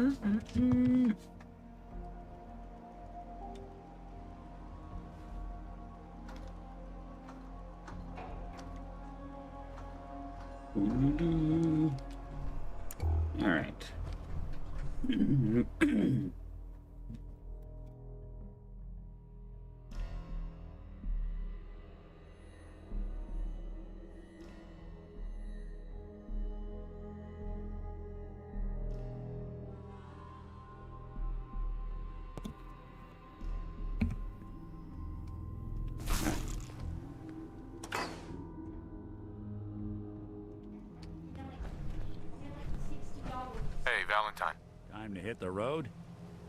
All right. Hey, Valentine. Time to hit the road?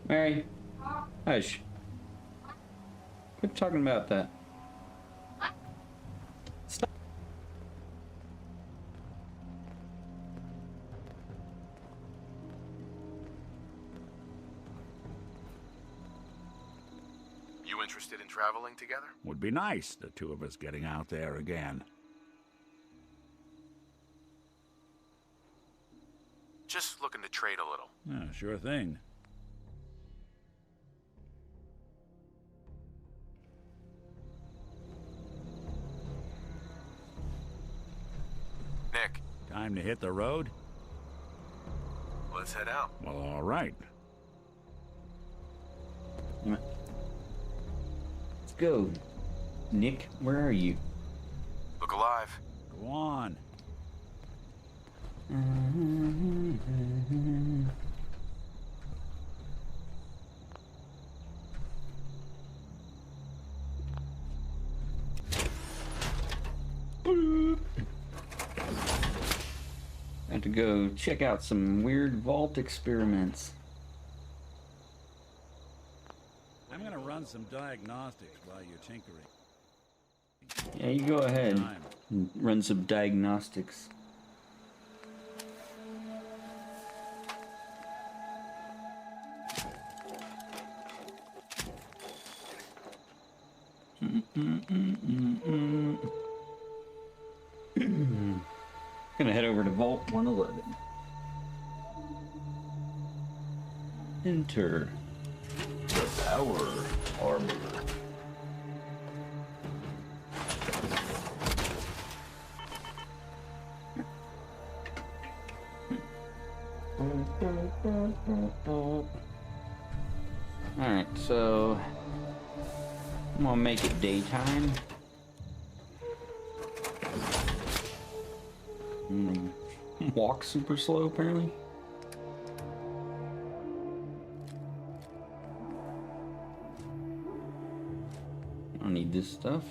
Mary, hush. Quit talking about that. Stop. You interested in traveling together? Would be nice, the two of us getting out there again. Just looking to trade a little. Yeah, sure thing. Nick, Time to hit the road? let's head out. Well, all right. Let's go. Nick, where are you? Look alive. Go on. Have to go check out some weird vault experiments. I'm gonna run some diagnostics while you're tinkering. Yeah, you go ahead and run some diagnostics. Gonna head over to Vault 111. Enter the power armor. Alright, so I'm gonna make it daytime. Walk super slow, apparently. I don't need this stuff.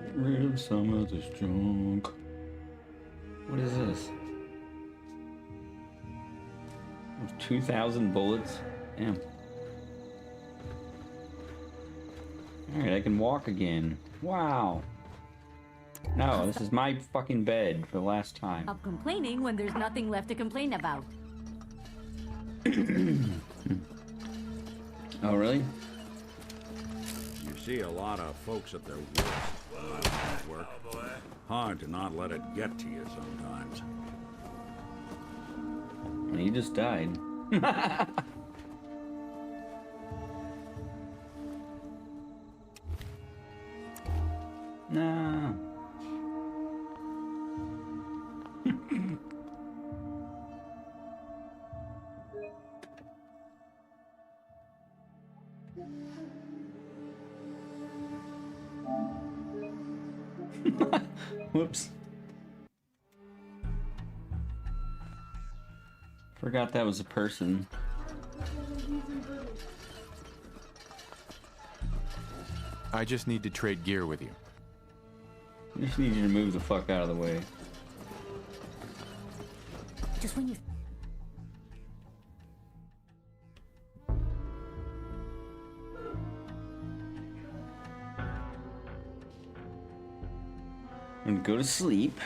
Get rid of some of this junk. What is this? 2,000 bullets? Damn. Alright, I can walk again. Wow. No, this is my fucking bed for the last time. Stop complaining when there's nothing left to complain about. Oh, really? You see a lot of folks at their worst when I'm at work. Hard to not let it get to you sometimes. Well, he just died. No. Whoops. Forgot that was a person. I just need to trade gear with you. I just need you to move the fuck out of the way. Just when you... I'm gonna go to sleep.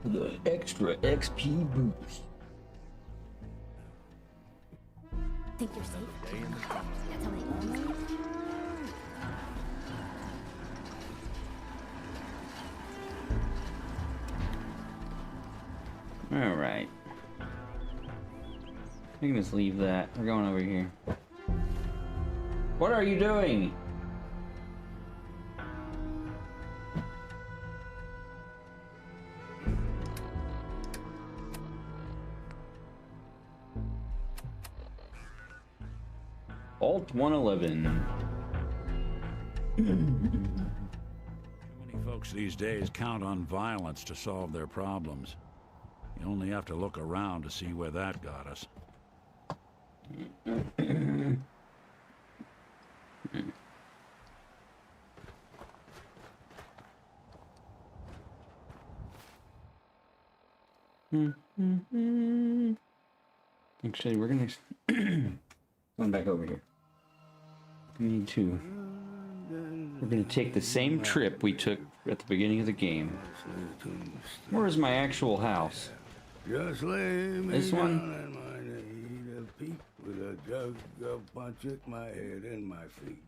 The extra XP boost. Think you're safe? That's how they always do. Alright. We can just leave that. We're going over here. What are you doing? Alt 111. Too many folks these days count on violence to solve their problems. You only have to look around to see where that got us. Actually, we're gonna going back over here. We need to. We're gonna take the same trip we took at the beginning of the game. Where is my actual house? Just lay me This down one? and my need a peep with a jug of punch at my head and my feet.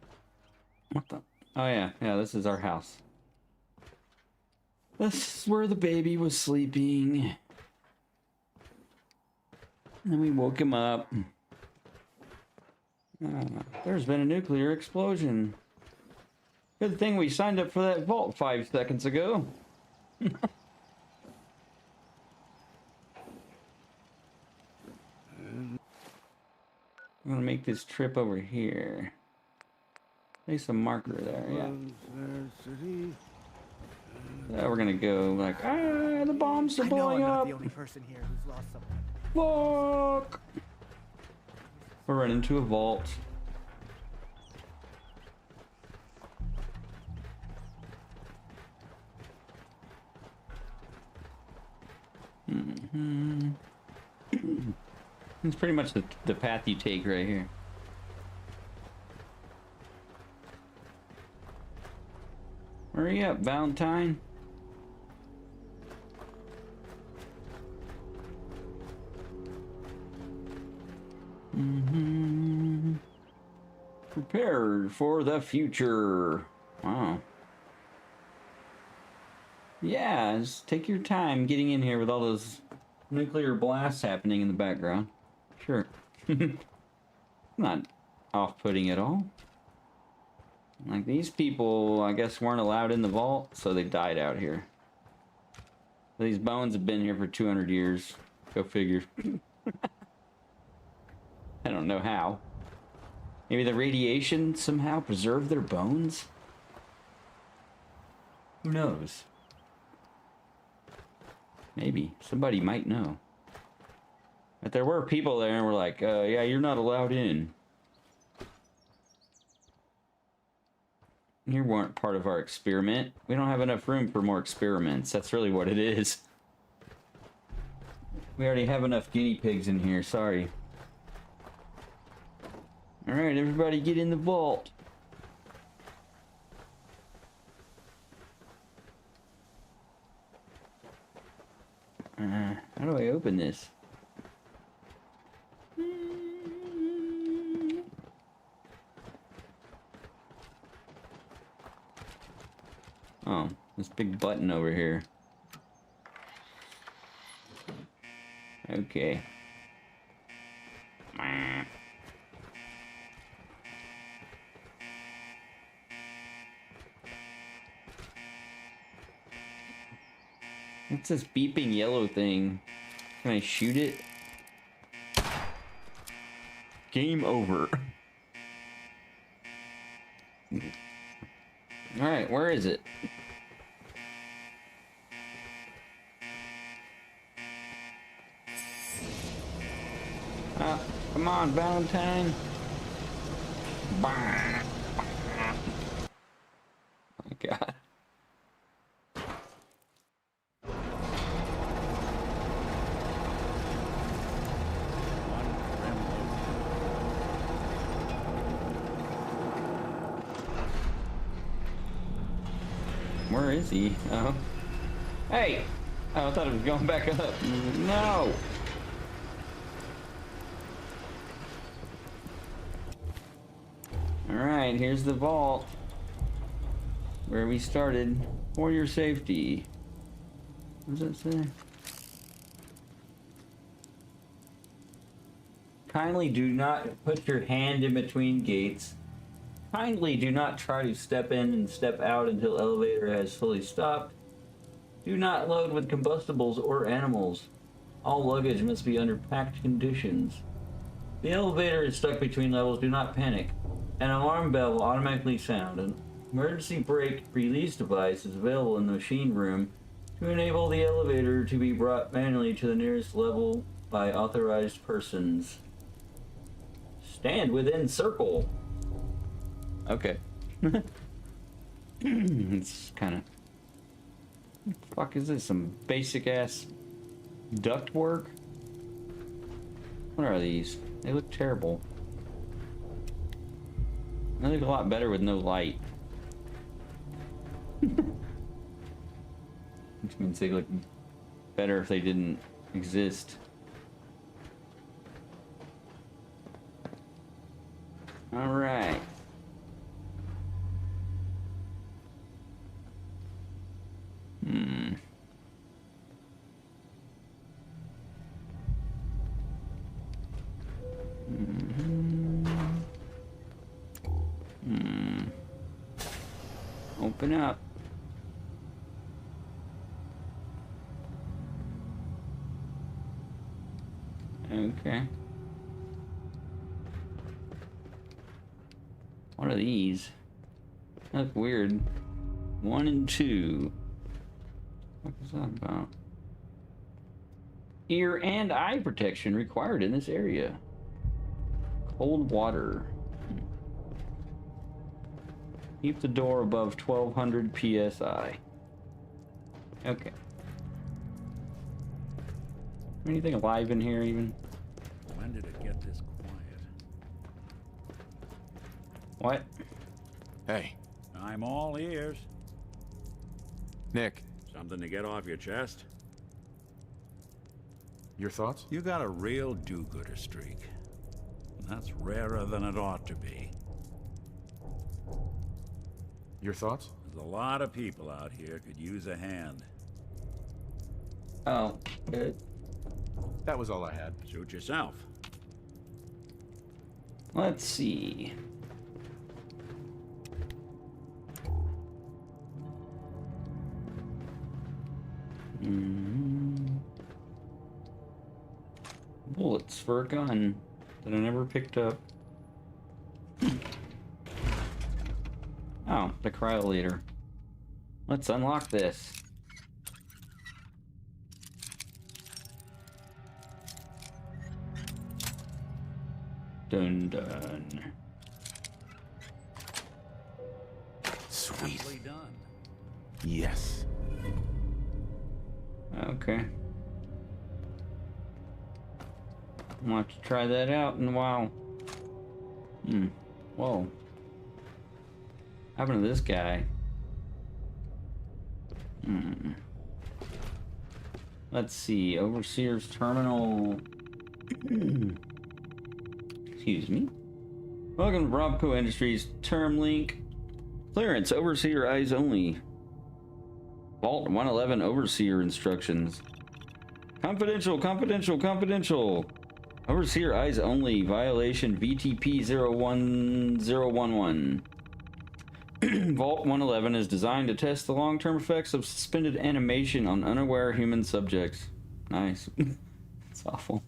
What the? Oh yeah, yeah. This is our house. This is where the baby was sleeping. And then we woke him up. There's been a nuclear explosion. Good thing we signed up for that vault 5 seconds ago. I'm gonna make this trip over here. Place a marker there, yeah. We're gonna go like, the bombs are I know blowing I'm not up. the only person here who's lost someone. Fuck! We're running into a vault. It's pretty much the path you take right here. Hurry up, Valentine. Prepared for the future. Wow. Yeah, just take your time getting in here with all those nuclear blasts happening in the background. Sure. Not off-putting at all. Like, these people, I guess, weren't allowed in the vault, so they died out here. These bones have been here for 200 years. Go figure. I don't know how. Maybe the radiation somehow preserved their bones? Who knows? Maybe. Somebody might know. But there were people there and were like, yeah, you're not allowed in. You weren't part of our experiment. We don't have enough room for more experiments. That's really what it is. We already have enough guinea pigs in here. Sorry. Alright, everybody get in the vault. How do I open this? Oh, this big button over here. Okay. What's this beeping yellow thing? Can I shoot it? Game over. Alright, where is it? Come on, Valentine. Bah. Oh my God. Where is he? Oh. Hey! Oh, I thought it was going back up. No! Alright, here's the vault. Where we started. For your safety. What does that say? Kindly do not put your hand in between gates. Kindly do not try to step in and step out until elevator has fully stopped. Do not load with combustibles or animals. All luggage must be under packed conditions. The elevator is stuck between levels. Do not panic. An alarm bell will automatically sound. An emergency brake release device is available in the machine room to enable the elevator to be brought manually to the nearest level by authorized persons. Stand within circle. Okay. It's kind of... What the fuck is this? Some basic ass duct work? What are these? They look terrible. They look a lot better with no light. Which means they look better if they didn't exist. Alright. Open up. Okay. What are these? They look weird. 1 and 2. What is that about? Ear and eye protection required in this area. Cold water. Keep the door above 1200 psi. Okay. Anything alive in here even? When did it get this quiet? What? Hey, I'm all ears. Nick, Something to get off your chest? your thoughts? You got a real do-gooder streak. That's rarer than it ought to be. Your thoughts? There's a lot of people out here could use a hand. Oh, good. That was all I had. Suit yourself. Let's see. Bullets for a gun that I never picked up. Oh, the cryo leader. Let's unlock this. Dun dun. Sweet. Nicely done. Yes. Okay. I'll have to try that out in a while. Whoa. What happened to this guy? Let's see. Overseer's terminal. Excuse me. Welcome to Bromco Industries Term Link. Clearance. Overseer eyes only. Vault 111 Overseer instructions. Confidential, confidential, confidential. Overseer eyes only. Violation VTP 01011. Vault 111 is designed to test the long-term effects of suspended animation on unaware human subjects. Nice. That's awful.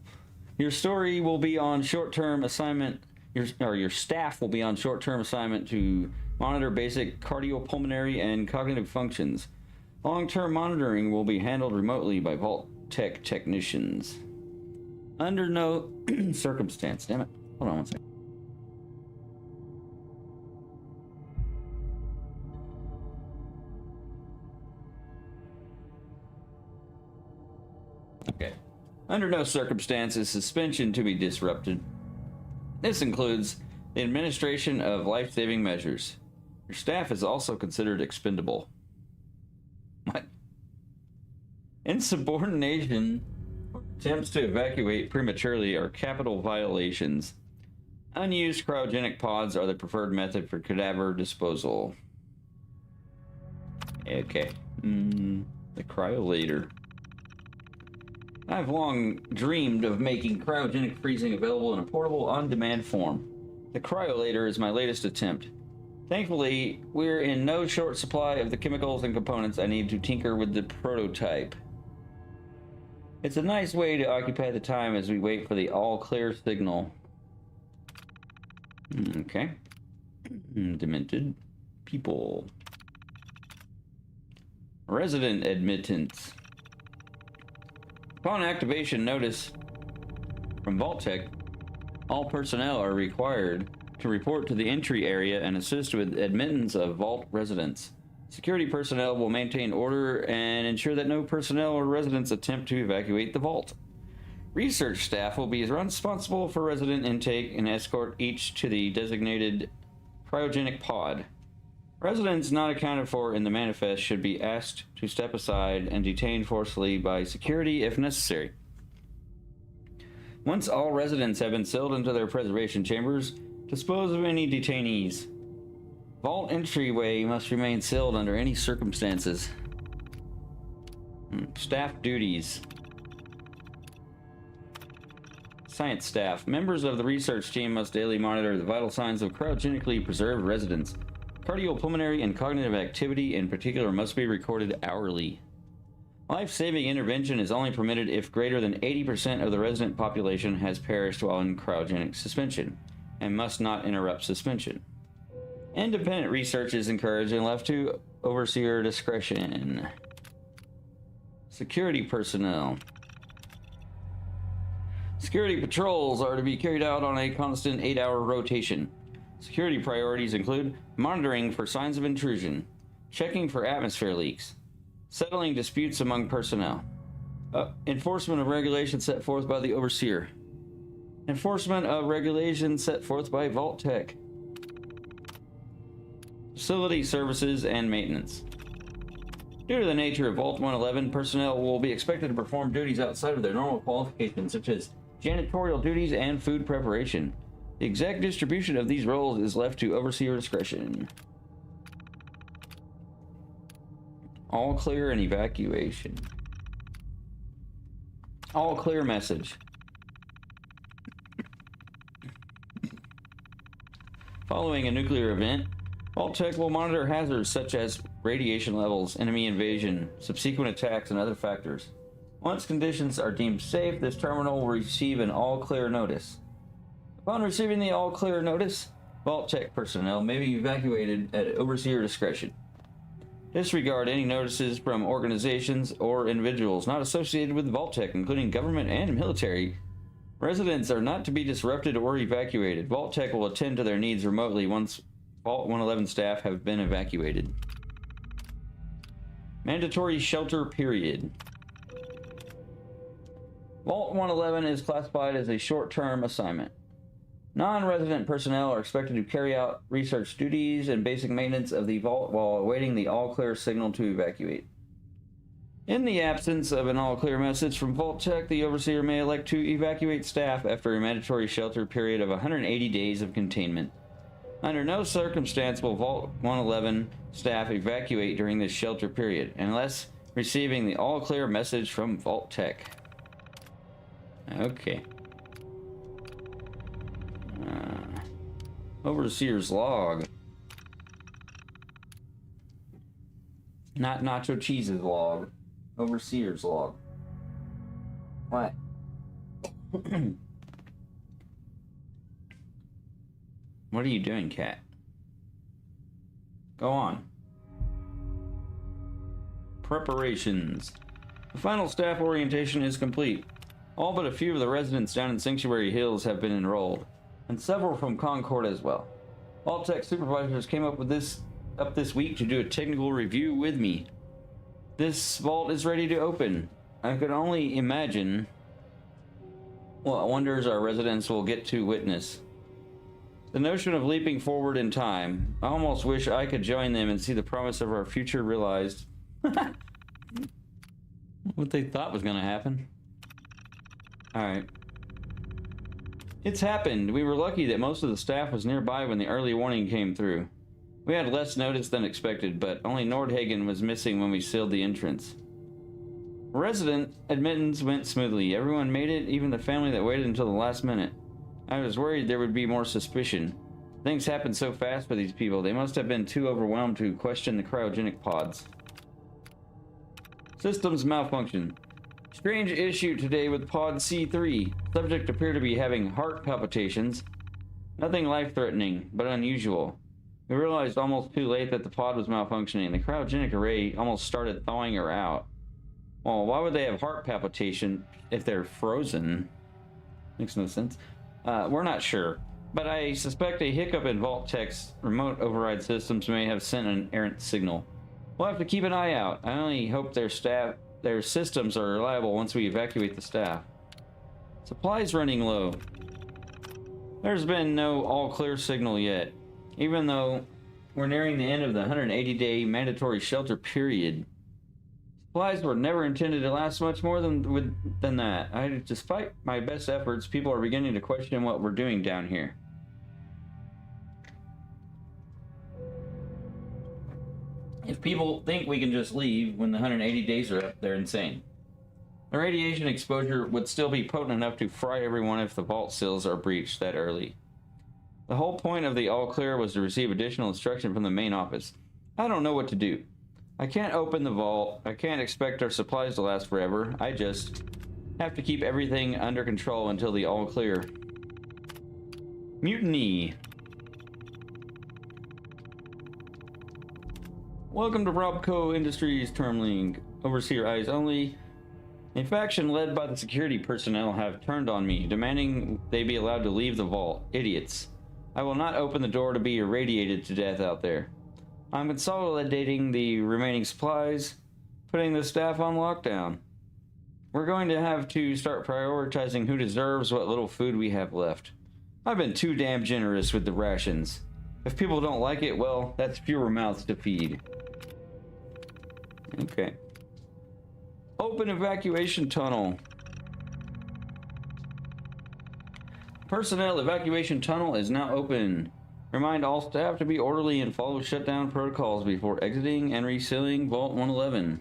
Your story will be on short-term assignment. Your staff will be on short-term assignment to monitor basic cardiopulmonary and cognitive functions. Long-term monitoring will be handled remotely by Vault Tech technicians. Under no circumstance. Damn it. Hold on one second. Okay. Under no circumstances suspension to be disrupted. This includes the administration of life-saving measures. Your staff is also considered expendable. What? Insubordination or attempts to evacuate prematurely are capital violations. Unused cryogenic pods are the preferred method for cadaver disposal. Okay. The cryolator. I've long dreamed of making cryogenic freezing available in a portable, on-demand form. The cryolator is my latest attempt. Thankfully, we're in no short supply of the chemicals and components I need to tinker with the prototype. It's a nice way to occupy the time as we wait for the all-clear signal. Okay. Demented people. Resident admittance. Upon activation notice from Vault-Tec, all personnel are required to report to the entry area and assist with admittance of Vault residents. Security personnel will maintain order and ensure that no personnel or residents attempt to evacuate the Vault. Research staff will be responsible for resident intake and escort each to the designated cryogenic pod. Residents not accounted for in the manifest should be asked to step aside and detained forcibly by security if necessary. Once all residents have been sealed into their preservation chambers, dispose of any detainees. Vault entryway must remain sealed under any circumstances. Staff duties. Science staff. Members of the research team must daily monitor the vital signs of cryogenically preserved residents. Cardiopulmonary and cognitive activity in particular must be recorded hourly. Life-saving intervention is only permitted if greater than 80% of the resident population has perished while in cryogenic suspension, and must not interrupt suspension. Independent research is encouraged and left to overseer discretion. Security personnel. Security patrols are to be carried out on a constant 8-hour rotation. Security priorities include monitoring for signs of intrusion, checking for atmosphere leaks, settling disputes among personnel, enforcement of regulations set forth by the overseer, enforcement of regulations set forth by Vault-Tec, facility services and maintenance. Due to the nature of Vault 111, personnel will be expected to perform duties outside of their normal qualifications, such as janitorial duties and food preparation. The exact distribution of these roles is left to overseer discretion. All clear and evacuation. All clear message. Following a nuclear event, Vault-Tec will monitor hazards such as radiation levels, enemy invasion, subsequent attacks, and other factors. Once conditions are deemed safe, this terminal will receive an all-clear notice. Upon receiving the all-clear notice, Vault-Tec personnel may be evacuated at overseer discretion. Disregard any notices from organizations or individuals not associated with Vault-Tec, including government and military. Residents are not to be disrupted or evacuated. Vault-Tec will attend to their needs remotely once Vault 111 staff have been evacuated. Mandatory shelter period. Vault 111 is classified as a short-term assignment. Non-resident personnel are expected to carry out research duties and basic maintenance of the vault while awaiting the all-clear signal to evacuate. In the absence of an all-clear message from Vault-Tec, the overseer may elect to evacuate staff after a mandatory shelter period of 180 days of containment. Under no circumstance will Vault 111 staff evacuate during this shelter period, unless receiving the all-clear message from Vault-Tec. Okay. Overseer's log. Not Nacho Cheese's log. Overseer's log. What? What are you doing, cat? Go on. Preparations. The final staff orientation is complete. All but a few of the residents down in Sanctuary Hills have been enrolled, and several from Concord as well. Vault-Tec supervisors came up this week to do a technical review with me. This vault is ready to open. I could only imagine what wonders our residents will get to witness. The notion of leaping forward in time, I almost wish I could join them and see the promise of our future realized. What they thought was going to happen. Alright. It's happened. We were lucky that most of the staff was nearby when the early warning came through. We had less notice than expected, but only Nordhagen was missing when we sealed the entrance. Resident admittance went smoothly. Everyone made it, even the family that waited until the last minute. I was worried there would be more suspicion. Things happen so fast for these people. They must have been too overwhelmed to question the cryogenic pods. Systems malfunction. Strange issue today with pod C3. Subject appear to be having heart palpitations. Nothing life-threatening, but unusual. We realized almost too late that the pod was malfunctioning. The cryogenic array almost started thawing her out. Well, why would they have heart palpitation if they're frozen? Makes no sense. We're not sure, but I suspect a hiccup in Vault-Tech's remote override systems may have sent an errant signal. We'll have to keep an eye out. I only hope their systems are reliable once we evacuate the staff. Supplies running low. There's been no all-clear signal yet, even though we're nearing the end of the 180-day mandatory shelter period. Supplies were never intended to last much more than that. Despite my best efforts, people are beginning to question what we're doing down here. If people think we can just leave when the 180 days are up, they're insane. The radiation exposure would still be potent enough to fry everyone if the vault seals are breached that early. The whole point of the all-clear was to receive additional instruction from the main office. I don't know what to do. I can't open the vault. I can't expect our supplies to last forever. I just have to keep everything under control until the all-clear. Mutiny. Welcome to Robco Industries Termling. Overseer eyes only. A faction led by the security personnel have turned on me, demanding they be allowed to leave the vault. Idiots. I will not open the door to be irradiated to death out there. I'm consolidating the remaining supplies, putting the staff on lockdown. We're going to have to start prioritizing who deserves what little food we have left. I've been too damn generous with the rations. If people don't like it, well, that's fewer mouths to feed. Okay. Open evacuation tunnel. Personnel evacuation tunnel is now open. Remind all staff to be orderly and follow shutdown protocols before exiting and resealing Vault 111.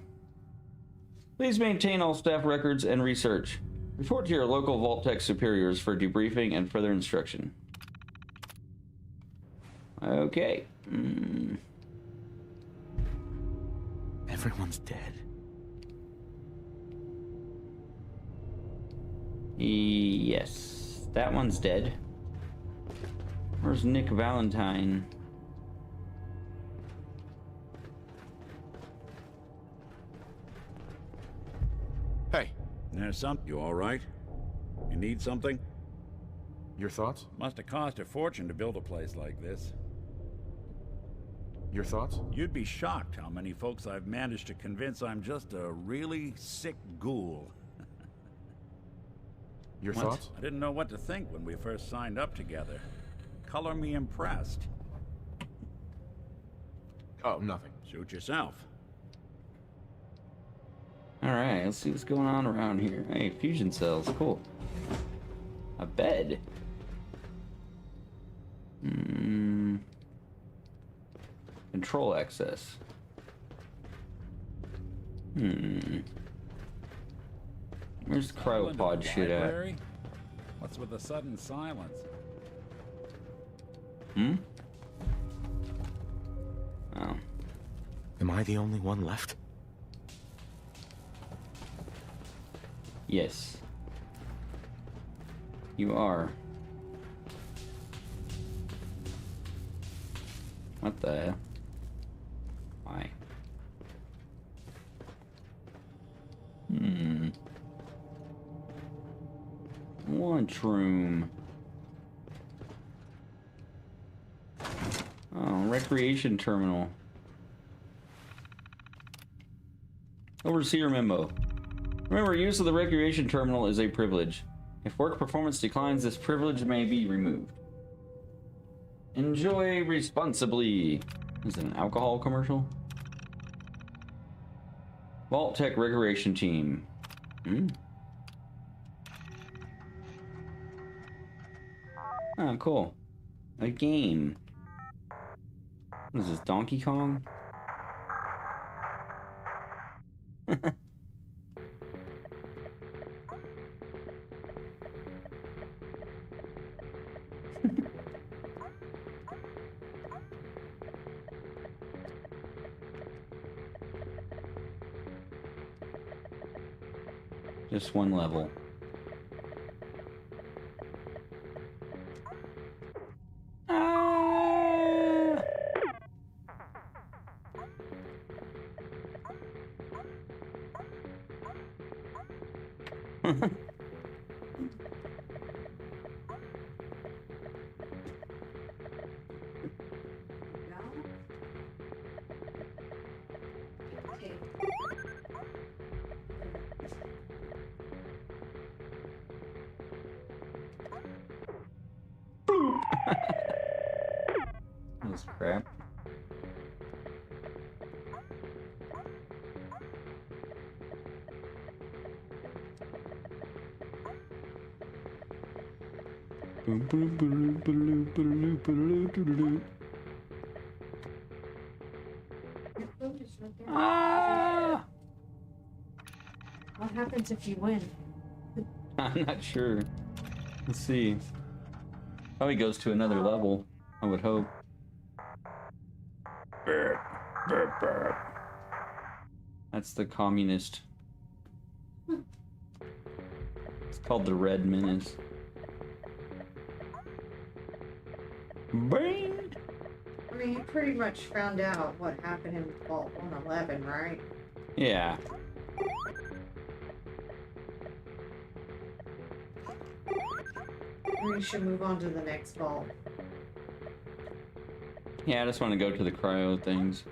Please maintain all staff records and research. Report to your local Vault-Tech superiors for debriefing and further instruction. Okay. Everyone's dead. Yes. That one's dead. Where's Nick Valentine? Hey, There's something. You all right? You need something? your thoughts? Must have cost a fortune to build a place like this. Your thoughts? You'd be shocked how many folks I've managed to convince I'm just a really sick ghoul. Your What? thoughts? I didn't know what to think when we first signed up together. Color me impressed. Oh, nothing. Suit yourself. Alright, let's see what's going on around here. Hey, fusion cells, cool. A bed. Control access. Where's the cryopod shit at? Library? What's with the sudden silence? Oh. Am I the only one left? Yes. You are. What the hell? Why? Lunchroom. Oh, recreation terminal. Overseer memo. Remember, use of the recreation terminal is a privilege. If work performance declines, this privilege may be removed. Enjoy responsibly. Is it an alcohol commercial? Vault-Tech recreation team. Oh, cool. A game. What is this, Donkey Kong? Just one level. Ah! Okay. This crap. Your food is right there. Ah! What happens if you win? I'm not sure. Let's see. Probably goes to another level, I would hope. That's the communist. It's called the Red Menace. Bang! I mean, you pretty much found out what happened in Vault 111, right? Yeah. We should move on to the next vault. Yeah, I just want to go to the cryo things.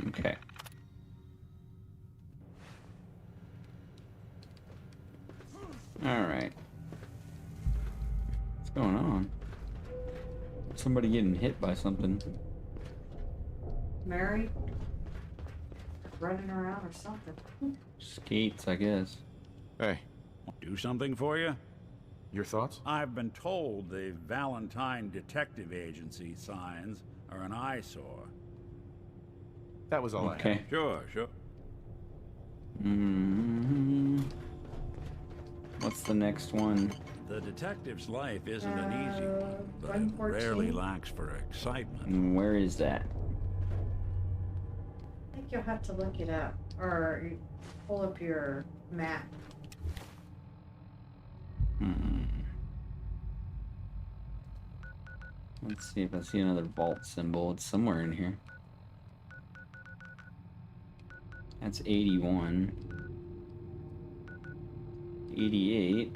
Okay. Alright. What's going on? Somebody getting hit by something. Mary? Running around or something. Skates, I guess. Hey, Do something for you? your thoughts? I've been told the Valentine Detective Agency signs are an eyesore. That was all I had. Okay. Sure, sure. What's the next one? The detective's life isn't an easy one, but it 114. rarely lacks for excitement. Where is that? I think you'll have to look it up. Or you pull up your map. Let's see if I see another vault symbol. It's somewhere in here. That's 81. 88.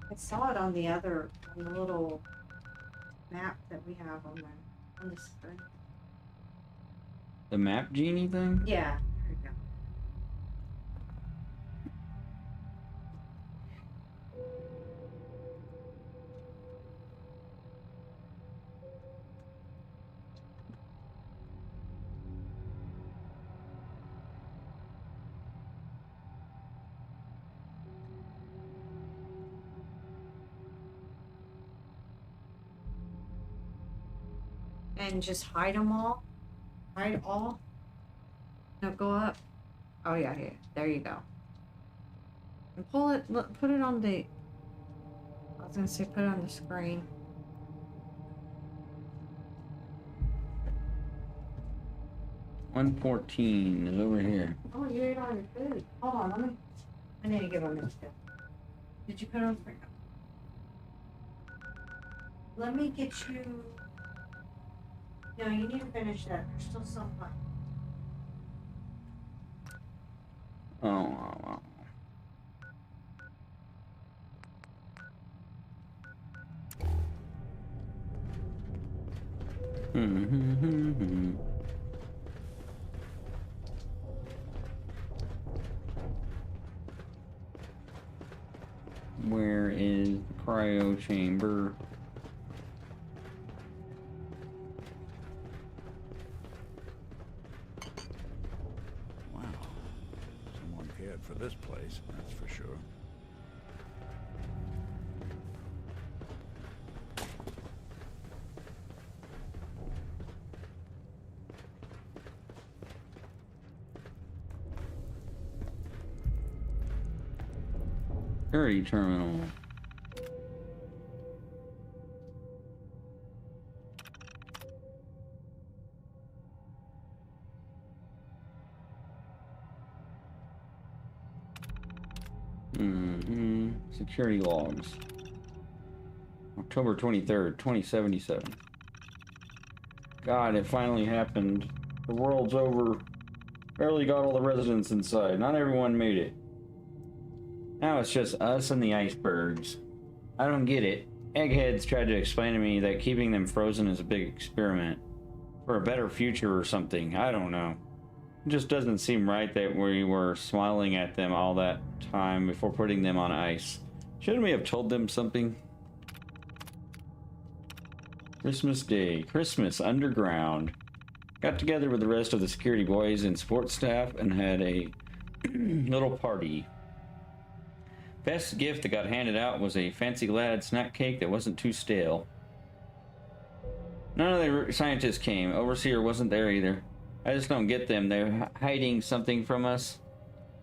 I saw it on the little map that we have on the screen. The map genie thing? Yeah, there you go. And just hide them all. Hide all. No, go up. Oh yeah, yeah. There you go. And pull it. Look, put it on the. I was gonna say put it on the screen. $114 is over here. Oh, you ate all your food. Hold on, let me. I need to give him this. Did you put it on the screen? Let me get you. No, you need to finish that. There's still some left. Oh. Where is the cryo chamber? Wow. Someone cared for this place, that's for sure. Security terminal. Security logs. October 23rd, 2077. God, it finally happened. The world's over. Barely got all the residents inside. Not everyone made it. Now it's just us and the icebergs. I don't get it. Eggheads tried to explain to me that keeping them frozen is a big experiment. For a better future or something. I don't know. It just doesn't seem right that we were smiling at them all that time before putting them on ice. Shouldn't we have told them something? Christmas Day. Christmas underground. Got together with the rest of the security boys and sports staff and had a little party. Best gift that got handed out was a fancy lad snack cake that wasn't too stale. None of the scientists came. Overseer wasn't there either. I just don't get them. They're hiding something from us.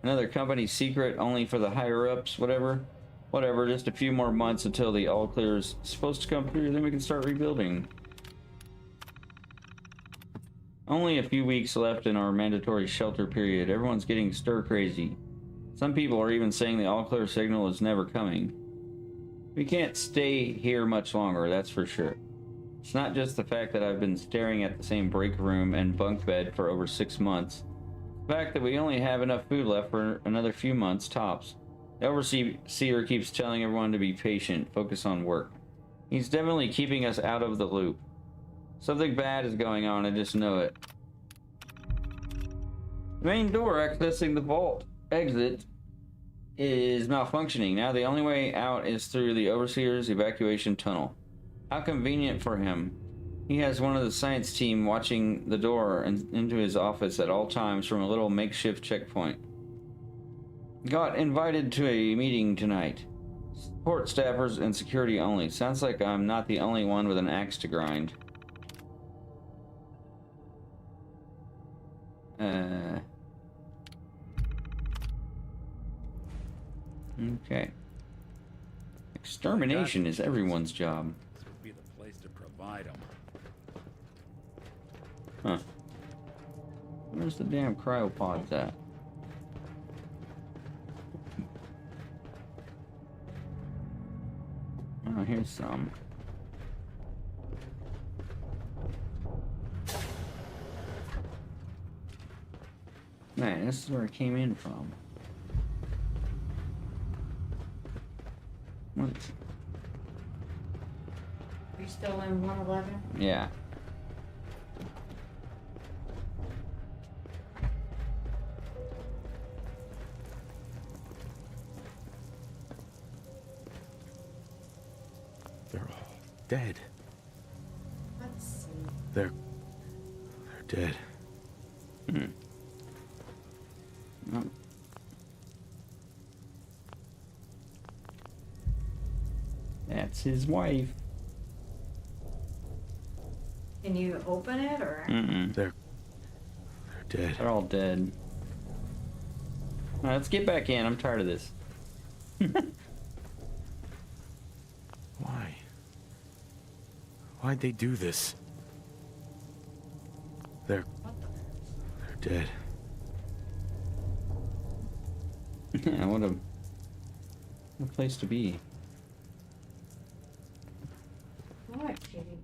Another company's secret only for the higher-ups, whatever. Whatever, just a few more months until the all-clear is supposed to come through, then we can start rebuilding. Only a few weeks left in our mandatory shelter period. Everyone's getting stir-crazy. Some people are even saying the all-clear signal is never coming. We can't stay here much longer, that's for sure. It's not just the fact that I've been staring at the same break room and bunk bed for over 6 months. The fact that we only have enough food left for another few months, tops. The overseer keeps telling everyone to be patient, focus on work. He's definitely keeping us out of the loop. Something bad is going on, I just know it. The main door accessing the vault exit is malfunctioning. Now the only way out is through the overseer's evacuation tunnel. How convenient for him. He has one of the science team watching the door and into his office at all times from a little makeshift checkpoint. Got invited to a meeting tonight. Support staffers and security only. Sounds like I'm not the only one with an axe to grind. Okay. Extermination is everyone's job. This would be the place to provide them. Huh. Where's the damn cryopods at? Oh, here's some. Man, this is where it came in from. What? Are you still in 111? Yeah. They're all dead. Let's see. They're dead. Oh. That's his wife. Can you open it or? They're dead. They're all dead. All right, let's get back in. I'm tired of this. Why? Why'd they do this? They're dead. Yeah, what a place to be. What, Kitty?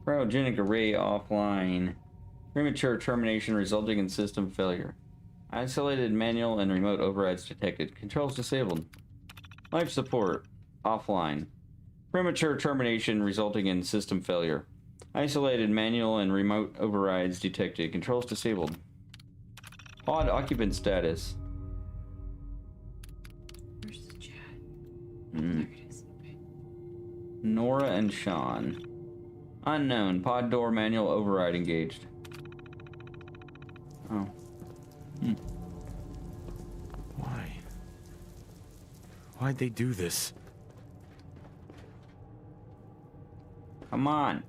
Cryogenic array offline. Premature termination resulting in system failure. Isolated manual and remote overrides detected. Controls disabled. Life support offline. Premature termination resulting in system failure. Isolated manual and remote overrides detected. Controls disabled. Pod occupant status. Where's the chat? Hmm. There it is. Okay. Nora and Sean. Unknown. Pod door manual override engaged. Oh. Why? Why'd they do this? Come on.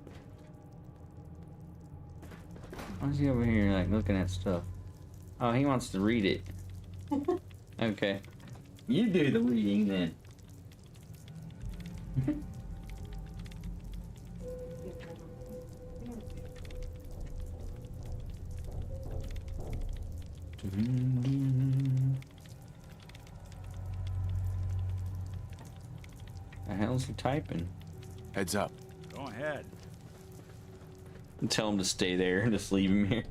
Why's he over here, like, looking at stuff? Oh, he wants to read it. Okay. You do the reading then. The hell's he typing? Heads up. Go ahead. Tell him to stay there and just leave him here.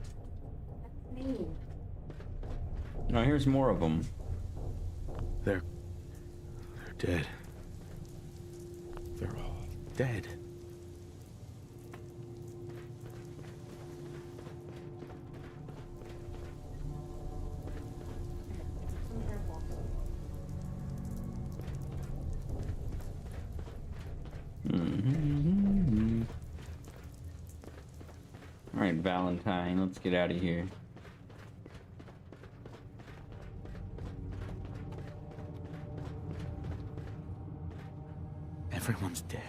That's me. No, here's more of them. They're dead. They're all dead. All right, Valentine, let's get out of here. Everyone's dead.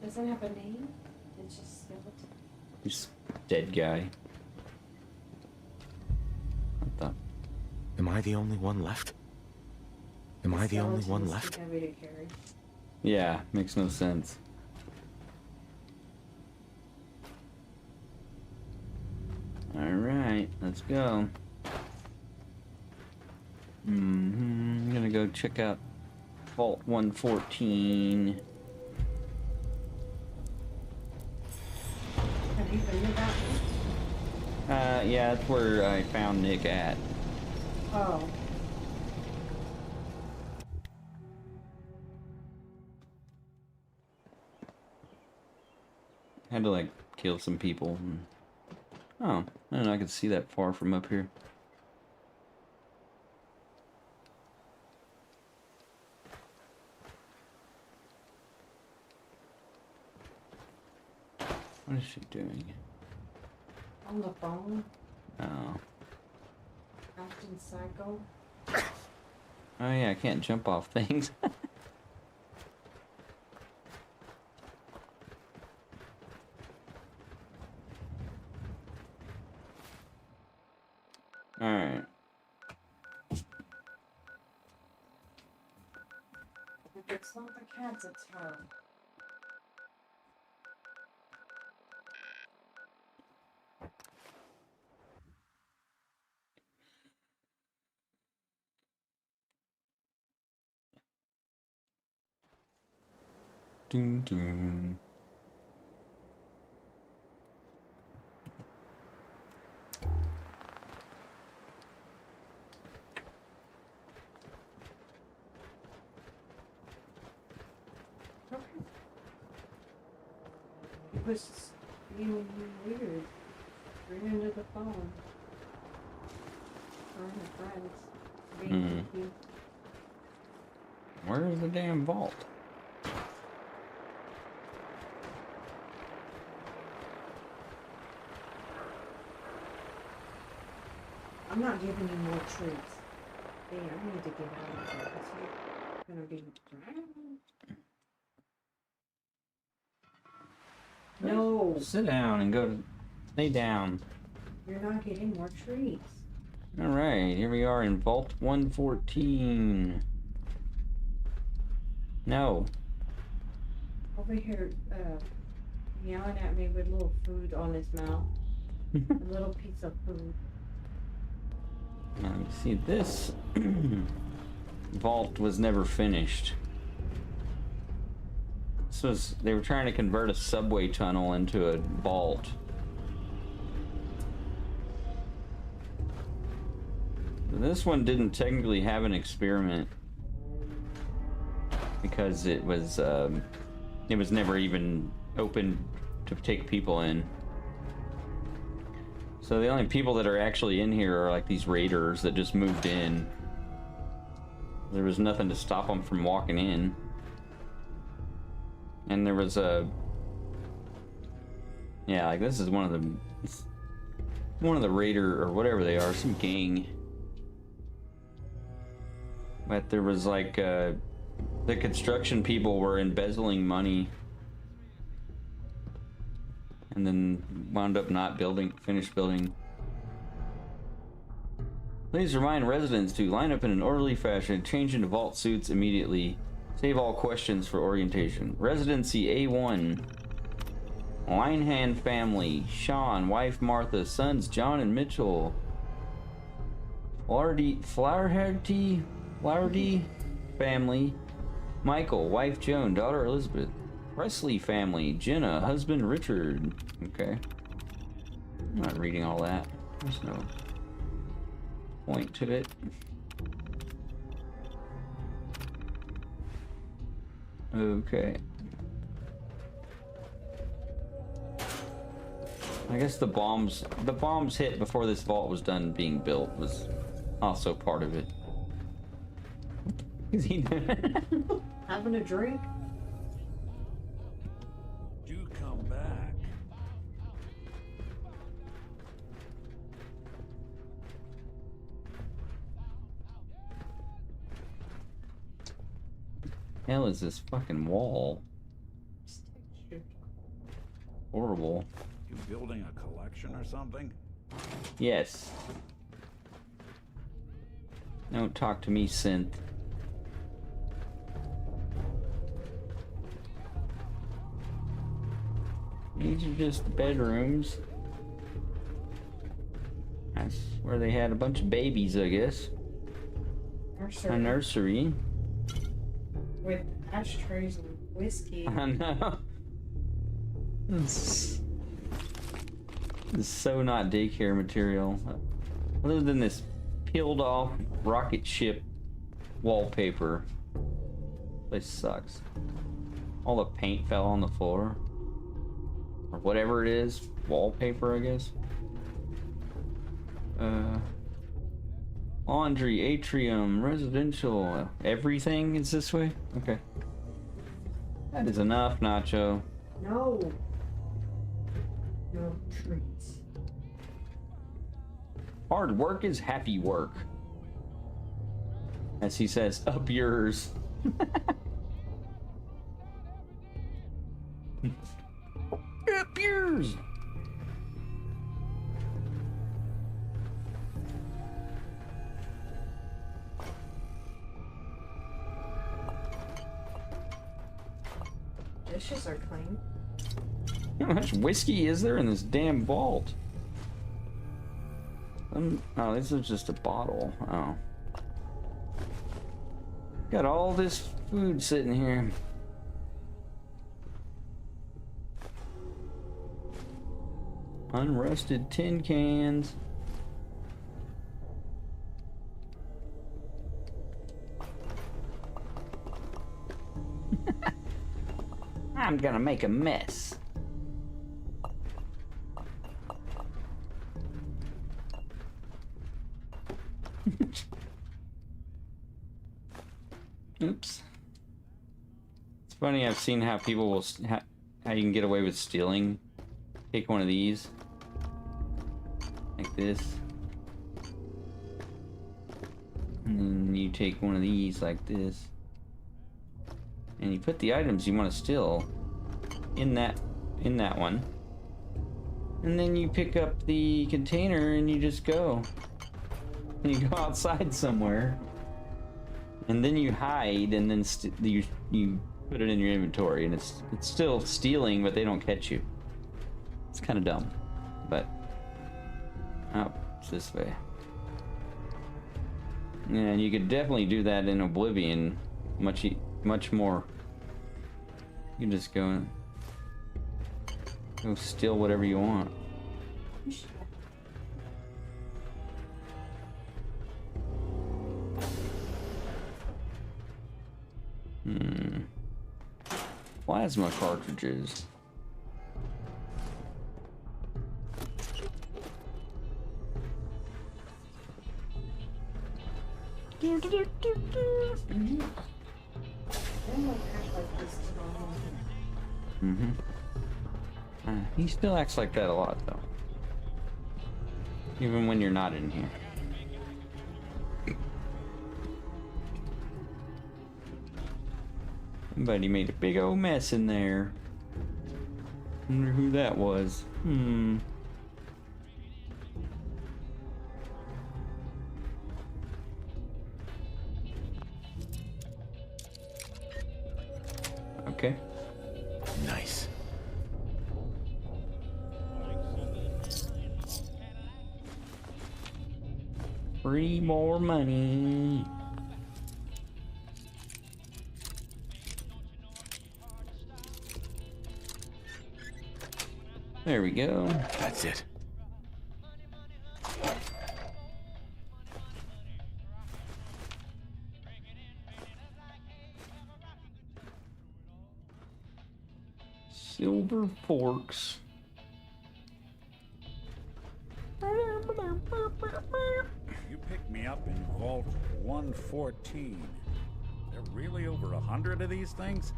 Does it have a name? It's just skeleton. Just dead guy. What the? Am I the only one left? Am I the only one Skeletons left? too heavy to carry. Yeah, makes no sense. All right, let's go. I'm gonna go check out Vault 114. Have you been to that one? Yeah, that's where I found Nick at. Oh. Had to, like, kill some people. Oh, I didn't know I could see that far from up here. What is she doing? On the phone? Oh. Acting psycho? Oh yeah, I can't jump off things. Alright. If it's not the cats, it's her. Dun, dun. Okay. It was being weird. Bring him to the phone. Or her friends. Being creepy. Where's the damn vault? I'm not giving you more treats. Hey, I need to get out of here. 'Cause you're gonna be. No, Sit down and go to... Stay down. you're not getting more treats. Alright, here we are in Vault 114. No. Over here, yelling at me with little food on his mouth. A little piece of food. Now, you see, this vault was never finished. This was... They were trying to convert a subway tunnel into a vault. This one didn't technically have an experiment. because it was never even open to take people in. So the only people that are actually in here are like these raiders that just moved in. There was nothing to stop them from walking in. And there was a... Yeah, like this is one of the raider or whatever they are, some gang. But there was like the construction people were embezzling money. And then wound up not finished building. Please remind residents to line up in an orderly fashion, change into vault suits immediately. Save all questions for orientation. Residency A1. Linehan family. Sean, wife Martha, sons John and Mitchell. Flaherty family. Michael, wife Joan, daughter Elizabeth. Presley family. Jenna, husband Richard. Okay. I'm not reading all that. There's no point to it. Okay. I guess the bombs hit before this vault was done being built was also part of it. Is he Having a drink? Do come back. hell is this fucking wall? Horrible. You building a collection or something? Yes. Don't talk to me, synth. These are just the bedrooms. That's where they had a bunch of babies, I guess. Nursery. A nursery. With ashtrays and whiskey. I know. It's so not daycare material. Other than this peeled off rocket ship wallpaper. This sucks. All the paint fell on the floor. Or whatever it is. Wallpaper, I guess. Laundry, atrium, residential. Everything is this way? Okay. That is enough, Nacho. No. No treats. Hard work is happy work. As he says, up yours. Up yours! Dishes are clean. How much whiskey is there in this damn vault? Oh, this is just a bottle. Oh. Got all this food sitting here. Unrusted tin cans. I'm gonna make a mess. Oops. It's funny, I've seen how people will how you can get away with stealing. Take one of these. Like this. And then you take one of these like this. And you put the items you want to steal in that one. And then you pick up the container and you just go. And you go outside somewhere. And then you hide and then you put it in your inventory, and it's still stealing, but they don't catch you. It's kind of dumb, but oh, it's this way. Yeah, and you could definitely do that in Oblivion much more. You can just go steal whatever you want. Hmm. Plasma cartridges. Mm-hmm. He still acts like that a lot, though. Even when you're not in here. Somebody made a big old mess in there. Wonder who that was. Okay. Nice. Three more money. There we go. That's it. Silver forks. You picked me up in Vault 114. There really over 100 of these things?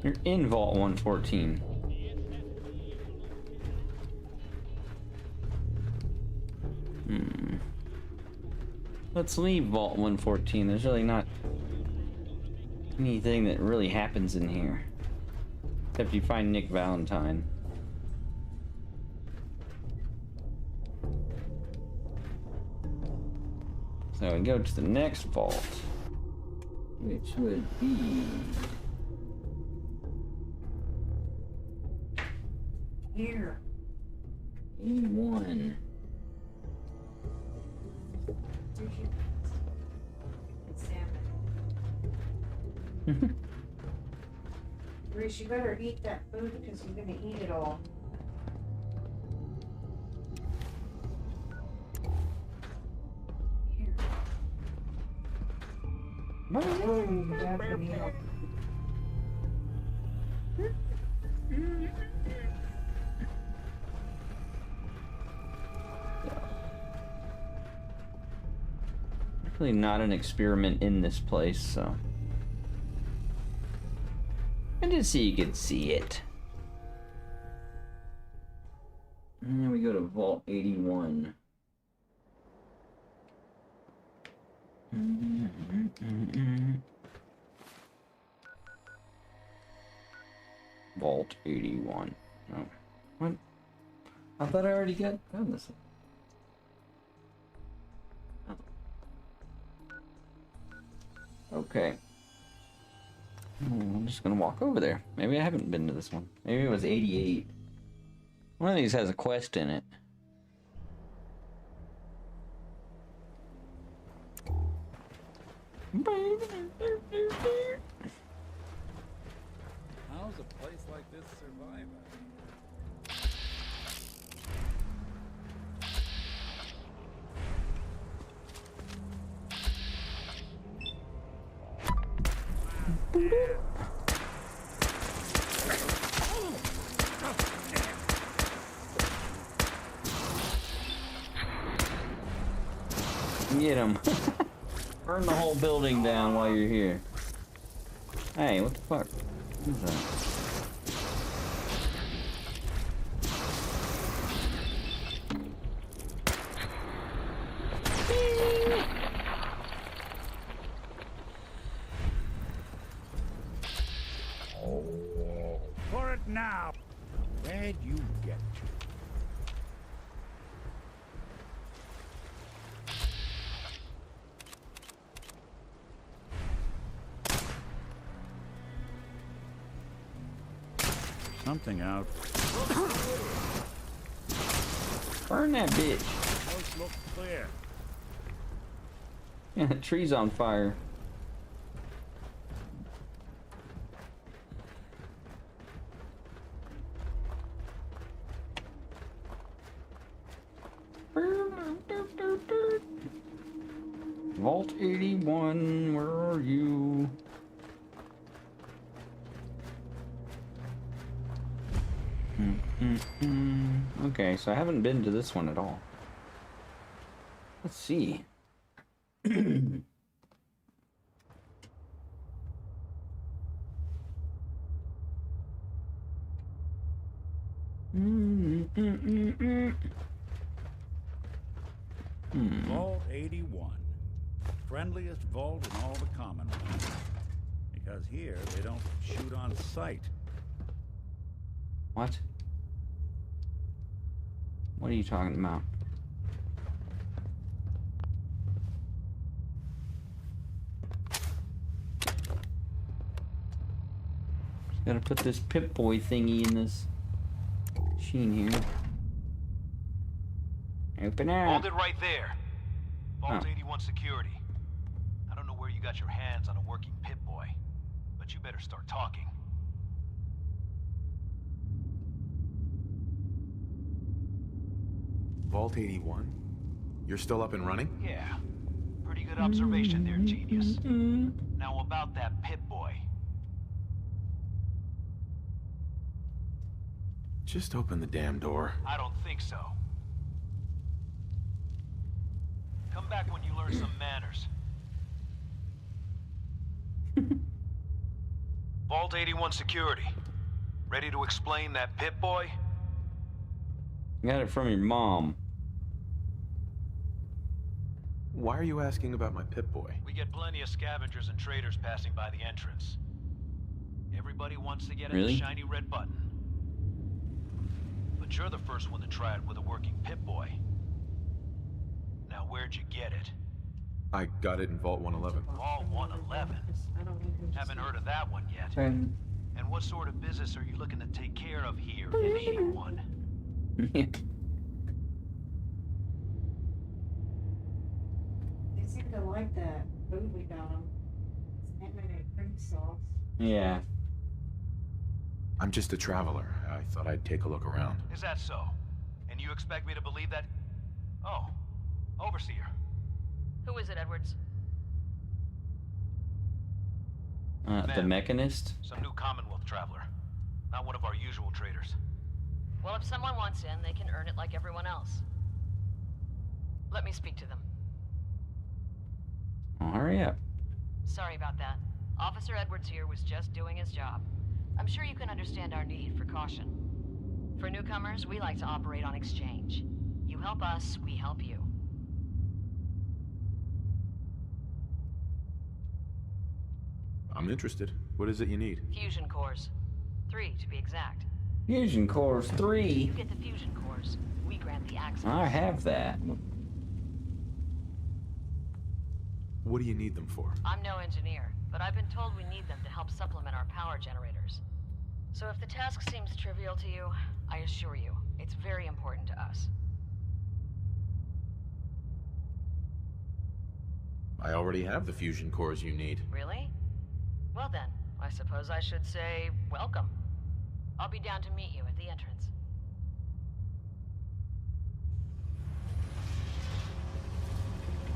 You're in Vault 114. Let's leave Vault 114. There's really not anything that really happens in here. Except you find Nick Valentine. So we go to the next vault, which would be Here. 81. Salmon. Reese, you better eat that food because you're gonna eat it all. Here. Definitely. Really not an experiment in this place, so I just so you could see it. And then we go to Vault 81. Vault 81. Oh, what? I thought I already got done this. Okay. I'm just gonna walk over there. Maybe I haven't been to this one. Maybe it was 88. One of these has a quest in it. How's a place like this surviving? Get him. Burn the whole building down while you're here. Hey, what the fuck? Who's that? For it now! Where'd you get to? Something out. Burn that bitch. House looks clear. Yeah, the tree's on fire. Vault 81, where are you? Okay, so I haven't been to this one at all. Let's see. Vault 81. Friendliest vault in all the Commonwealth. Because here, they don't shoot on sight. What? What are you talking about? Just gotta put this Pip-Boy thingy in this machine here. Open up. Hold it right there. Vault Oh. 81 security. I don't know where you got your hands on a working Pip-Boy, but you better start talking. Vault 81? You're still up and running? Yeah. Pretty good observation there, genius. Now about that Pip-Boy. Just open the damn door. I don't think so. Come back when you learn some manners. Vault 81 security. Ready to explain that Pip-Boy? Got it from your mom. Why are you asking about my Pip-Boy? We get plenty of scavengers and traders passing by the entrance. Everybody wants to get at Really? the shiny red button. But you're the first one to try it with a working Pip-Boy. Now where'd you get it? I got it in Vault 111. Vault 111. I don't know who Haven't heard of that one yet. Right. And what sort of business are you looking to take care of here in 81? They seem to like that food we got them. It's anime cream sauce. Yeah. I'm just a traveler. I thought I'd take a look around. Is that so? And you expect me to believe that? Oh, Overseer. Who is it, Edwards? The Mechanist? Some new Commonwealth traveler. Not one of our usual traders. Well, if someone wants in, they can earn it like everyone else. Let me speak to them. Oh, hurry up. Sorry about that. Officer Edwards here was just doing his job. I'm sure you can understand our need for caution. For newcomers, we like to operate on exchange. You help us, we help you. I'm interested. What is it you need? Fusion cores. 3, to be exact. Fusion Cores 3. You get the fusion cores. We grant the access. I have that. What do you need them for? I'm no engineer, but I've been told we need them to help supplement our power generators. So if the task seems trivial to you, I assure you, it's very important to us. I already have the fusion cores you need. Really? Well then, I suppose I should say welcome. I'll be down to meet you at the entrance.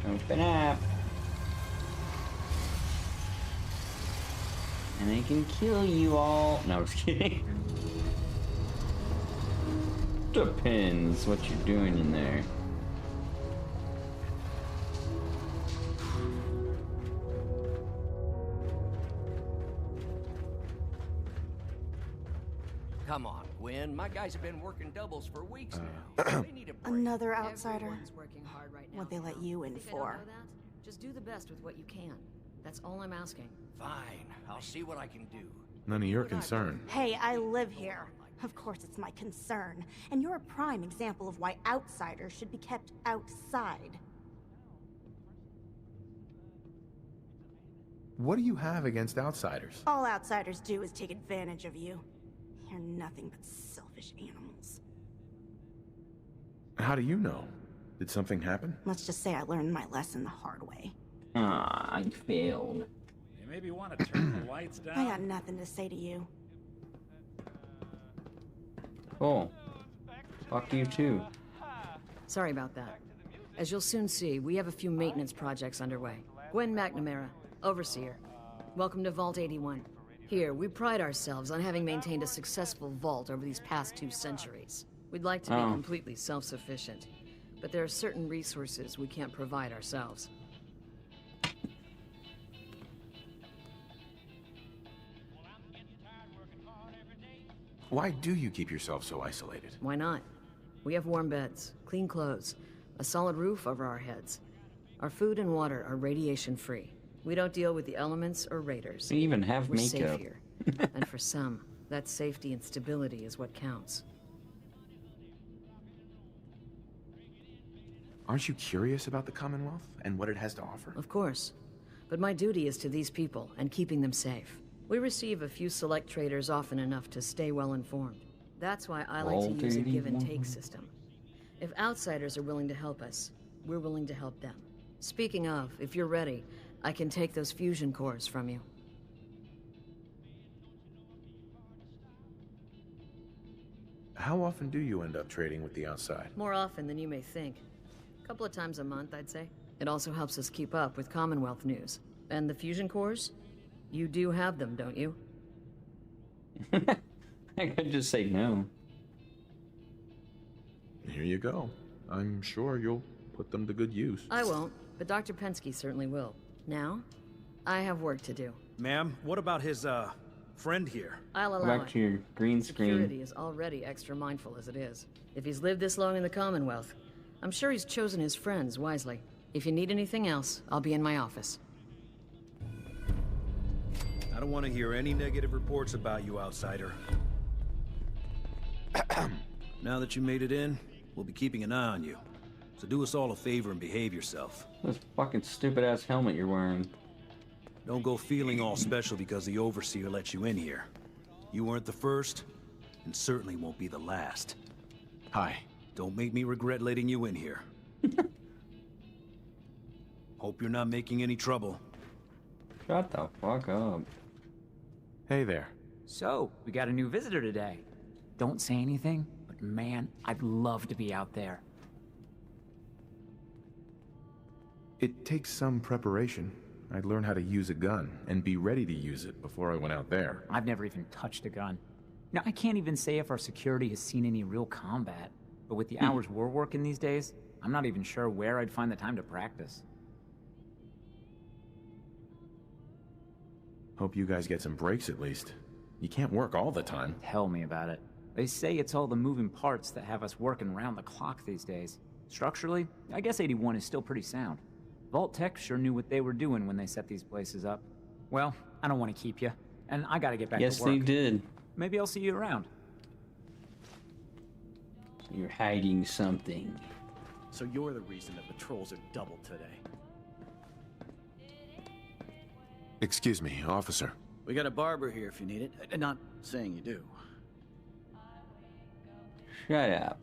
Open up. And they can kill you all. No, I was kidding. Depends what you're doing in there. Come on, Gwen. My guys have been working doubles for weeks now. They need a break. Another outsider. Everyone's working hard right now. What'd they let you in Think I don't for? know that? Just do the best with what you can. That's all I'm asking. Fine. I'll see what I can do. None of your concern. Hey, I live here. Of course it's my concern. And you're a prime example of why outsiders should be kept outside. What do you have against outsiders? All outsiders do is take advantage of you. You're nothing but selfish animals. How do you know? Did something happen? Let's just say I learned my lesson the hard way. Ah, I failed. You maybe want to turn the lights down? I got nothing to say to you. Cool. Fuck you too. Sorry about that. As you'll soon see, we have a few maintenance projects underway. Gwen McNamara, Overseer. Welcome to Vault 81. Here, we pride ourselves on having maintained a successful vault over these past 2 centuries. We'd like to be completely self-sufficient, but there are certain resources we can't provide ourselves. Why do you keep yourself so isolated? Why not? We have warm beds, clean clothes, a solid roof over our heads. Our food and water are radiation-free. We don't deal with the elements or raiders. We even have We're safe makeup. here. And for some, that safety and stability is what counts. Aren't you curious about the Commonwealth and what it has to offer? Of course. But my duty is to these people and keeping them safe. We receive a few select traders often enough to stay well informed. That's why I like to use a give and take system. If outsiders are willing to help us, we're willing to help them. Speaking of, if you're ready, I can take those fusion cores from you. How often do you end up trading with the outside? More often than you may think. A couple of times a month, I'd say. It also helps us keep up with Commonwealth news. And the fusion cores? You do have them, don't you? I could just say no. Here you go. I'm sure you'll put them to good use. I won't, but Dr. Pensky certainly will. Now, I have work to do. Ma'am, what about his, friend here? I'll Go allow back it. to your green screen. Security is already extra mindful as it is. If he's lived this long in the Commonwealth, I'm sure he's chosen his friends wisely. If you need anything else, I'll be in my office. I don't want to hear any negative reports about you, outsider. Now that you made it in, we'll be keeping an eye on you. So do us all a favor and behave yourself. This fucking stupid ass helmet you're wearing. Don't go feeling all special because the Overseer let you in here. You weren't the first, and certainly won't be the last. Hi. Don't make me regret letting you in here. Hope you're not making any trouble. Shut the fuck up. Hey there. So, we got a new visitor today. Don't say anything, but man, I'd love to be out there. It takes some preparation. I'd learn how to use a gun and be ready to use it before I went out there. I've never even touched a gun. Now, I can't even say if our security has seen any real combat, but with the hours we're working these days, I'm not even sure where I'd find the time to practice. Hope you guys get some breaks at least. You can't work all the time. Tell me about it. They say it's all the moving parts that have us working round the clock these days. Structurally, I guess 81 is still pretty sound. Vault Tech sure knew what they were doing when they set these places up. Well, I don't want to keep you, and I gotta get back to work. Yes, they did. Maybe I'll see you around. So you're hiding something. So you're the reason the patrols are doubled today. Excuse me, officer. We got a barber here if you need it. Not saying you do. Shut up.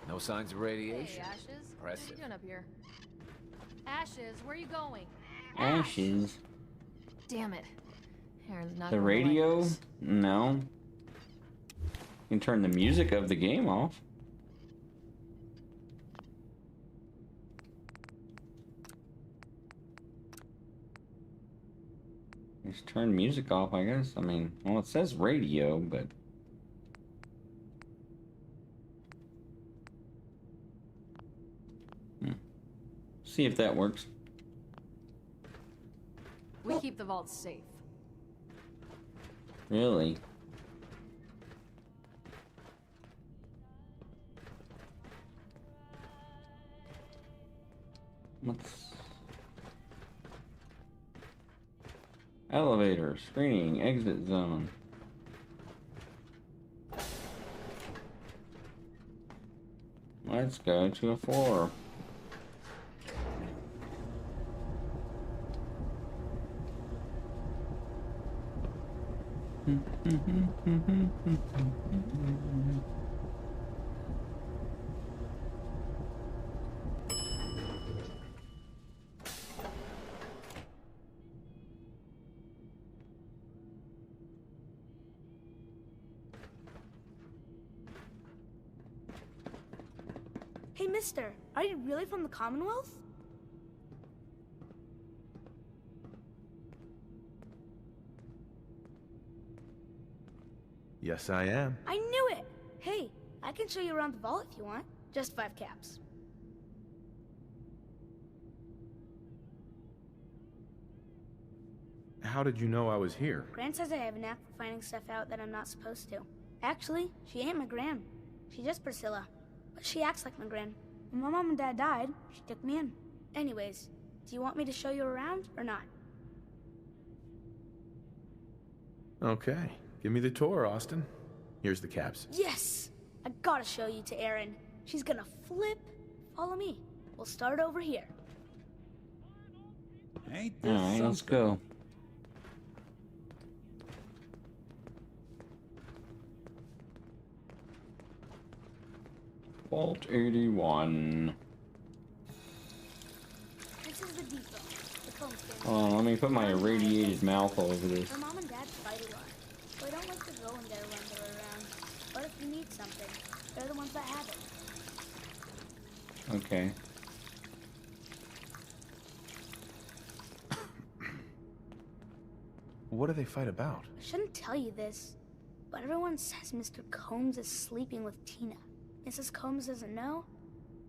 No signs of radiation. Hey, Ashes. Impressive. What are you doing up here? Ashes, where are you going? Ashes. Damn it. Aaron's not The gonna like radio? this. No. You can turn the music of the game off. Just turn music off, I guess. I mean, well, it says radio, but... See if that works. We keep the vault safe. Really? What's... Elevator, screening, exit zone. Let's go to a floor. Hey, mister, are you really from the Commonwealth? Yes, I am. I knew it! Hey, I can show you around the vault if you want. Just 5 caps. How did you know I was here? Gran says I have a knack for finding stuff out that I'm not supposed to. Actually, she ain't my Gran. She's just Priscilla. But she acts like my Gran. When my mom and dad died, she took me in. Anyways, do you want me to show you around or not? Okay. Give me the tour, Austin. Here's the caps. Yes! I gotta show you to Erin. She's gonna flip. Follow me. We'll start over here. Ain't this Alright, let's something? go. Vault 81. This is the depot. The phone stand. Hold on, let me put my irradiated mouth all over this. Her mom and dad fight a lot. So I don't like to go in there when they're around. But if you need something, they're the ones that have it. Okay. What do they fight about? I shouldn't tell you this, but everyone says Mr. Combs is sleeping with Tina. Mrs. Combs doesn't know,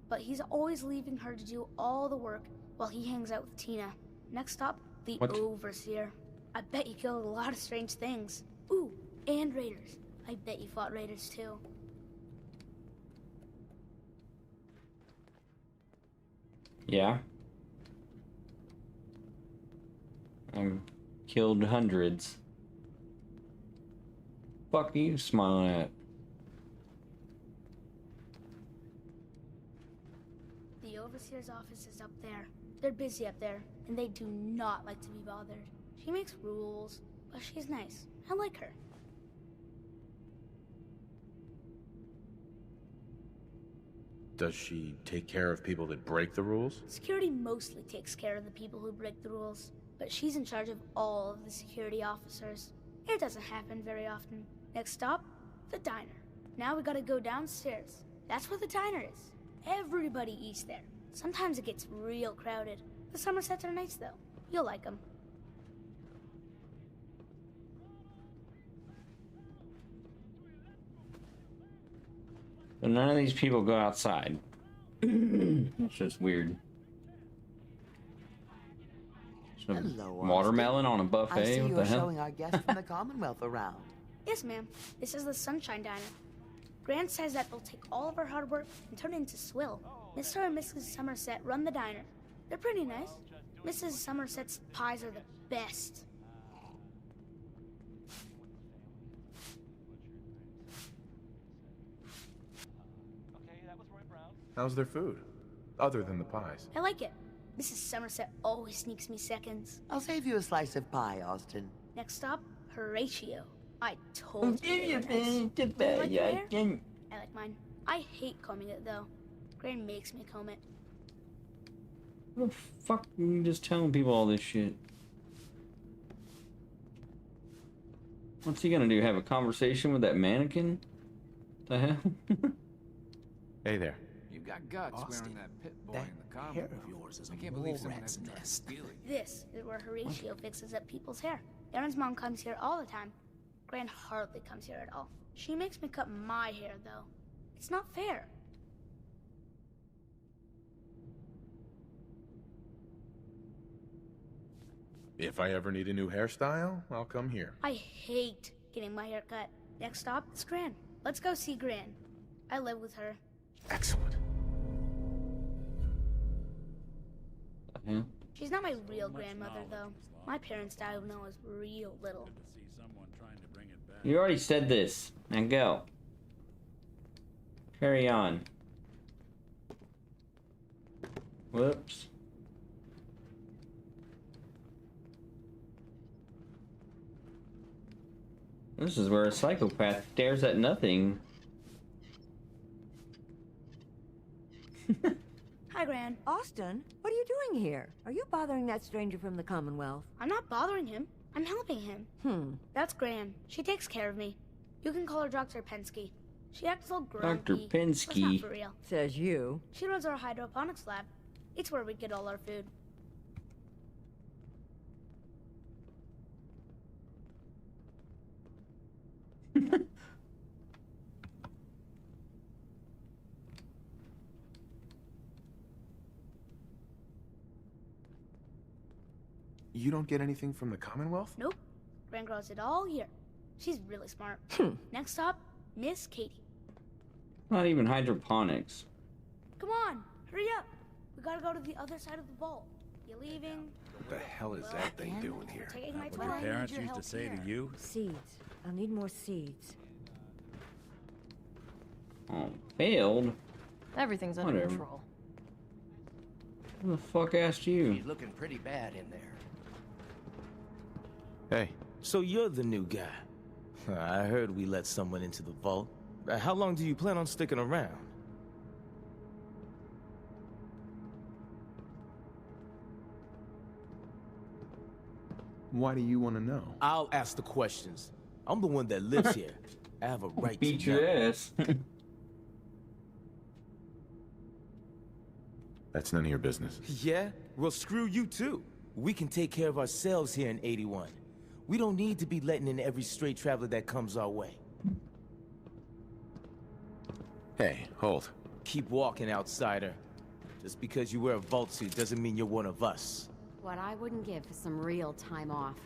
but he's always leaving her to do all the work while he hangs out with Tina. Next stop, the What? Overseer. I bet you killed a lot of strange things. Ooh, and raiders. I bet you fought raiders too. Yeah. I've killed hundreds. Fuck are you smiling at? The Overseer's office is up there. They're busy up there, and they do not like to be bothered. She makes rules, but she's nice. I like her. Does she take care of people that break the rules? Security mostly takes care of the people who break the rules, but she's in charge of all of the security officers. It doesn't happen very often. Next stop, the diner. Now we gotta go downstairs. That's where the diner is. Everybody eats there. Sometimes it gets real crowded. The Somersets are nice though. You'll like them. So none of these people go outside. It's just weird. Some Hello, watermelon on a I buffet? see What you're the hell? showing our guests from the Commonwealth around. Yes, ma'am. This is the Sunshine Diner. Grant says that they'll take all of our hard work and turn it into swill. Mr. and Mrs. Somerset run the diner. They're pretty nice. Mrs. Somerset's pies are the best. How's their food? Other than the pies. I like it. Mrs. Somerset always sneaks me seconds. I'll save you a slice of pie, Austin. Next stop, Horatio. I told you. You they were nice. You like your hair? I like mine. I hate combing it though. Gran makes me comb it. What the fuck are you just telling people all this shit? What's he gonna do? Have a conversation with that mannequin? The hell? Hey there. You've got guts Austin, wearing that pit boy that in the common. hair of yours is I a can't mole believe someone rat's hasn't tried nest. stealing. This is where Horatio fixes up people's hair. Aaron's mom comes here all the time. Gran hardly comes here at all. She makes me cut my hair though. It's not fair. If I ever need a new hairstyle, I'll come here. I hate getting my hair cut. Next stop is Gran. Let's go see Gran. I live with her. Excellent. Yeah. She's not my real grandmother though. My parents died when I was real little. You already said this. Now go. Carry on. Whoops. This is where a psychopath stares at nothing. Hi, Gran. Austin, what are you doing here? Are you bothering that stranger from the Commonwealth? I'm not bothering him. I'm helping him. That's Gran. She takes care of me. You can call her Dr. Pensky. She acts all Dr. grumpy. That's not Pinsky. for real. Says you. She runs our hydroponics lab. It's where we get all our food. You don't get anything from the Commonwealth? Nope. Gran grows it all here. She's really smart. Next stop, Miss Katie. Not even hydroponics. Come on, hurry up. We gotta go to the other side of the vault. You leaving? What the hell is that thing doing here? Taking my What your time. parents used to say to you? Seeds. I'll need more seeds. Oh, failed? Everything's under Whatever. control. Who the fuck asked you? She's looking pretty bad in there. Hey, so you're the new guy. I heard we let someone into the vault. How long do you plan on sticking around? Why do you want to know? I'll ask the questions. I'm the one that lives here. I have a right Beat to your know. ass. That's none of your business. Yeah? Well, screw you too. We can take care of ourselves here in 81. We don't need to be letting in every stray traveler that comes our way. Hey, hold. Keep walking, outsider. Just because you wear a vault suit doesn't mean you're one of us. What I wouldn't give for some real time off.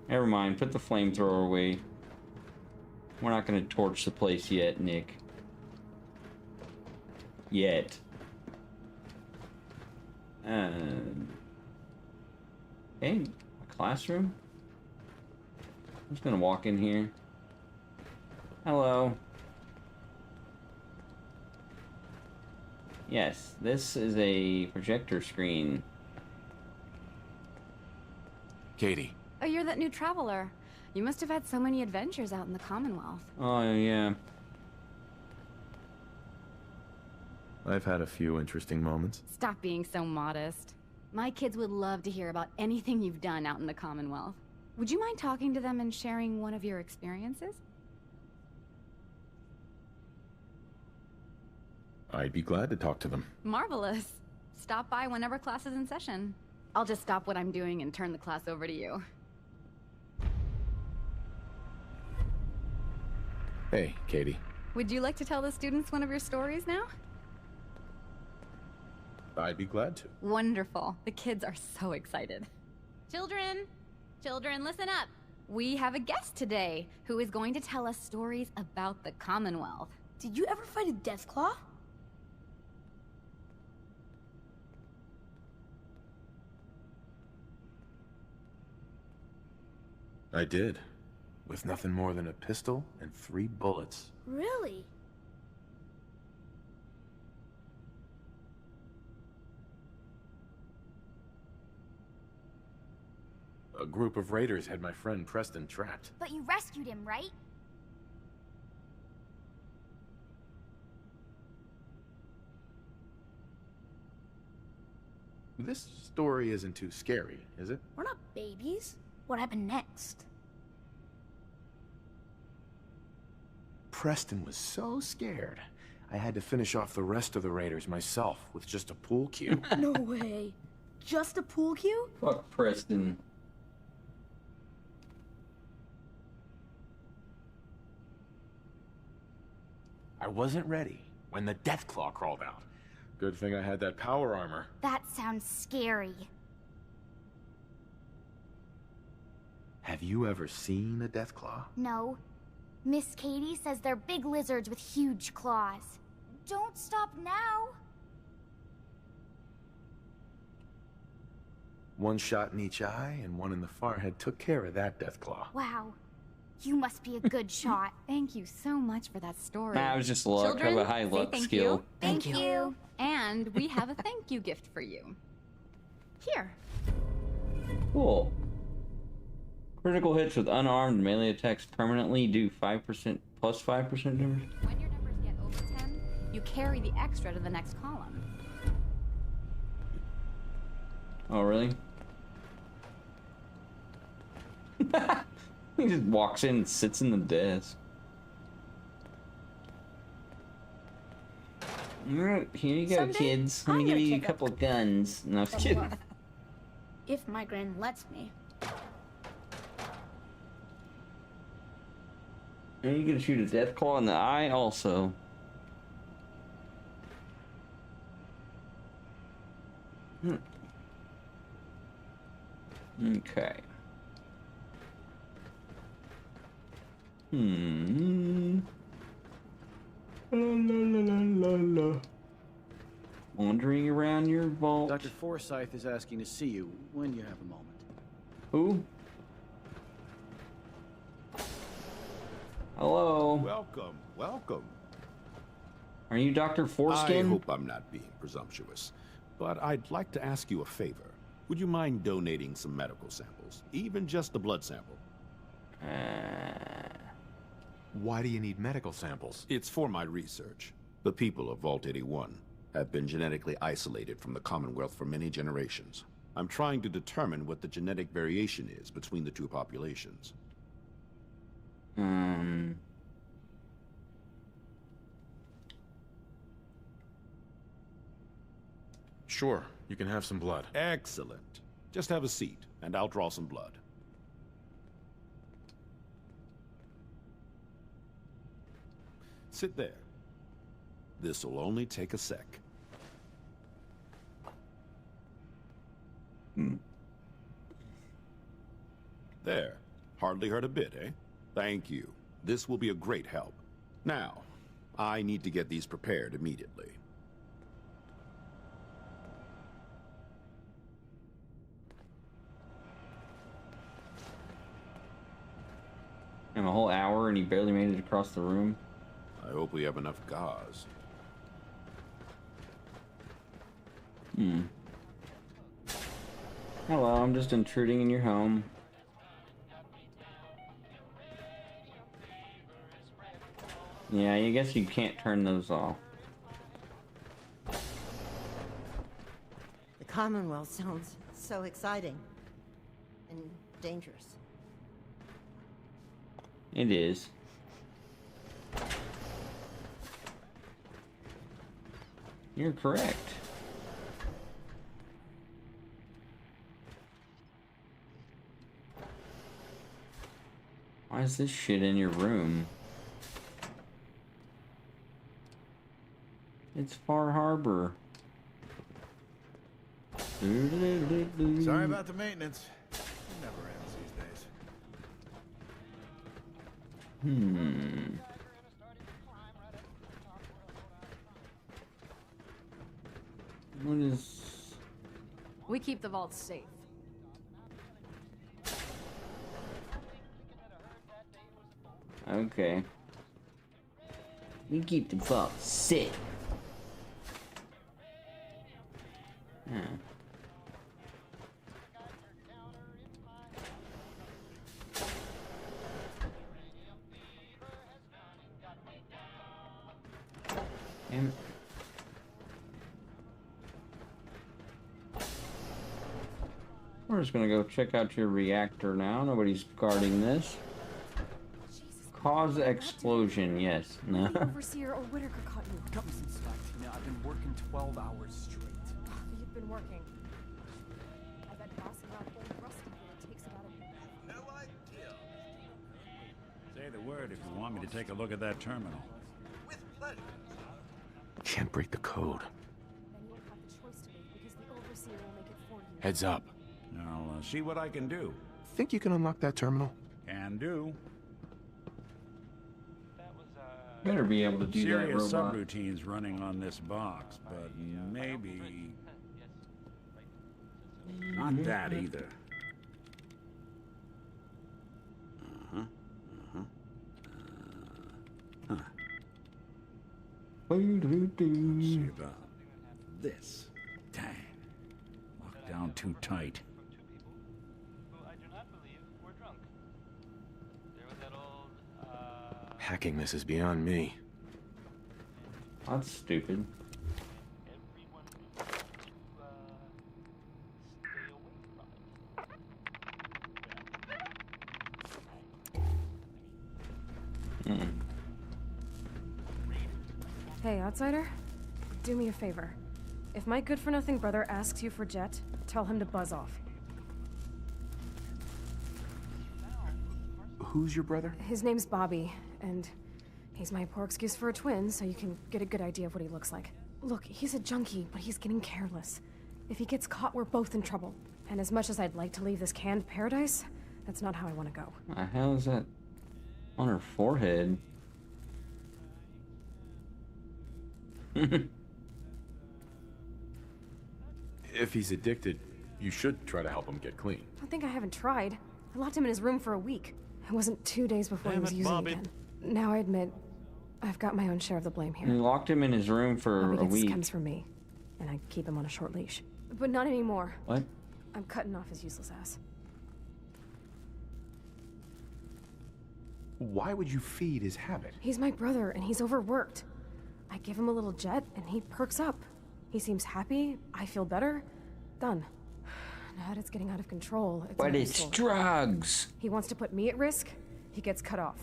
Never mind, put the flamethrower away. We're not gonna torch the place yet, Nick. Yet. Okay, a classroom. I'm just gonna walk in here. Hello. Yes, this is a projector screen. Katie. Oh, you're that new traveler. You must have had so many adventures out in the Commonwealth. Oh, yeah. I've had a few interesting moments. Stop being so modest. My kids would love to hear about anything you've done out in the Commonwealth. Would you mind talking to them and sharing one of your experiences? I'd be glad to talk to them. Marvelous. Stop by whenever class is in session. I'll just stop what I'm doing and turn the class over to you. Hey, Katie. Would you like to tell the students one of your stories now? I'd be glad to. Wonderful. The kids are so excited. Children, listen up. We have a guest today who is going to tell us stories about the Commonwealth. Did you ever fight a Deathclaw? I did. With nothing more than a pistol and 3 bullets. Really? A group of raiders had my friend Preston trapped. But you rescued him, right? This story isn't too scary, is it? We're not babies. What happened next? Preston was so scared. I had to finish off the rest of the raiders myself with just a pool cue. No way. Just a pool cue? Fuck Preston. I wasn't ready when the Deathclaw crawled out. Good thing I had that power armor. That sounds scary. Have you ever seen a Deathclaw? No. Miss Katie says they're big lizards with huge claws. Don't stop now. One shot in each eye and one in the forehead took care of that Deathclaw. Wow. You must be a good shot. Thank you so much for that story. Nah, it was just luck. I have a high say luck thank skill. You. Thank you. And we have a thank you gift for you. Here. Cool. Critical hits with unarmed melee attacks permanently do 5% plus 5% damage. When your numbers get over 10, you carry the extra to the next column. Oh, really? He just walks in and sits in the desk. Alright, here you go, Someday, kids. Let me I'm give gonna you a kick couple of guns. No, I'm just kidding. If my grand lets me. And you're gonna shoot a death claw in the eye also. Okay. La, la, la, la, la. Wandering around your vault. Dr. Forsyth is asking to see you when you have a moment. Who? Hello. Welcome, welcome. Are you Dr. Foreskin? I hope I'm not being presumptuous, but I'd like to ask you a favor. Would you mind donating some medical samples, even just a blood sample? Why do you need medical samples? It's for my research. The people of Vault 81 have been genetically isolated from the Commonwealth for many generations. I'm trying to determine what the genetic variation is between the two populations. Sure, you can have some blood. Excellent. Just have a seat, and I'll draw some blood. Sit there. This'll only take a sec. There. Hardly hurt a bit, eh? Thank you. This will be a great help. Now, I need to get these prepared immediately. I'm a whole hour and he barely made it across the room. I hope we have enough gauze. Hello, I'm just intruding in your home. Yeah, I guess you can't turn those off. The Commonwealth sounds so exciting and dangerous. It is. You're correct. Why is this shit in your room? It's Far Harbor. Sorry about the maintenance. It never ends these days. What is... We keep the vaults safe. Okay. We keep the vault safe. Huh. Damn it. We're just gonna go check out your reactor now. Nobody's guarding this. Cause explosion, yes. No. The overseer or Whitaker caught you. Cut me some slack, Tina. I've been working 12 hours straight. You've been working. I bet bossing around old Rusty here takes about a... No idea. Say the word if you want me to take a look at that terminal. With pleasure. Can't break the code. Then you'll have the choice to make because the overseer will make it for you. Heads up. I'll see what I can do. Think you can unlock that terminal? Can do. Better be able to do Serious that, robot. subroutines running on this box, but maybe not that either. See about this. Dang. Locked down too tight. Hacking this is beyond me. That's stupid. Hey, outsider. Do me a favor. If my good-for-nothing brother asks you for Jet, tell him to buzz off. Who's your brother? His name's Bobby, and he's my poor excuse for a twin, so you can get a good idea of what he looks like. Look, he's a junkie, but he's getting careless. If he gets caught, we're both in trouble. And as much as I'd like to leave this canned paradise, that's not how I want to go. What the hell is that on her forehead? If he's addicted, you should try to help him get clean. I think I haven't tried. I locked him in his room for a week. It wasn't 2 days before he was using it again. Now I admit, I've got my own share of the blame here. You locked him in his room for a week. Comes from me, and I keep him on a short leash. But not anymore. What? I'm cutting off his useless ass. Why would you feed his habit? He's my brother, and he's overworked. I give him a little Jet, and he perks up. He seems happy, I feel better. Done. Now that it's getting out of control, it's but it's drugs. He wants to put me at risk, he gets cut off.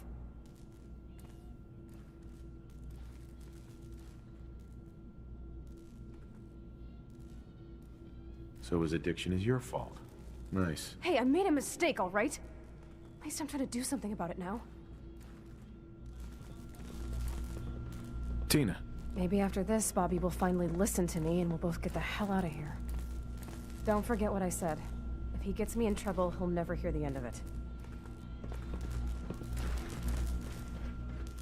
So his addiction is your fault. Nice. Hey, I made a mistake, all right? At least I'm trying to do something about it now. Tina. Maybe after this, Bobby will finally listen to me and we'll both get the hell out of here. Don't forget what I said. If he gets me in trouble, he'll never hear the end of it.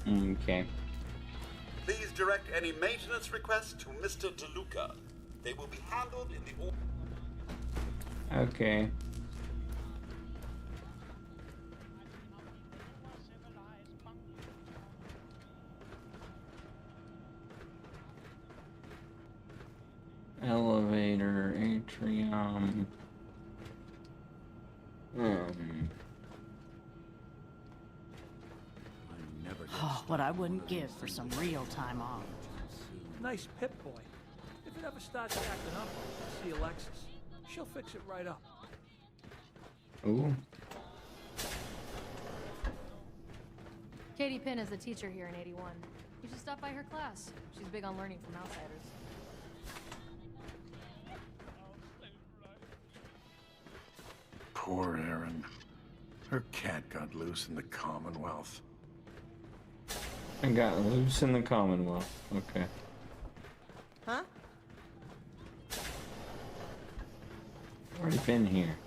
Okay. Please direct any maintenance requests to Mr. DeLuca. They will be handled in the order. Okay. Elevator, atrium. Oh, what I wouldn't give for some real time off. Nice Pip boy. If it ever starts acting up, see Alexis. She'll fix it right up. Ooh. Katie Pinn is the teacher here in 81. You should stop by her class. She's big on learning from outsiders. Poor Erin. Her cat got loose in the Commonwealth. I got loose in the Commonwealth. Okay. Huh? Already been here.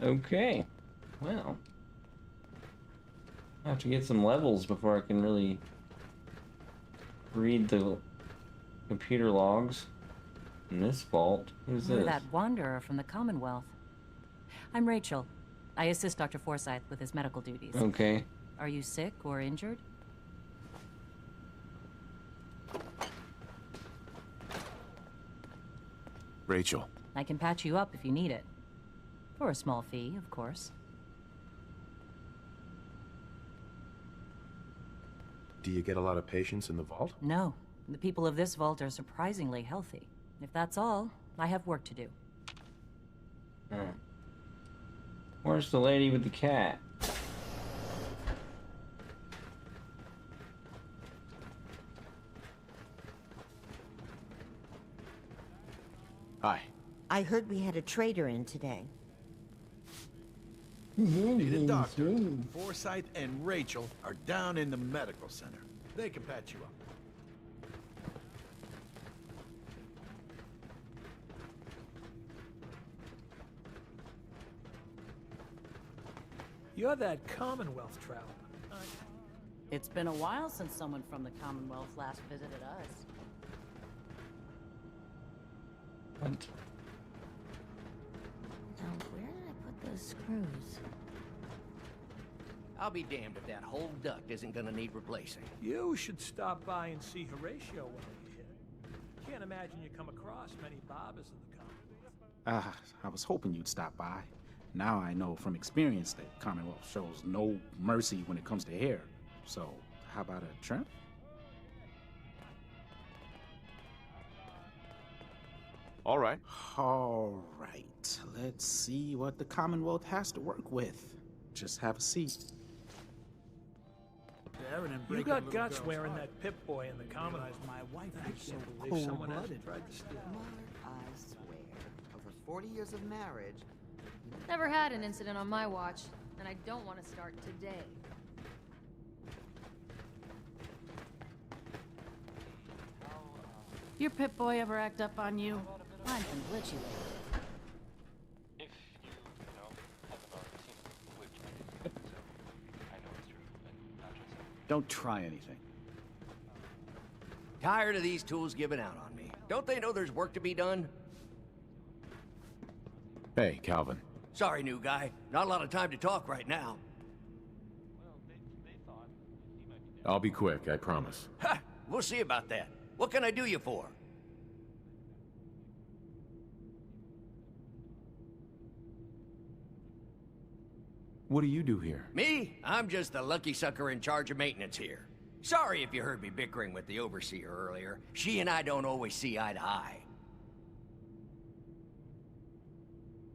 Okay. Well. I have to get some levels before I can really read the computer logs in this vault. Who's You're this? that wanderer from the Commonwealth. I'm Rachel. I assist Dr. Forsyth with his medical duties. Okay. Are you sick or injured? Rachel. I can patch you up if you need it. For a small fee, of course. Do you get a lot of patients in the vault? No. The people of this vault are surprisingly healthy. If that's all, I have work to do. Where's the lady with the cat? Hi. I heard we had a trader in today. Need a doctor. Forsyth and Rachel are down in the medical center. They can patch you up. You're that Commonwealth traveler. It's been a while since someone from the Commonwealth last visited us. What? Now, where did I put those screws? I'll be damned if that whole duct isn't gonna need replacing. You should stop by and see Horatio while you're here. Can't imagine you come across many barbers in the Commonwealth. I was hoping you'd stop by. Now I know from experience that Commonwealth shows no mercy when it comes to hair. So, how about a trim? All right. All right. Let's see what the Commonwealth has to work with. Just have a seat. You got guts wearing that Pip-Boy in the Commonwealth. My wife was so believe someone else tried to steal. I swear, over 40 years of marriage... Never had an incident on my watch, and I don't want to start today. Your Pip-Boy ever act up on you? Mine's been glitchy lately. Don't try anything. Tired of these tools giving out on me. Don't they know there's work to be done? Hey, Calvin. Sorry, new guy. Not a lot of time to talk right now. I'll be quick, I promise. Ha! We'll see about that. What can I do you for? What do you do here? Me? I'm just the lucky sucker in charge of maintenance here. Sorry if you heard me bickering with the overseer earlier. She and I don't always see eye to eye.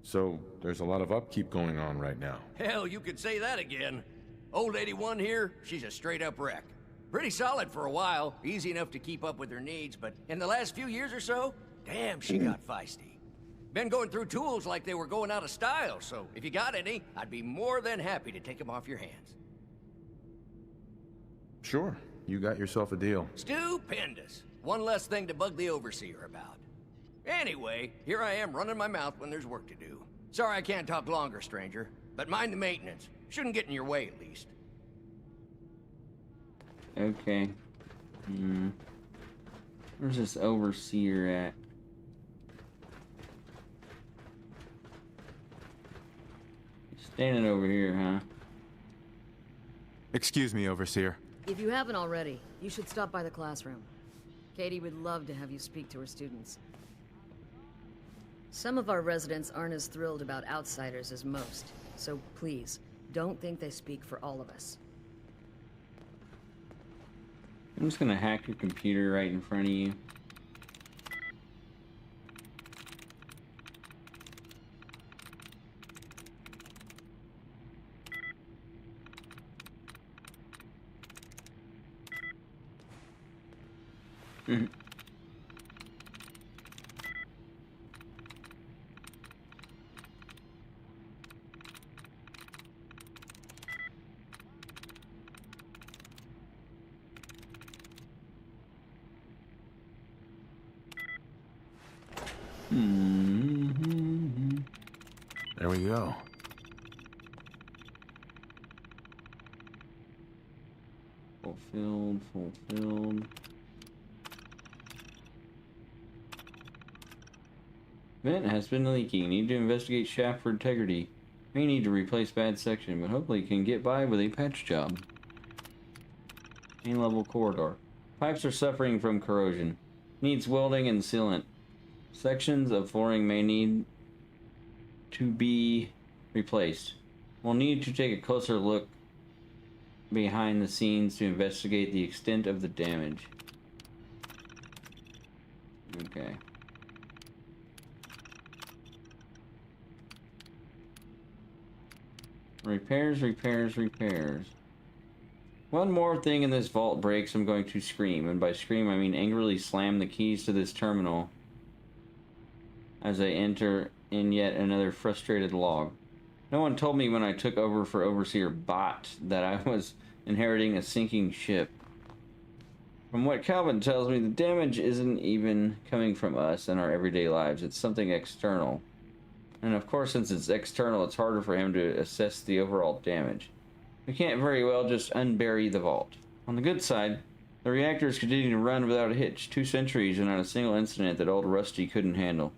So, there's a lot of upkeep going on right now. Hell, you could say that again. Old 81 here, she's a straight-up wreck. Pretty solid for a while, easy enough to keep up with her needs, but in the last few years or so, damn, she got feisty. Been going through tools like they were going out of style, so if you got any, I'd be more than happy to take them off your hands. Sure, you got yourself a deal. Stupendous. One less thing to bug the overseer about. Anyway, here I am running my mouth when there's work to do. Sorry I can't talk longer, stranger, but mind the maintenance. Shouldn't get in your way, at least. Okay. Where's this overseer at? Standing over here, huh? Excuse me, Overseer. If you haven't already, you should stop by the classroom. Katie would love to have you speak to her students. Some of our residents aren't as thrilled about outsiders as most, so please, don't think they speak for all of us. I'm just gonna hack your computer right in front of you. There we go. Fulfilled. Vent has been leaking. Need to investigate shaft for integrity. May need to replace bad section, but hopefully can get by with a patch job. Main level corridor. Pipes are suffering from corrosion. Needs welding and sealant. Sections of flooring may need to be replaced. We'll need to take a closer look behind the scenes to investigate the extent of the damage. Okay. Repairs. One more thing in this vault breaks, I'm going to scream. And by scream, I mean angrily slam the keys to this terminal as I enter in yet another frustrated log. No one told me when I took over for Overseer Bot that I was inheriting a sinking ship. From what Calvin tells me, the damage isn't even coming from us in our everyday lives. It's something external. And of course, since it's external, it's harder for him to assess the overall damage. We can't very well just unbury the vault. On the good side, the reactors continue to run without a hitch. 2 centuries and not a single incident that old Rusty couldn't handle.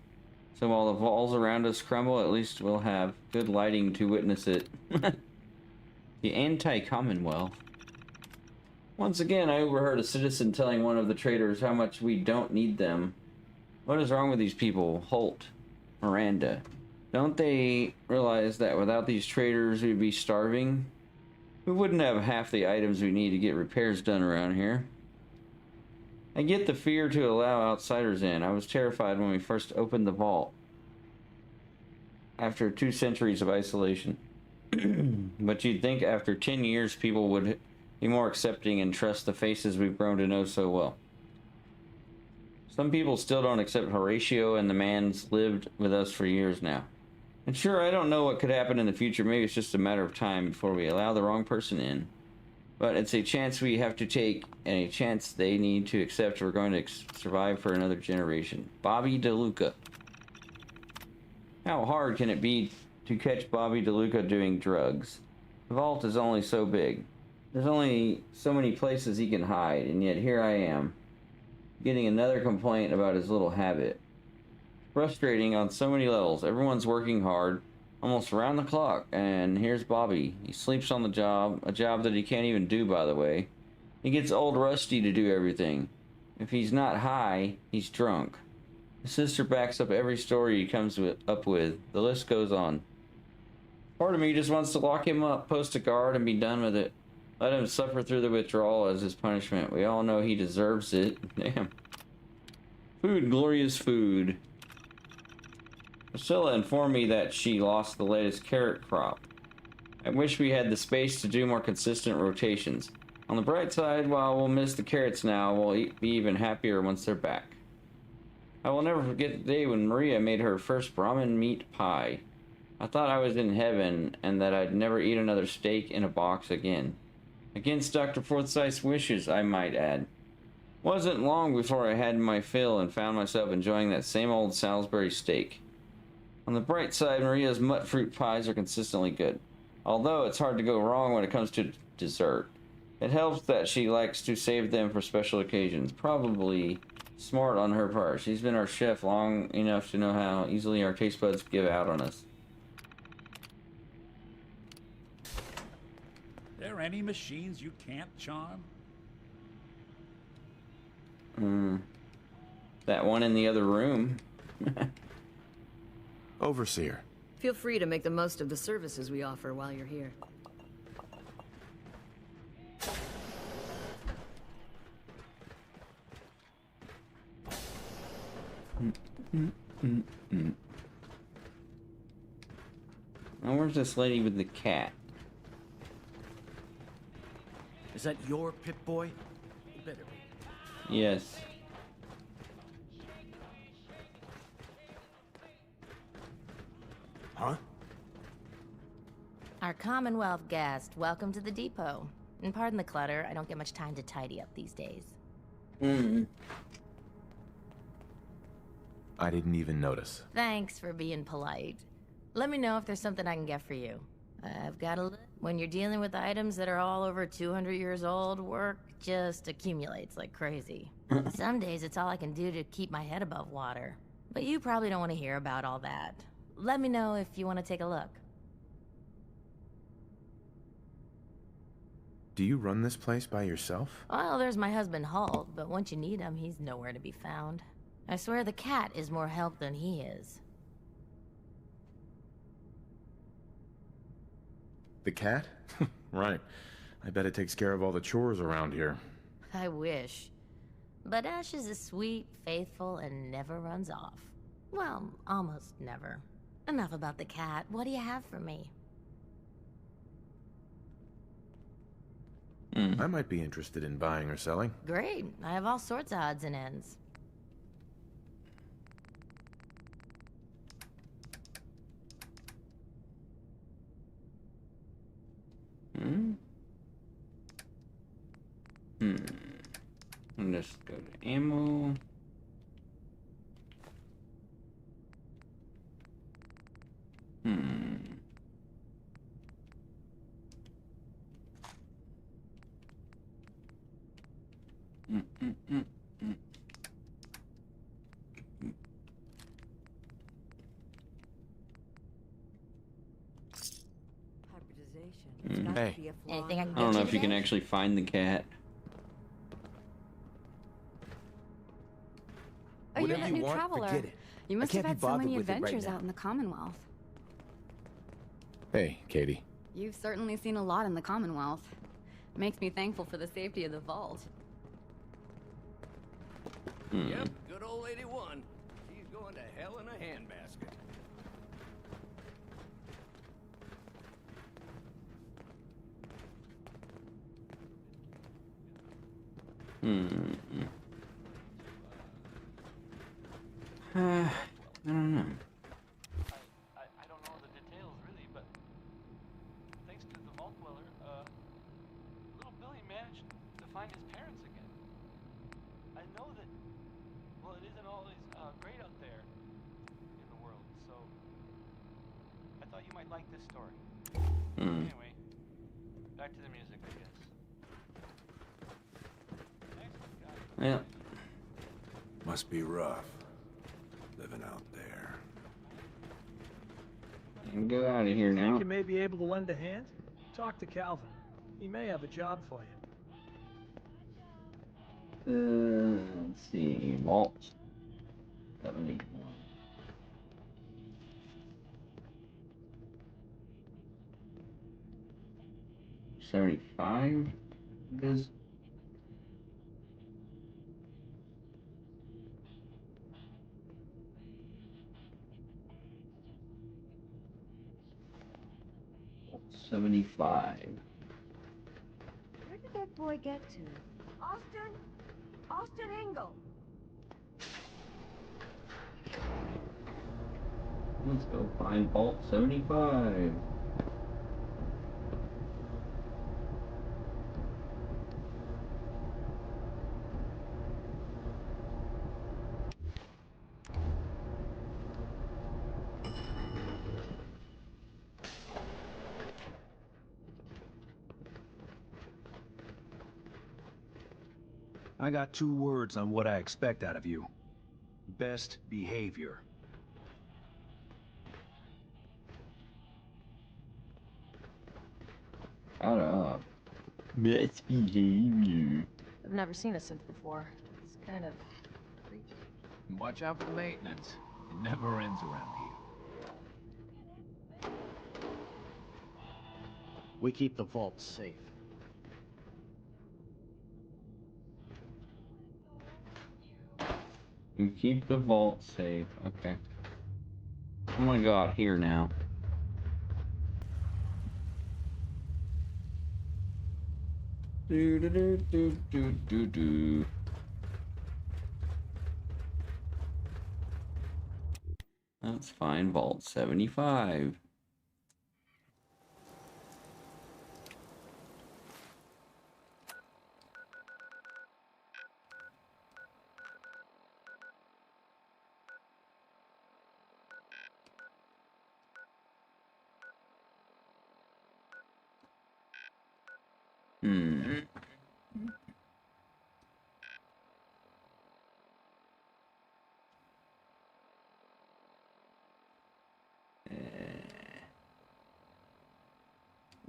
So while the walls around us crumble, at least we'll have good lighting to witness it. The anti-Commonwealth. Once again, I overheard a citizen telling one of the traders how much we don't need them. What is wrong with these people? Holt. Miranda. Don't they realize that without these traders we'd be starving? We wouldn't have half the items we need to get repairs done around here. I get the fear to allow outsiders in. I was terrified when we first opened the vault. After 2 centuries of isolation. But you'd think after 10 years people would be more accepting and trust the faces we've grown to know so well. Some people still don't accept Horatio, and the man's lived with us for years now. And sure, I don't know what could happen in the future. Maybe it's just a matter of time before we allow the wrong person in. But it's a chance we have to take, and a chance they need to accept if we're going to survive for another generation. Bobby DeLuca. How hard can it be to catch Bobby DeLuca doing drugs? The vault is only so big. There's only so many places he can hide, and yet here I am, getting another complaint about his little habit. Frustrating on so many levels. Everyone's working hard, almost around the clock, and here's Bobby. He sleeps on the job, a job that he can't even do, by the way. He gets old rusty to do everything. If he's not high, he's drunk. His sister backs up every story he comes up with. The list goes on. Part of me just wants to lock him up, post a guard, and be done with it. Let him suffer through the withdrawal as his punishment. We all know he deserves it. Damn. Food, glorious food. Priscilla informed me that she lost the latest carrot crop. I wish we had the space to do more consistent rotations. On the bright side, while we'll miss the carrots now, we'll be even happier once they're back. I will never forget the day when Maria made her first Brahmin meat pie. I thought I was in heaven and that I'd never eat another steak in a box again. Against Dr. Forsyth's wishes, I might add. Wasn't long before I had my fill and found myself enjoying that same old Salisbury steak. On the bright side, Maria's mutt fruit pies are consistently good. Although it's hard to go wrong when it comes to dessert. It helps that she likes to save them for special occasions. Probably smart on her part. She's been our chef long enough to know how easily our taste buds give out on us. There any machines you can't charm? That one in the other room. Overseer. Feel free to make the most of the services we offer while you're here. Now where's this lady with the cat? Is that your Pip-Boy? It better be. Yes. Huh? Our Commonwealth guest, welcome to the depot. And pardon the clutter, I don't get much time to tidy up these days. I didn't even notice. Thanks for being polite. Let me know if there's something I can get for you. I've got a... When you're dealing with items that are all over 200 years old, work just accumulates like crazy. Some days it's all I can do to keep my head above water. But you probably don't want to hear about all that. Let me know if you want to take a look. Do you run this place by yourself? Well, there's my husband Halt, but once you need him, he's nowhere to be found. I swear the cat is more help than he is. The cat? Right. I bet it takes care of all the chores around here. I wish. But Ash is sweet, faithful, and never runs off. Well, almost never. Enough about the cat. What do you have for me? I might be interested in buying or selling. Great. I have all sorts of odds and ends. I'll just go to ammo. Hey. Anything I can I don't get know you if you can today? actually find the cat. Oh, you're Whatever that you new want, traveler. forget it. You must I have can't had be so bothered many with it right adventures now. out in the Commonwealth. Hey, Katie. You've certainly seen a lot in the Commonwealth. Makes me thankful for the safety of the vault. Yep, good old 81. She's going to hell in a handbasket. I don't know. I don't know the details really, but thanks to the vault dweller, little Billy managed to find his parents again. I know that, well, it isn't always great out there in the world, so I thought you might like this story. Anyway, back to the music, I guess. Yeah. Must be rough, living out there. And go out of here Think now. you may be able to lend a hand? Talk to Calvin. He may have a job for you. Let's see. Vault 71. $75 is. $75. Where did that boy get to? Austin Engel. Let's go find Vault 75. I got 2 words on what I expect out of you. Best behavior. Shut up. Best behavior. I've never seen a synth before. It's kind of creepy. Watch out for maintenance. It never ends around here. We keep the vault safe. You keep the vault safe. Okay. Oh my god, here now. Do do do do do do do. Let's find Vault 75.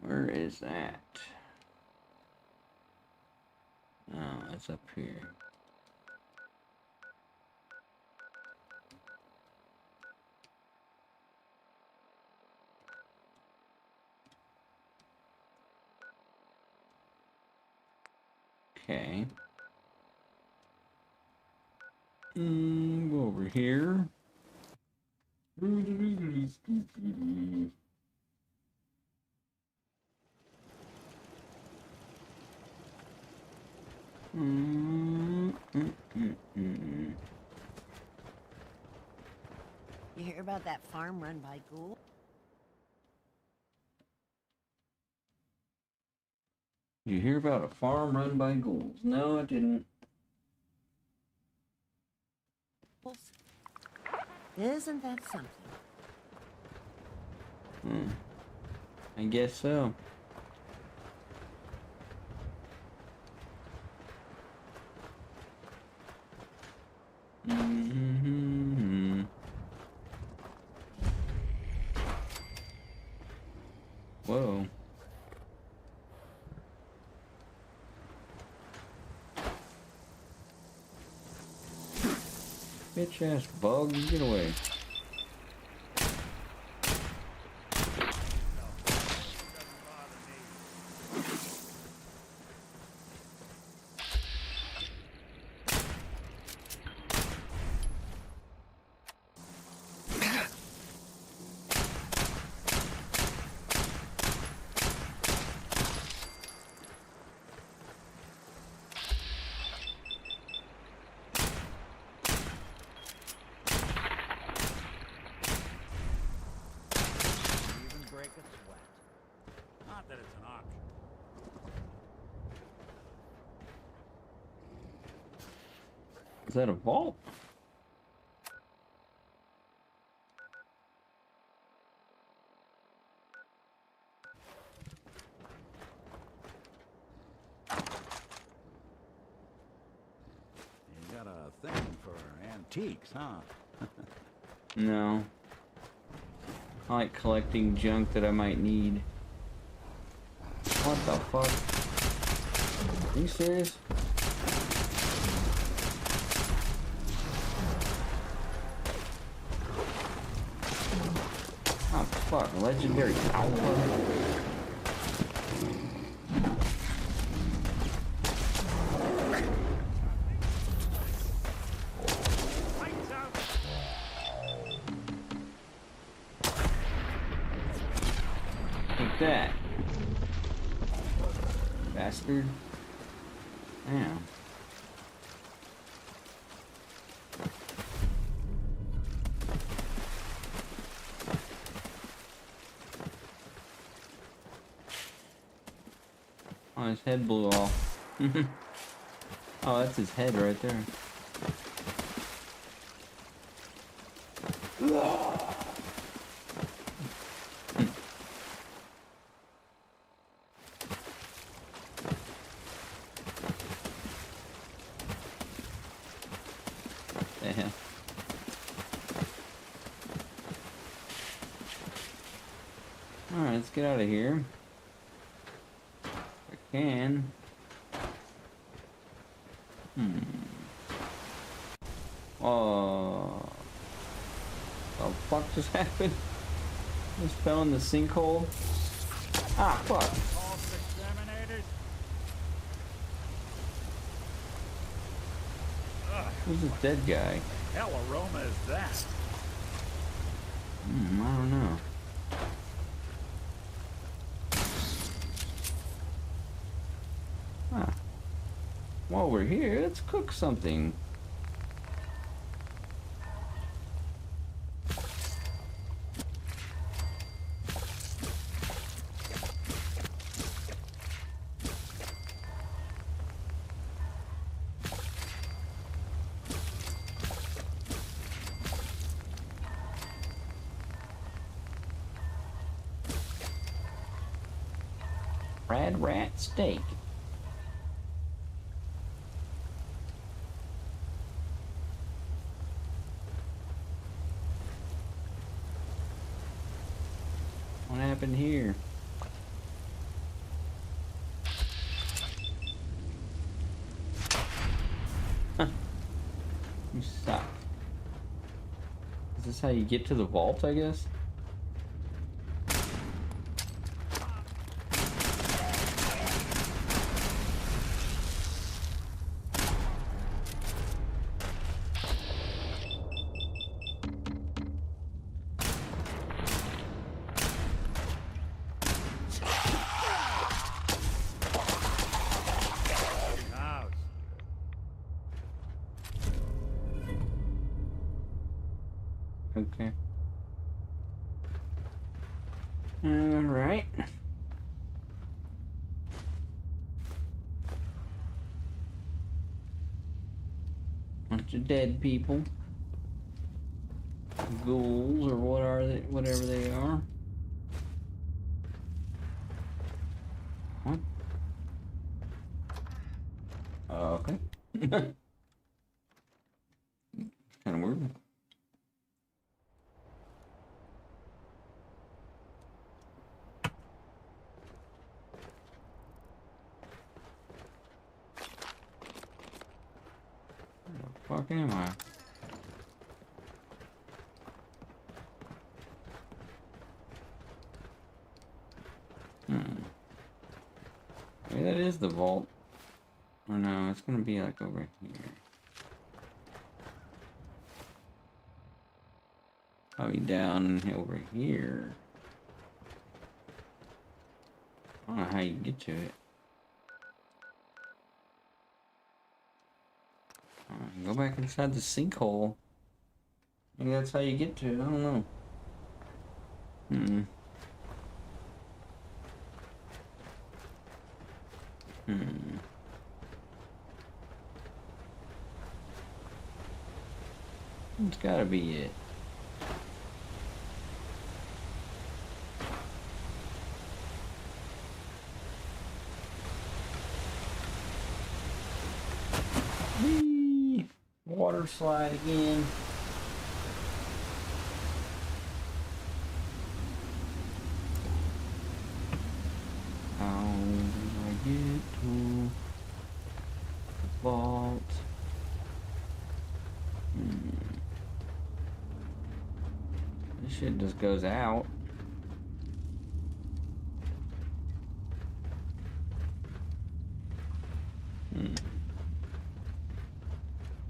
Where is that? Oh, it's up here. Okay. Go over here. You hear about that farm run by ghouls? Did you hear about a farm run by ghouls? No, I didn't. Isn't that something? I guess so. Whoa. Bitch ass bug, get away. Is that a vault? You got a thing for antiques, huh? No. I like collecting junk that I might need. What the fuck? Are you serious? Oh fuck, legendary power. That bastard. Damn. Oh, his head blew off. Oh, that's his head right there. Alright, let's get out of here. If I can. Oh. The fuck just happened? Just fell in the sinkhole. Ah, fuck. False examinators. Who's this dead guy? Hell aroma is that? I don't know. Huh. While we're here, let's cook something. Fried rat steak. What happened here? You suck. Is this how you get to the vault, I guess? Okay. Alright. Bunch of dead people. Ghouls, or what are they? Whatever they are. What? Okay. Kind of weird. Where the fuck am I? Maybe that is the vault. Or no, it's gonna be like over here. Probably down over here. I don't know how you get to it. Go back inside the sinkhole. Maybe that's how you get to it. I don't know. It's gotta be it. Whee! Water slide again. How do I get to the vault? This shit just goes out.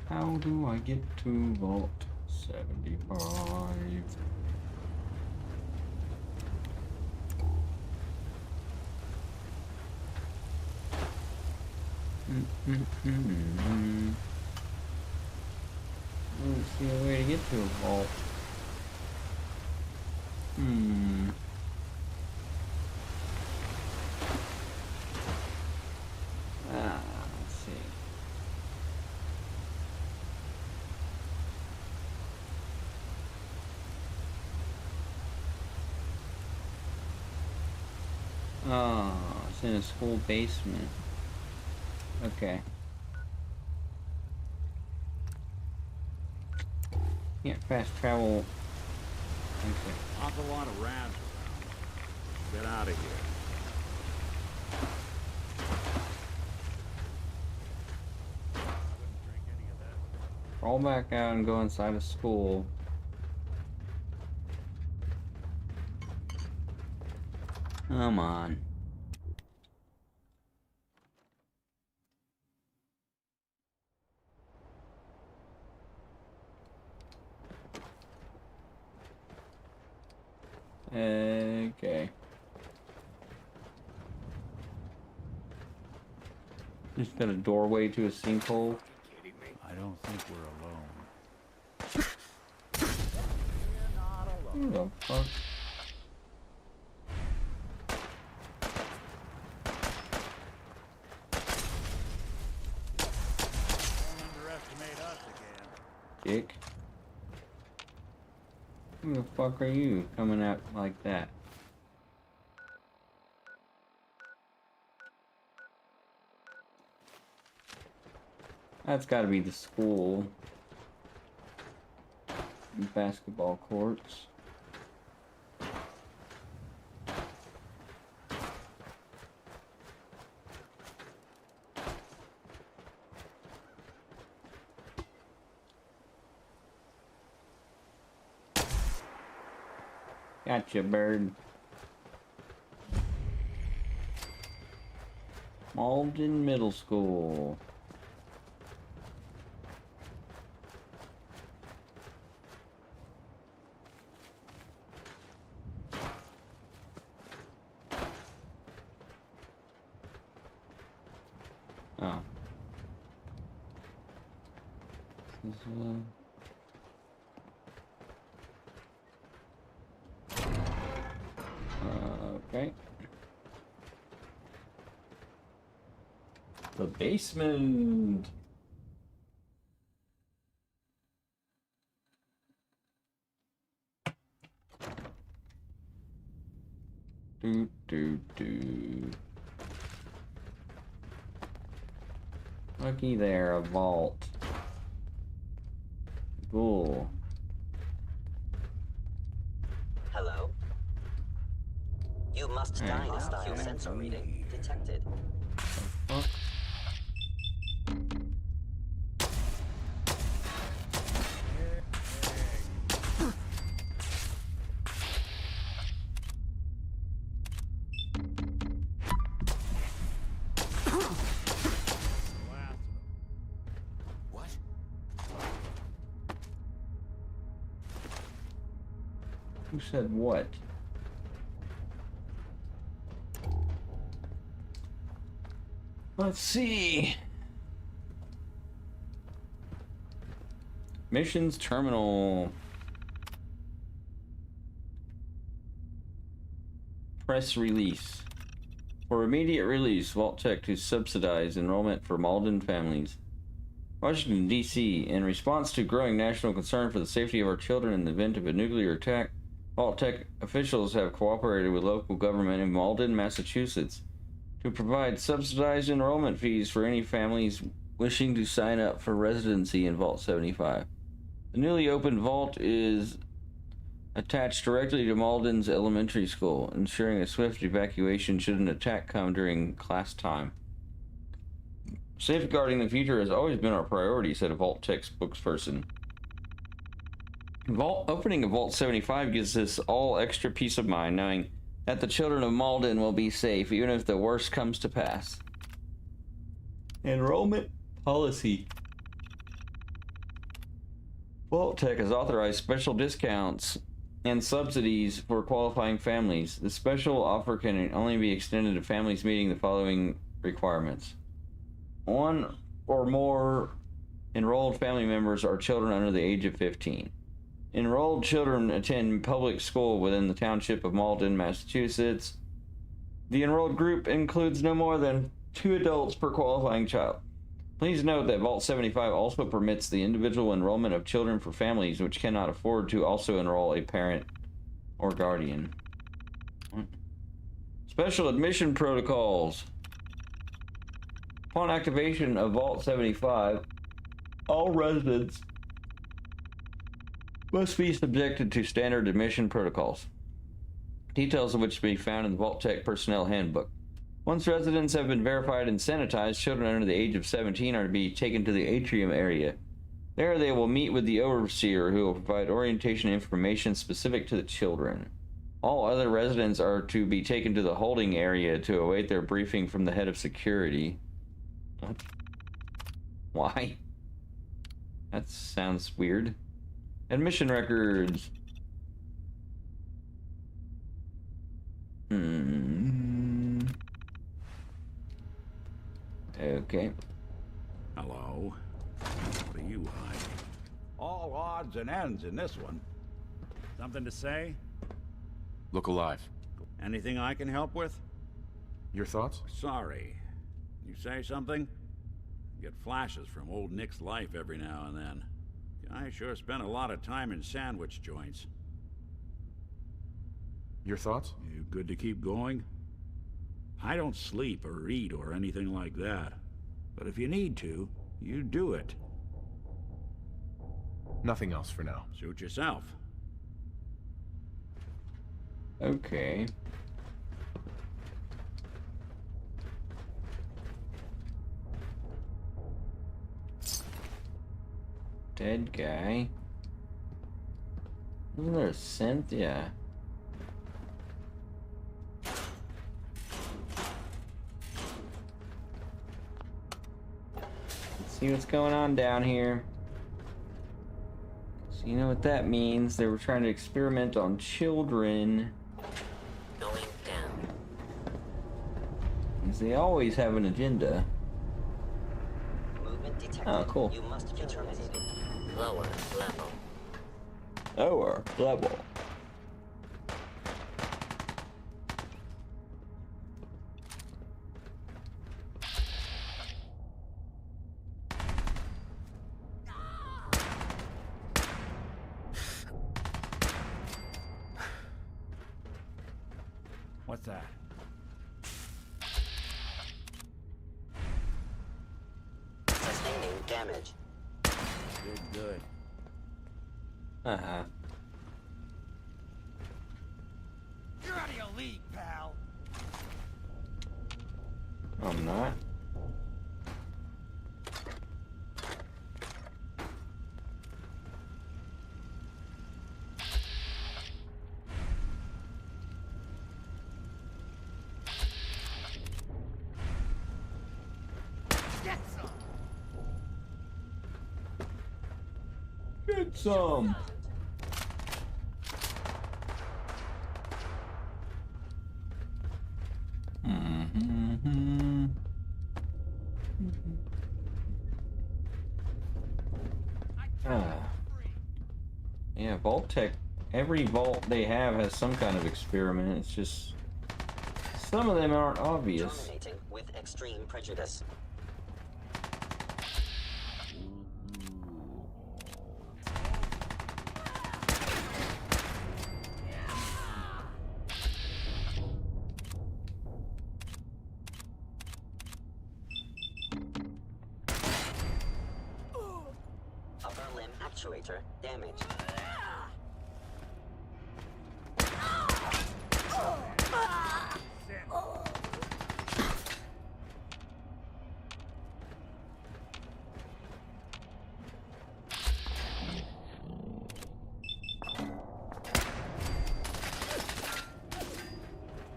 How do I get to vault 75? I don't see a way to get to a vault. Let's see. Oh, it's in a school basement. Okay. Can't fast travel. Okay. Awful lot of rats around. Get out of here. Roll back out and go inside of school. Come on. Okay. Just got a doorway to a sinkhole. I don't think we're alone. Who the fuck? Don't underestimate us again. Dick. Who the fuck are you coming out like that? That's gotta be the school. Basketball courts. Gotcha, bird. Malden Middle School. Oh. This is, okay. The basement. Do. Looky there, a vault. Cool. Hello? You must dine-style sensor reading detected. Fuck. Who said what? Let's see. Missions terminal. Press release. For immediate release, Vault Tech to subsidize enrollment for Malden families. Washington, D.C. In response to growing national concern for the safety of our children in the event of a nuclear attack, Vault-Tec officials have cooperated with local government in Malden, Massachusetts, to provide subsidized enrollment fees for any families wishing to sign up for residency in Vault 75. The newly opened vault is attached directly to Malden's elementary school, ensuring a swift evacuation should an attack come during class time. Safeguarding the future has always been our priority, said a Vault-Tec spokesperson. Opening of Vault 75 gives us all extra peace of mind, knowing that the children of Malden will be safe, even if the worst comes to pass. Enrollment policy. Vault-Tec has authorized special discounts and subsidies for qualifying families. The special offer can only be extended to families meeting the following requirements. One or more enrolled family members are children under the age of 15. Enrolled children attend public school within the township of Malden, Massachusetts. The enrolled group includes no more than 2 adults per qualifying child. Please note that Vault 75 also permits the individual enrollment of children for families which cannot afford to also enroll a parent or guardian. Special admission protocols. Upon activation of Vault 75, all residents must be subjected to standard admission protocols, details of which can be found in the Vault-Tec Personnel Handbook. Once residents have been verified and sanitized, children under the age of 17 are to be taken to the atrium area. There they will meet with the overseer, who will provide orientation information specific to the children. All other residents are to be taken to the holding area to await their briefing from the head of security. Why? That sounds weird. Admission records. Okay. Hello. What are you hiding? All odds and ends in this one. Something to say? Look alive. Anything I can help with? Your thoughts? Sorry. You say something? Get flashes from old Nick's life every now and then. I sure spent a lot of time in sandwich joints. Your thoughts? You good to keep going? I don't sleep or eat or anything like that. But if you need to, you do it. Nothing else for now. Suit yourself. Okay. Dead guy. Isn't there a synth? Yeah. Let's see what's going on down here. So you know what that means. They were trying to experiment on children. Going down. Because they always have an agenda. Movement detected. Oh, cool. You must be terminated. Lower level. Lower level. What's that? Sustaining damage. Good. Uh-huh. You're out of your league, pal. I'm not. Get some. Get some. Yeah, Vault-Tec, every vault they have has some kind of experiment. It's just some of them aren't obvious. Terminating with extreme prejudice. Actuator damaged.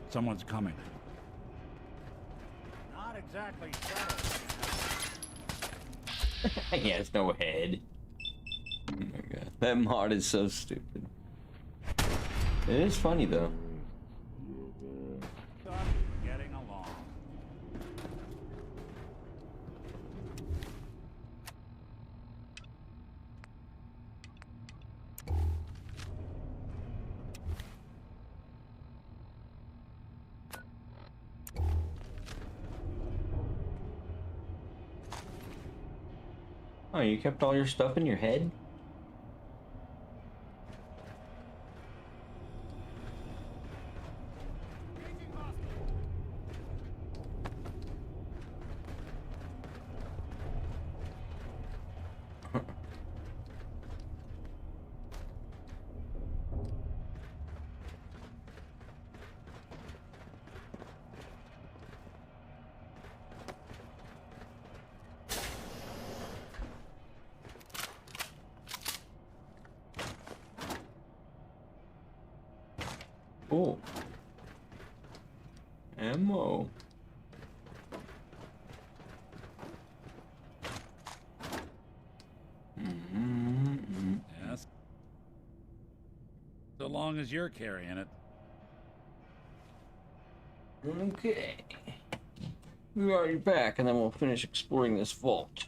Someone's coming. Not exactly settled. He has no head. Oh my god. That mod is so stupid. It is funny though. Getting along. Oh, you kept all your stuff in your head? Oh. Ammo. Yes. So long as you're carrying it. Okay. We're already back, and then we'll finish exploring this vault.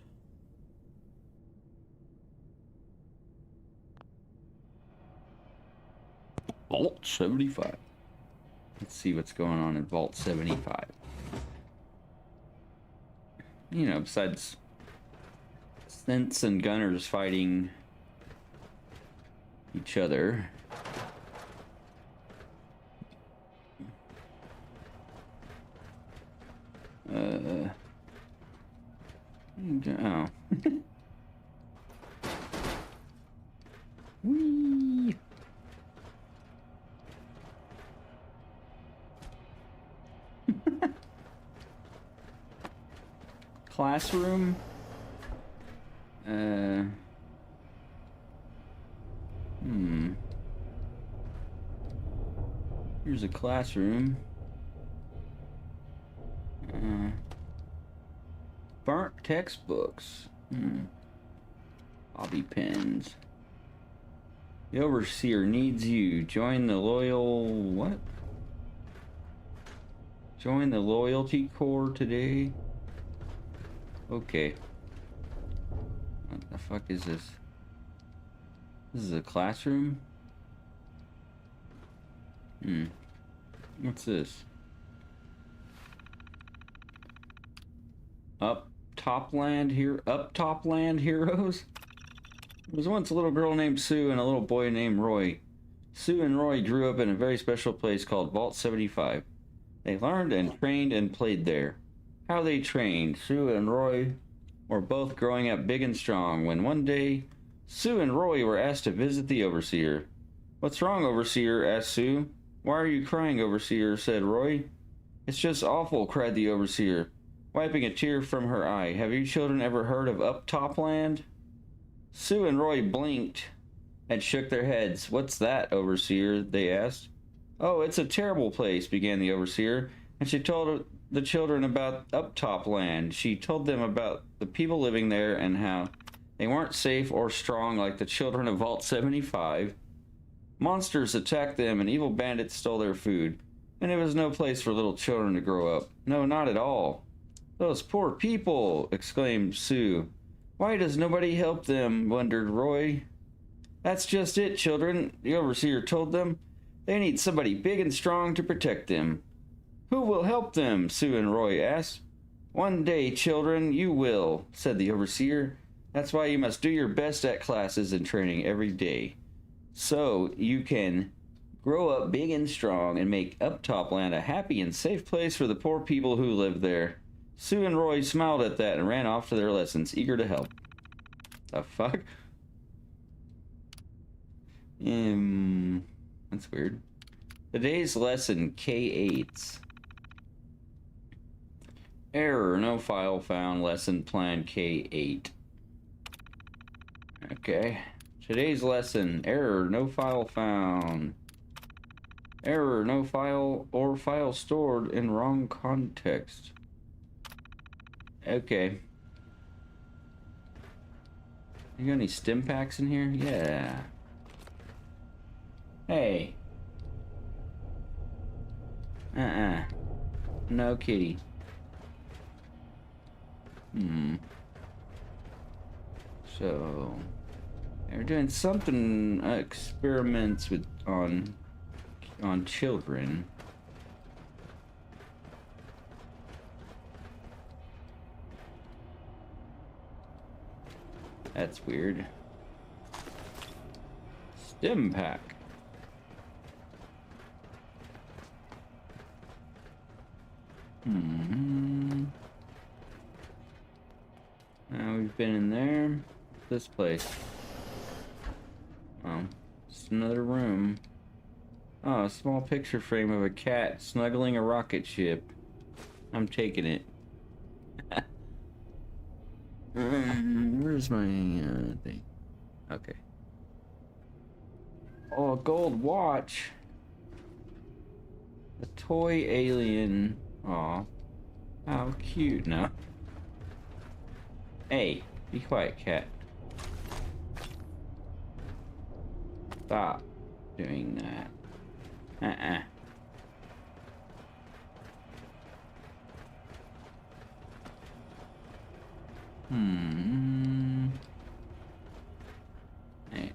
Vault 75. Let's see what's going on in Vault 75. You know, besides synths and gunners fighting each other. Oh. Whee! Classroom. Here's a classroom. Burnt textbooks. Bobby pins. The overseer needs you. Join the loyal... what? Join the loyalty corps today? Okay. What the fuck is this? This is a classroom? What's this? Up top land heroes? There was once a little girl named Sue and a little boy named Roy. Sue and Roy grew up in a very special place called Vault 75. They learned and trained and played there. How they trained. Sue and Roy were both growing up big and strong when one day Sue and Roy were asked to visit the overseer. "What's wrong, overseer?" asked Sue. "Why are you crying, overseer?" said Roy. "It's just awful," cried the overseer, wiping a tear from her eye. "Have you children ever heard of Up Top Land?" Sue and Roy blinked and shook their heads. "What's that, overseer?" they asked. "Oh, it's a terrible place," began the overseer, and she told the children about Up Top Land. She told them about the people living there and how they weren't safe or strong like the children of Vault 75. Monsters attacked them and evil bandits stole their food, and it was no place for little children to grow up. No, not at all. "Those poor people!" exclaimed Sue. "Why does nobody help them?" wondered Roy. "That's just it, children," the overseer told them. "They need somebody big and strong to protect them." "Who will help them?" Sue and Roy asked. "One day, children, you will," said the overseer. "That's why you must do your best at classes and training every day, so you can grow up big and strong and make Up Top Land a happy and safe place for the poor people who live there." Sue and Roy smiled at that and ran off to their lessons, eager to help. The fuck? That's weird. Today's lesson, K8s. Error, no file found, lesson plan K8. Okay. Today's lesson, error, no file found. Error, no file or file stored in wrong context. Okay. You got any stim packs in here? Yeah. Hey. No kitty. So they're doing something experiments with on children. That's weird. Stim pack. Now we've been in there. This place. Oh, just another room. Oh, a small picture frame of a cat snuggling a rocket ship. I'm taking it. Where's my thing? Okay. Oh, a gold watch. A toy alien. Aw. How cute. No. Hey, be quiet, cat. Stop doing that. Hey.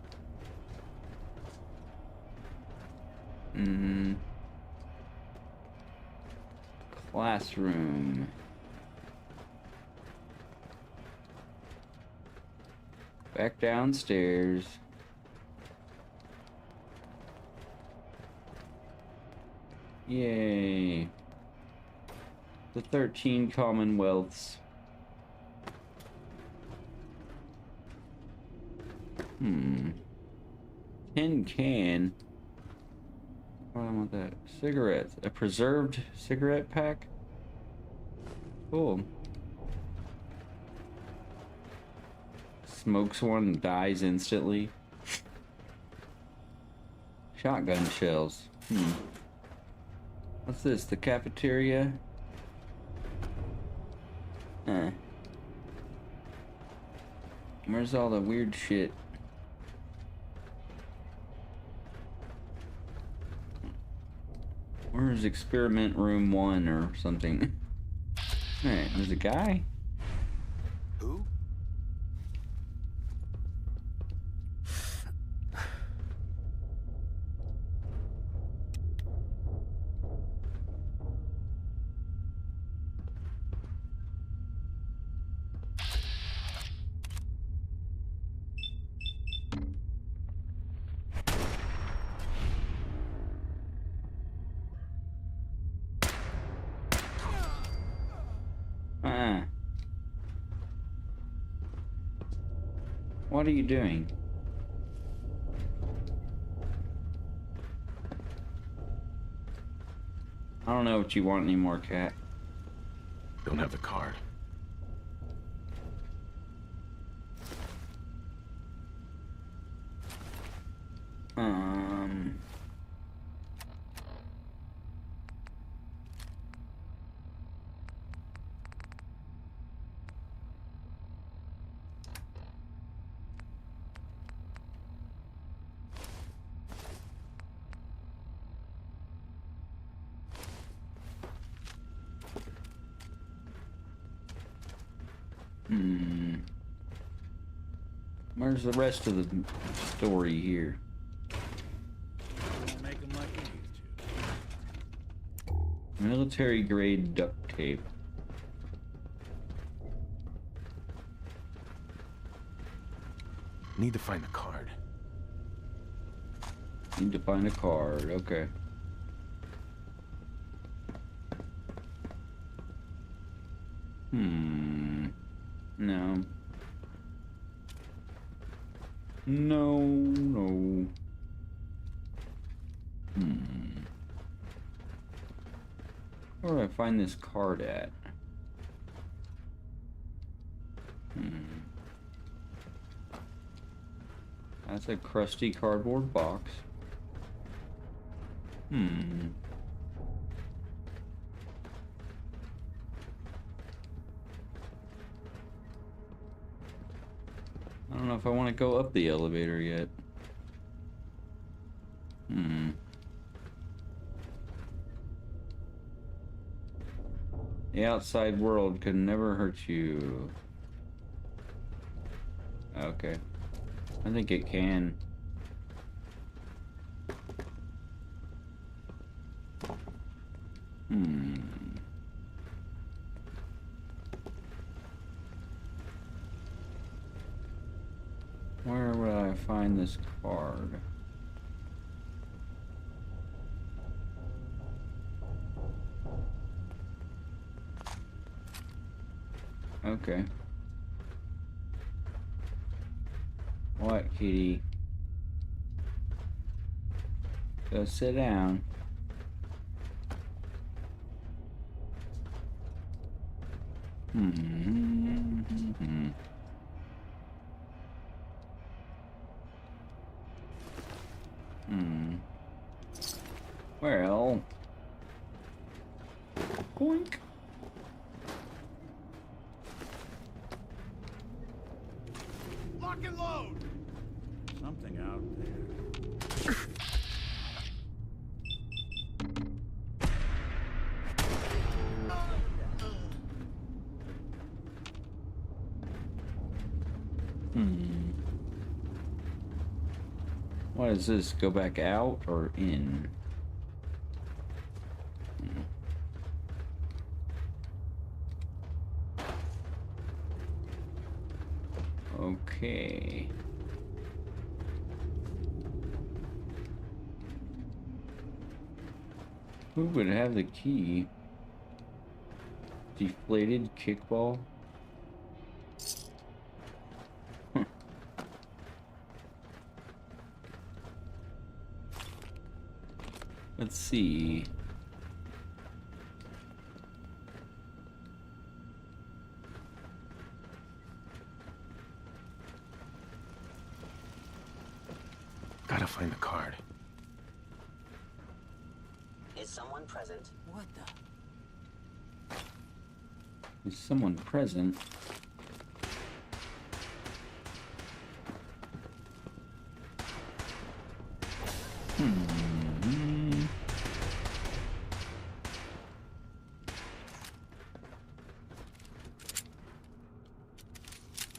Classroom. Back downstairs. Yay. The 13 Commonwealths. Tin can. What do I want that? Cigarettes. A preserved cigarette pack? Cool. Smokes one and dies instantly. Shotgun shells. What's this? The cafeteria? Where's all the weird shit? Where's experiment room 1 or something? Alright, there's a guy. Who? What are you doing? I don't know what you want anymore, cat. Don't have the card. Where's the rest of the story here? Make 'em like you used to. Military grade duct tape. Need to find the card. Need to find a card, okay. No. No. Where do I find this card at? That's a crusty cardboard box. I don't know if I want to go up the elevator yet. The outside world could never hurt you. Okay. I think it can. Where would I find this card? Okay. What, kitty? Go sit down. Well. Boink. Lock and load! Something out there. What is this? Go back out or in? Okay. Who would have the key? Deflated kickball? Let's see. Gotta find the card. Is someone present? What the? Is someone present?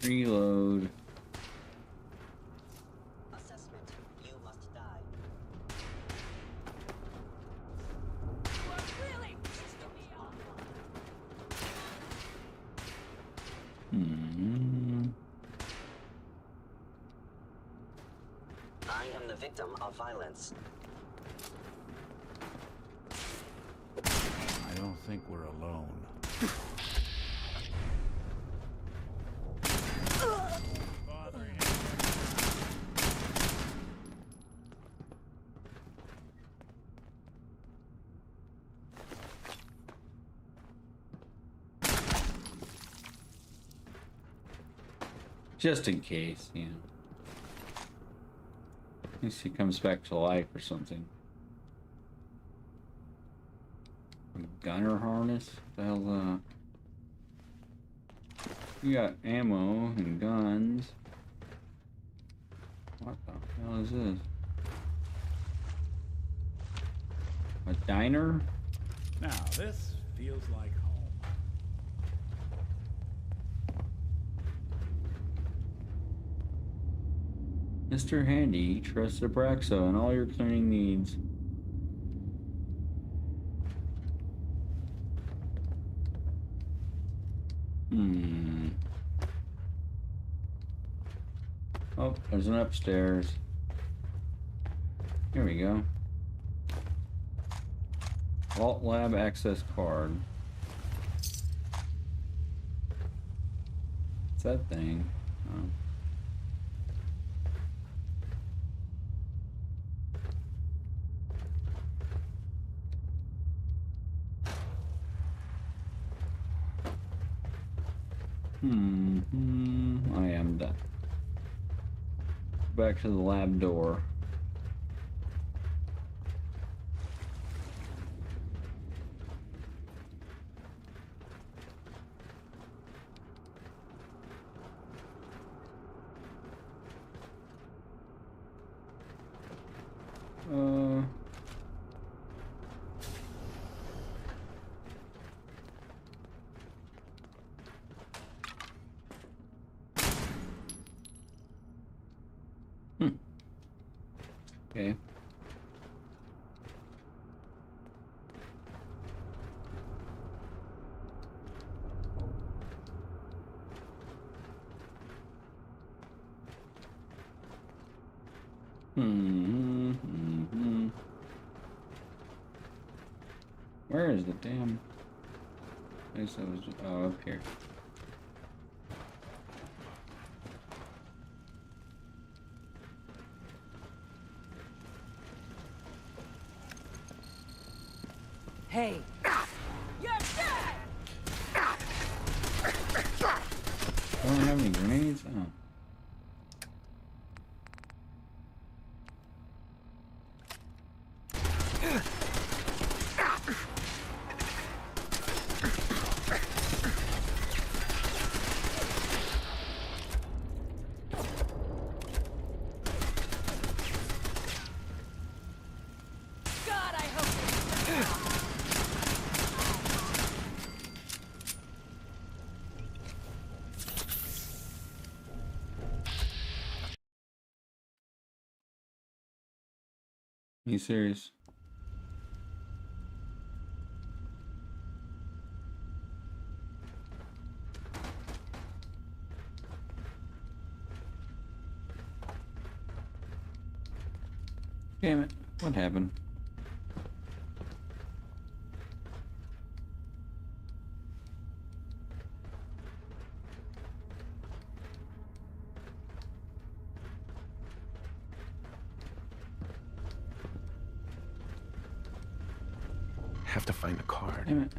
Reload. Assessment. You must die. I am the victim of violence. I don't think we're alone. Just in case, you know. At least he comes back to life or something. A gunner harness? What the hell, you got ammo and guns. What the hell is this? A diner? Now, this feels like home. Mr. Handy trusts Abraxo in all your cleaning needs. Oh, there's an upstairs. Here we go. Vault Lab access card. What's that thing? Oh. and back to the lab door. Okay. Where is the damn place I was? Oh, up here. Hey. You're dead! Don't have any grenades? Oh. God, I hope You serious? Damn it. What happened? Have to find the card. Damn it.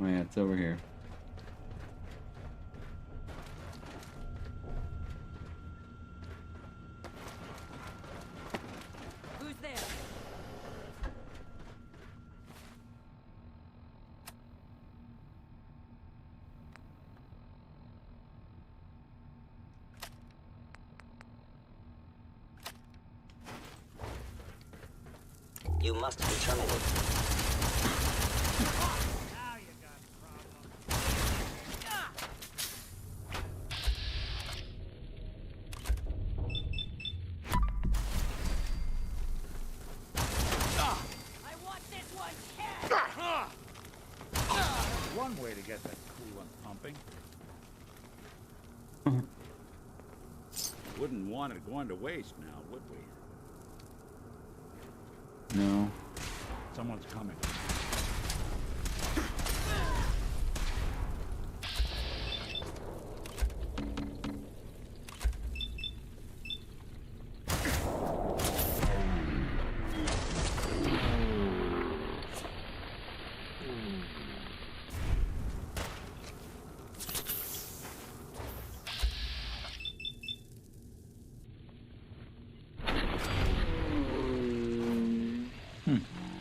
Oh yeah, it's over here. Who's there? You must be terminated. One way to get that coolant pumping. Wouldn't want it going to waste now, would we? No. Someone's coming.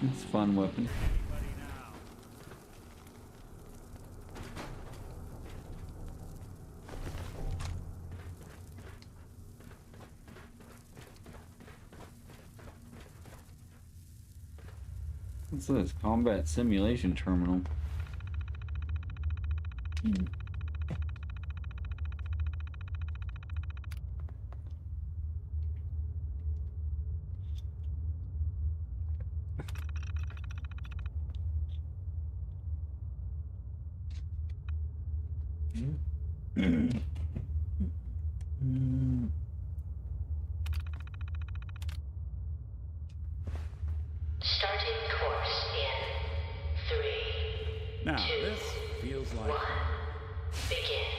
It's a fun weapon. What's this? Combat simulation terminal. Starting course in 3. Now, 2, this feels like 1. Begin.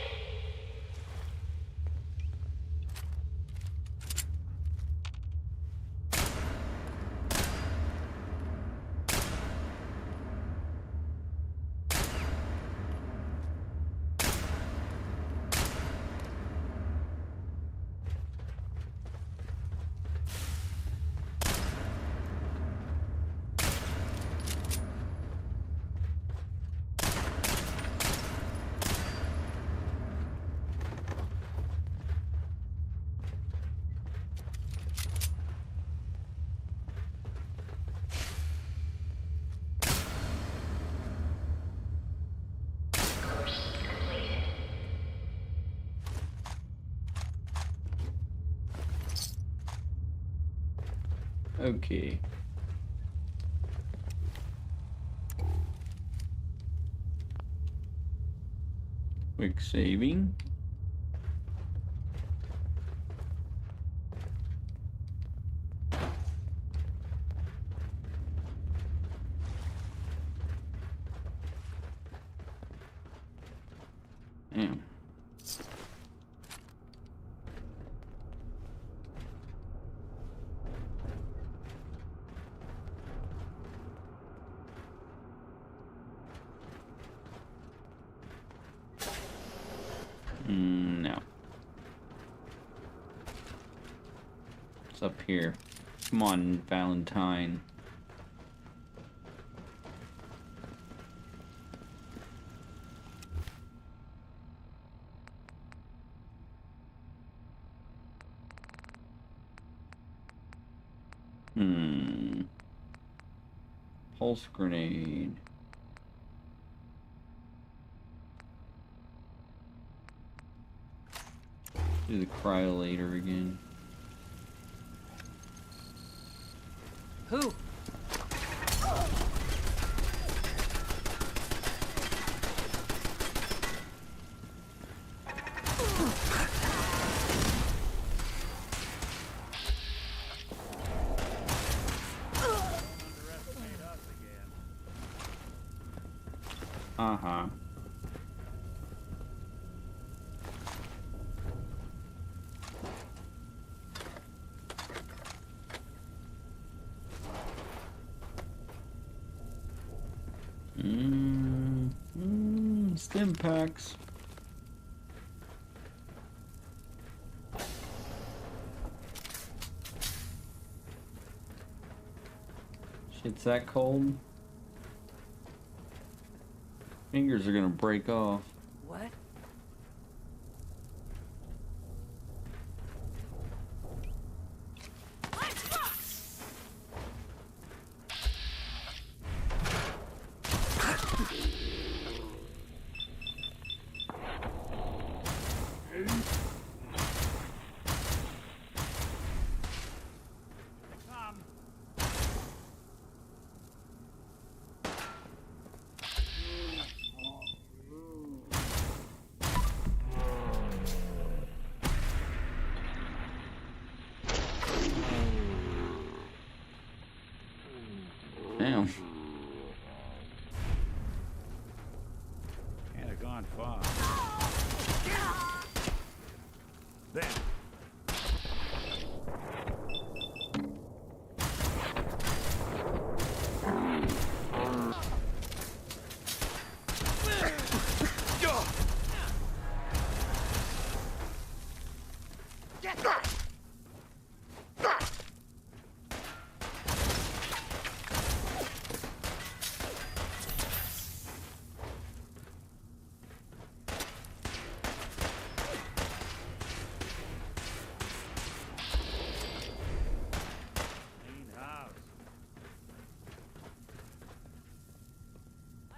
Okay. Quick saving. Damn. No. It's up here. Come on, Valentine. Pulse grenade. Do the cryolator again. Who? Uh-huh. Stim packs. Shit's that cold. Fingers are gonna break off. What? Damn. Can't have gone far. There.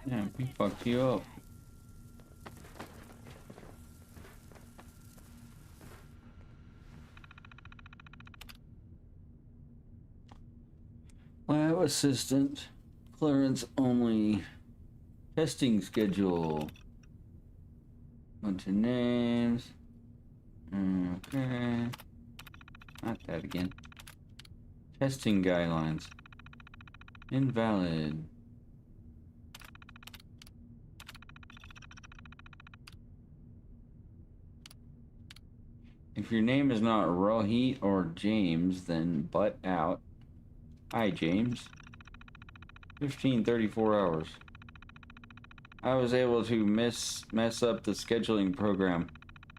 Yeah, we fucked you up. Lab assistant. Clearance only. Testing schedule. Bunch of names. Okay. Not that again. Testing guidelines. Invalid. If your name is not Rohit or James, then butt out. Hi, James. 15:34 hours. I was able to mess up the scheduling program.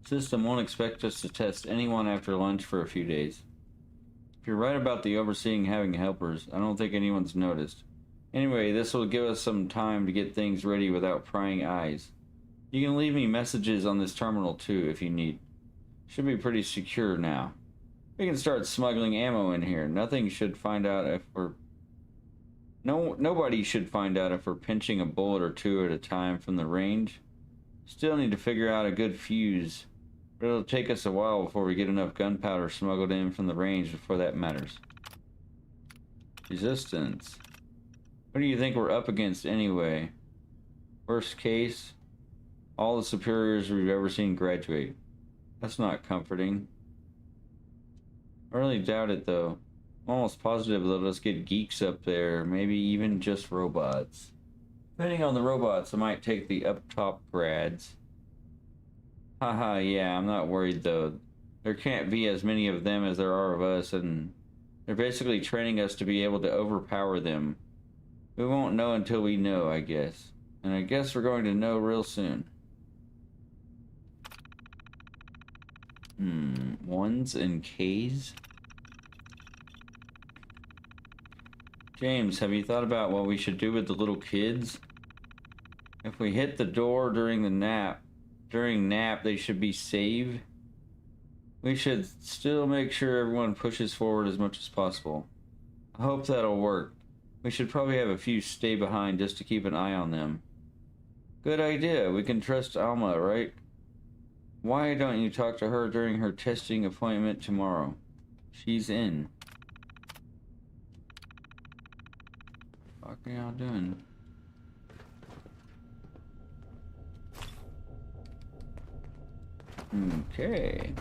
System won't expect us to test anyone after lunch for a few days. If you're right about the overseeing having helpers, I don't think anyone's noticed. Anyway, this will give us some time to get things ready without prying eyes. You can leave me messages on this terminal too if you need. Should be pretty secure now. We can start smuggling ammo in here. Nothing should find out if we're... Nobody should find out if we're pinching a bullet or two at a time from the range. Still need to figure out a good fuse. But it'll take us a while before we get enough gunpowder smuggled in from the range before that matters. Resistance. What do you think we're up against anyway? Worst case, all the superiors we've ever seen graduate. That's not comforting. I really doubt it though. I'm almost positive they'll just get geeks up there, maybe even just robots. Depending on the robots, I might take the up top grads. Haha, yeah, I'm not worried though. There can't be as many of them as there are of us, and they're basically training us to be able to overpower them. We won't know until we know, I guess. And I guess we're going to know real soon. Ones and K's? James, have you thought about what we should do with the little kids? If we hit the door during nap, they should be saved. We should still make sure everyone pushes forward as much as possible. I hope that'll work. We should probably have a few stay behind just to keep an eye on them. Good idea. We can trust Alma, right? Why don't you talk to her during her testing appointment tomorrow? She's in. What are y'all doing? Okay.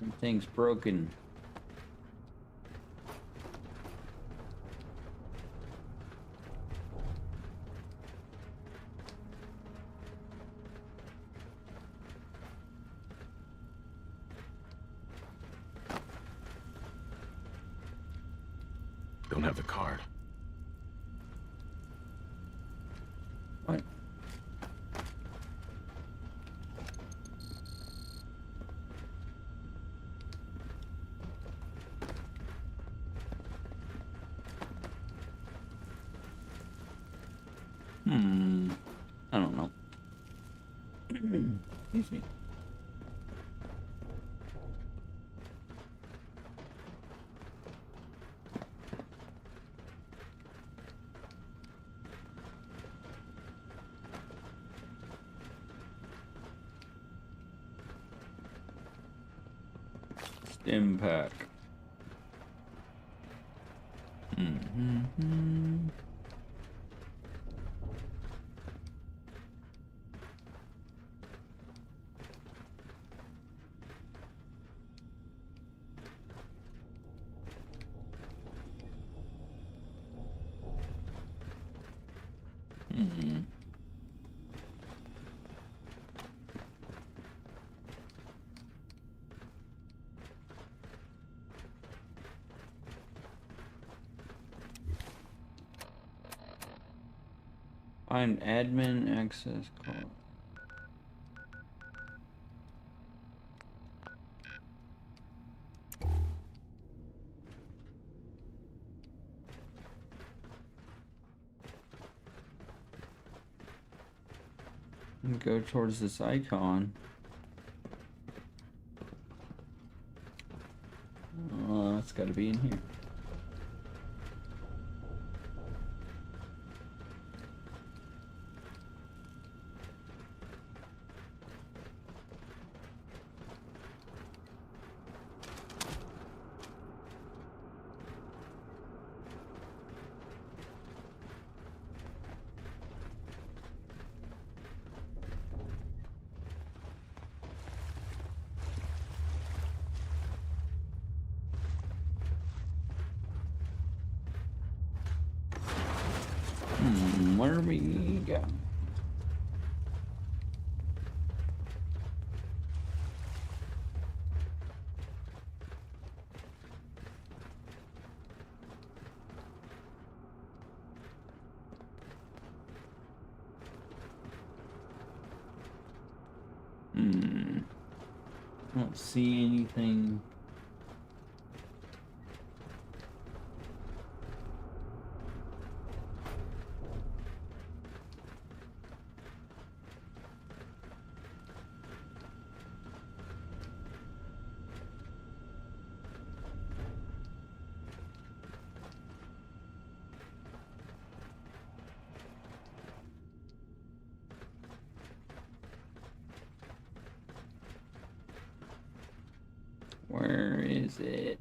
Everything's broken. Don't have the card. What? I don't know. Excuse me. Stim pack. Find admin access card. And go towards this icon. Oh, it's got to be in here. Where we go? I don't see anything. Where is it?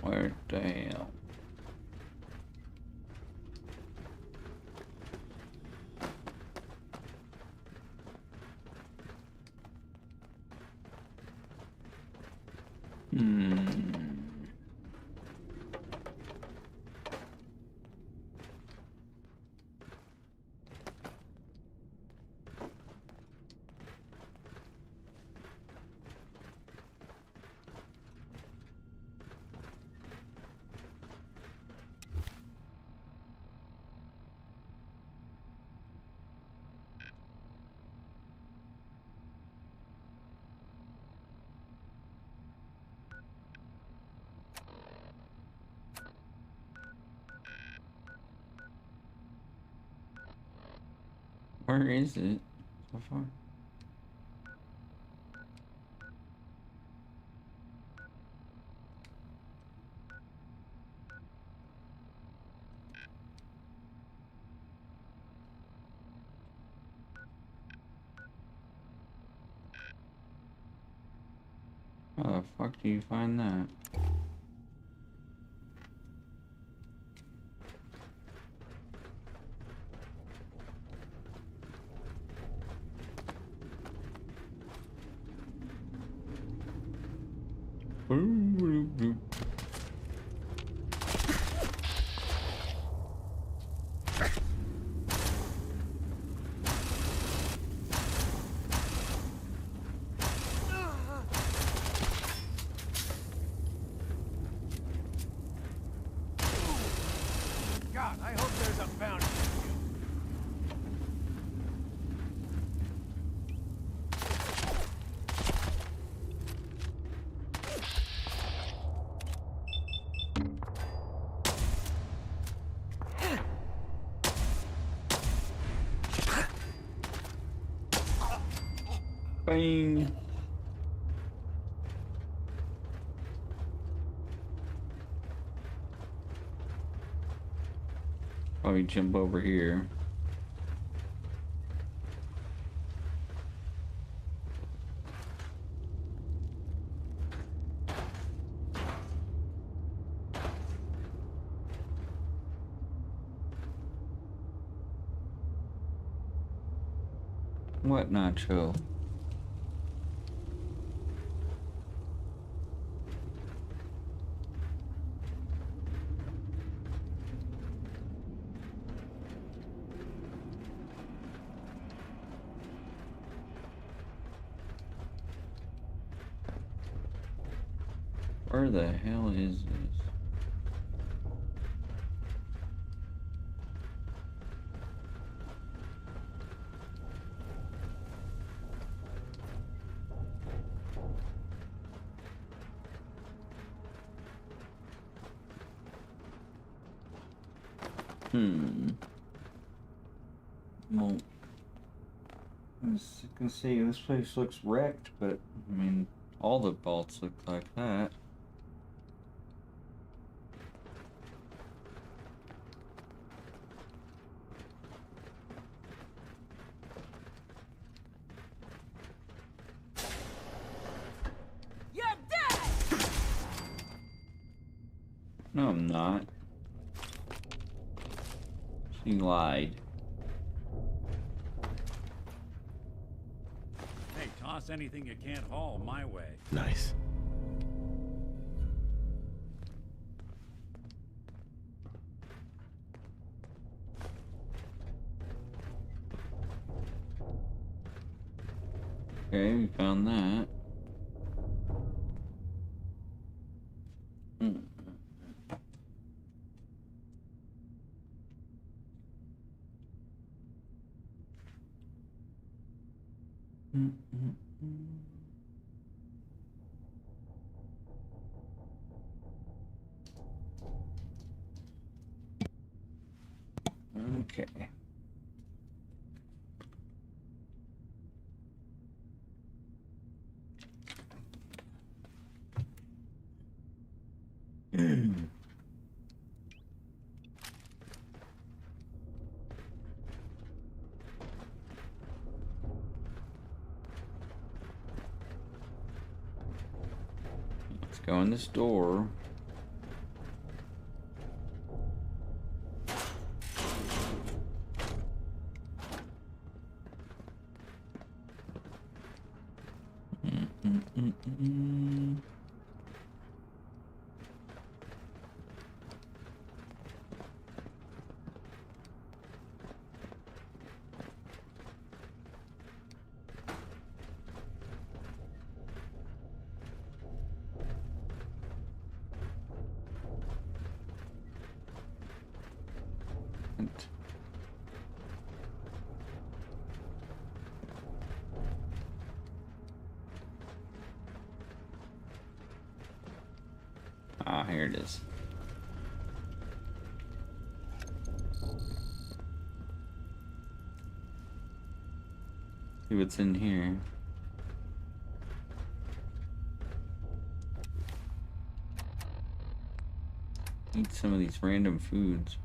Where the hell? Where is it so far? How the fuck do you find that? God, I hope there's a bounty for you. Bang! Probably jump over here. What nacho? Where the hell is this? Well, as you can see, this place looks wrecked, but I mean, all the vaults look like that. You're dead! No, I'm not. She lied. Hey, toss anything you can't haul my way. Nice. Okay, we found that. Okay. Go in this door. Ah, here it is. See what's in here. Eat some of these random foods.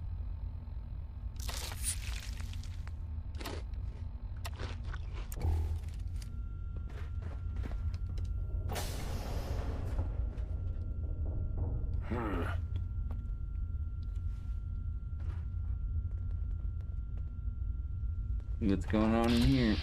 See what's going on in here.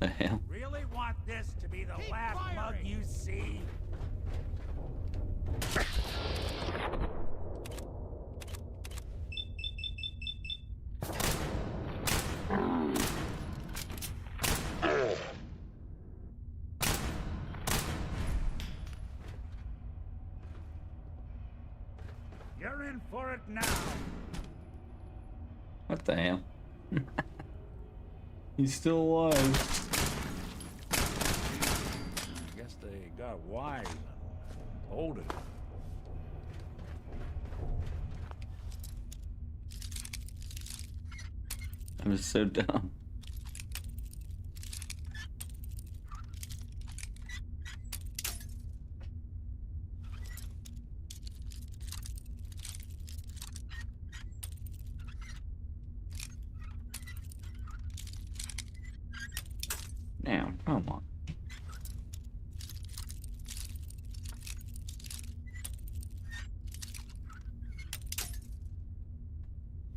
The hell? Really want this to be the last mug you see? You're in for it now. What the hell? He's still alive. I guess they got wise and older. I was so dumb. Now, come on.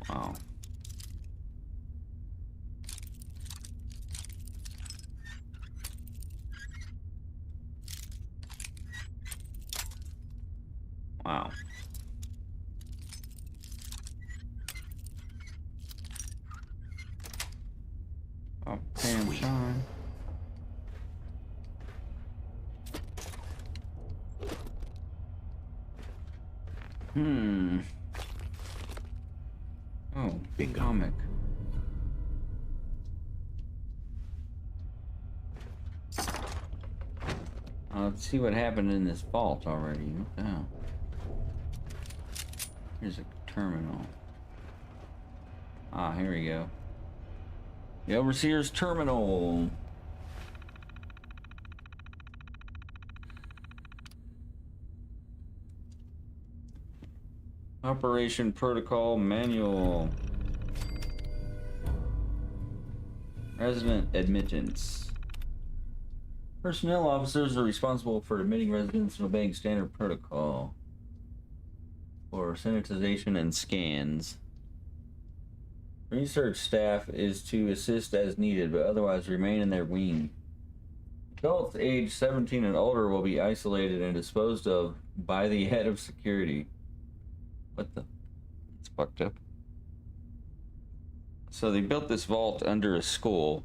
Wow. Wow. Oh, damn time. Oh, big comic. Let's see what happened in this vault already. What the hell? Here's a terminal. Ah, here we go. The Overseer's Terminal. Operation Protocol Manual. Resident admittance. Personnel officers are responsible for admitting residents and obeying standard protocol for sanitization and scans. Research staff is to assist as needed, but otherwise remain in their wing. Adults aged 17 and older will be isolated and disposed of by the head of security. What the? It's fucked up. So they built this vault under a school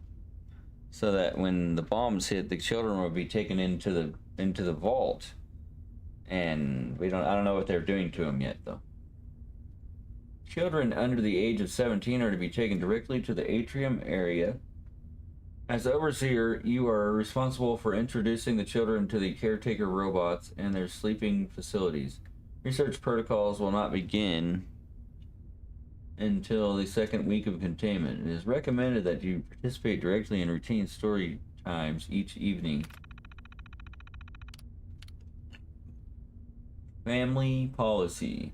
so that when the bombs hit, the children would be taken into the vault And I don't know what they're doing to him yet, though. Children under the age of 17 are to be taken directly to the atrium area. As overseer, you are responsible for introducing the children to the caretaker robots and their sleeping facilities. Research protocols will not begin until the second week of containment. It is recommended that you participate directly in routine story times each evening. Family policy.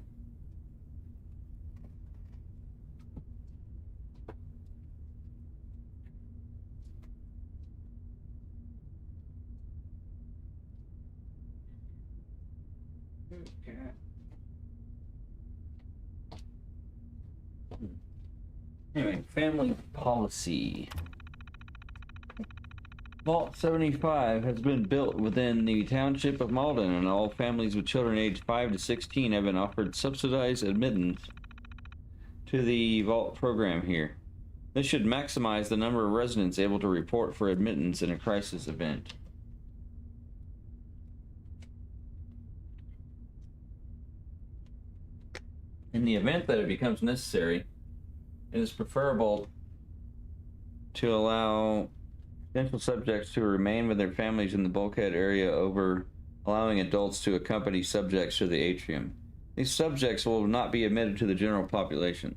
Okay. Anyway, family policy. Vault 75 has been built within the township of Malden, and all families with children aged 5 to 16 have been offered subsidized admittance to the Vault program here. This should maximize the number of residents able to report for admittance in a crisis event. In the event that it becomes necessary, it is preferable to allow potential subjects to remain with their families in the bulkhead area over allowing adults to accompany subjects to the atrium. These subjects will not be admitted to the general population.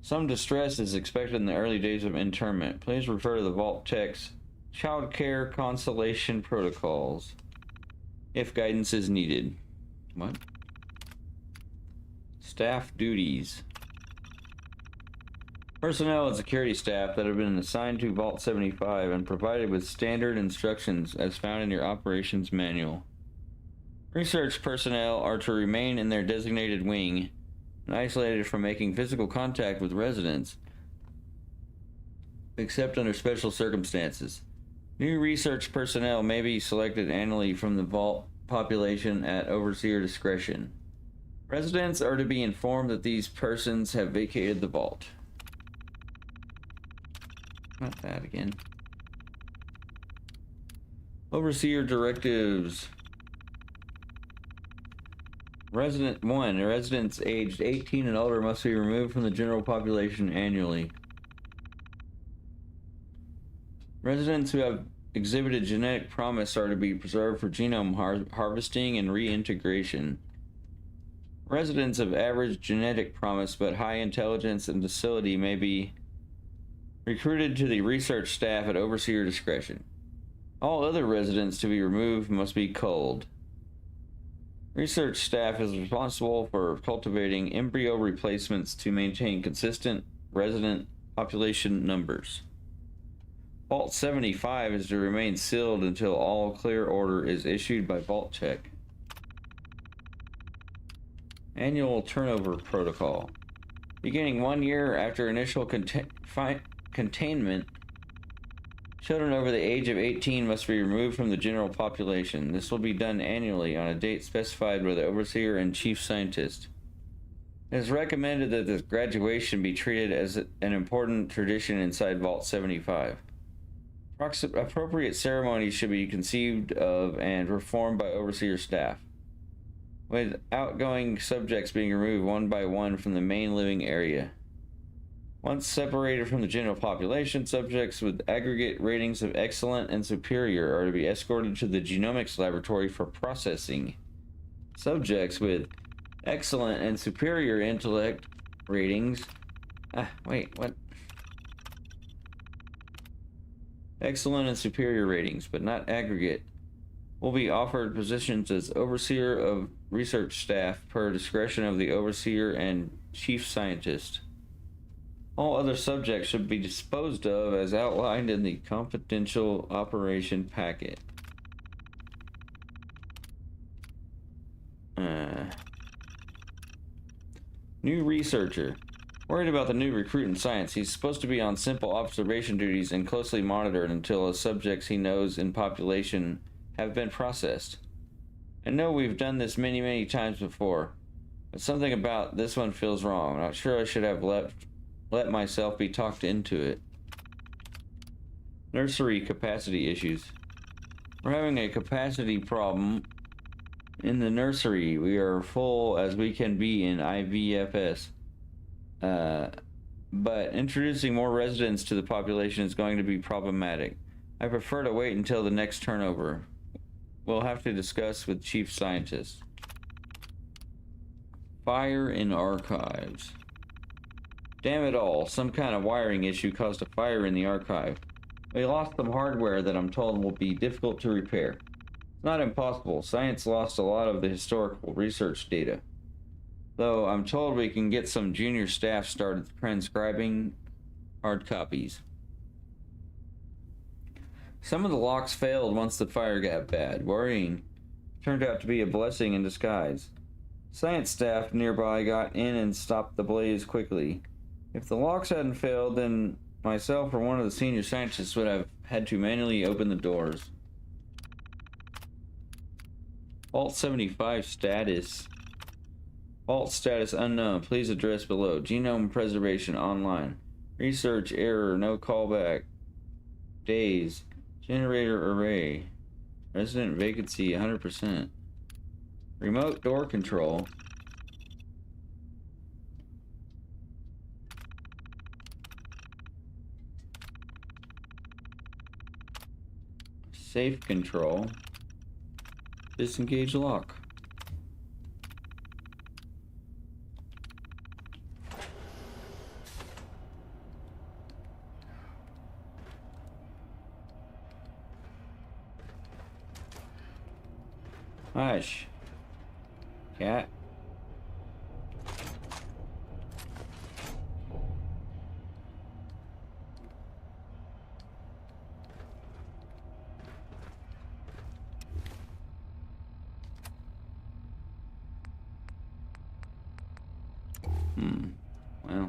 Some distress is expected in the early days of internment. Please refer to the Vault Tech's Child Care Consolation Protocols if guidance is needed. What? Staff duties. Personnel and security staff that have been assigned to Vault 75 and provided with standard instructions as found in your operations manual. Research personnel are to remain in their designated wing and isolated from making physical contact with residents, except under special circumstances. New research personnel may be selected annually from the Vault population at overseer discretion. Residents are to be informed that these persons have vacated the Vault. Not that again. Overseer directives. Resident 1. Residents aged 18 and older must be removed from the general population annually. Residents who have exhibited genetic promise are to be preserved for genome harvesting and reintegration. Residents of average genetic promise but high intelligence and docility may be recruited to the research staff at overseer discretion. All other residents to be removed must be culled. Research staff is responsible for cultivating embryo replacements to maintain consistent resident population numbers. Vault 75 is to remain sealed until all clear order is issued by Vault Tech. Annual turnover protocol. Beginning 1 year after initial containment, children over the age of 18 must be removed from the general population. This will be done annually on a date specified by the overseer and chief scientist. It is recommended that this graduation be treated as an important tradition inside Vault 75. Appropriate ceremonies should be conceived of and performed by overseer staff, with outgoing subjects being removed one by one from the main living area. Once separated from the general population, subjects with aggregate ratings of excellent and superior are to be escorted to the genomics laboratory for processing. Subjects with excellent and superior intellect ratings... what? Excellent and superior ratings, but not aggregate, will be offered positions as overseer of research staff per discretion of the overseer and chief scientist. All other subjects should be disposed of as outlined in the confidential operation packet. New researcher. Worried about the new recruit in science, he's supposed to be on simple observation duties and closely monitored until the subjects he knows in population have been processed. I know we've done this many times before, but something about this one feels wrong. I'm not sure I should have let myself be talked into it. Nursery capacity issues. We're having a capacity problem In the nursery, we are full as we can be in IVFS. But introducing more residents to the population is going to be problematic. I prefer to wait until the next turnover. We'll have to discuss with Chief Scientist. Fire in archives. Damn it all, some kind of wiring issue caused a fire in the archive. We lost some hardware that I'm told will be difficult to repair. It's not impossible. Science lost a lot of the historical research data. Though I'm told we can get some junior staff started transcribing hard copies. Some of the locks failed once the fire got bad. Worrying. Turned out to be a blessing in disguise. Science staff nearby got in and stopped the blaze quickly. If the locks hadn't failed, then myself or one of the senior scientists would have had to manually open the doors. Vault 75 status. Vault status unknown. Please address below. Genome preservation online. Research error. No callback. Days. Generator array. Resident vacancy 100%. Remote door control. Safe control. Disengage lock. Hush. Cat. Well.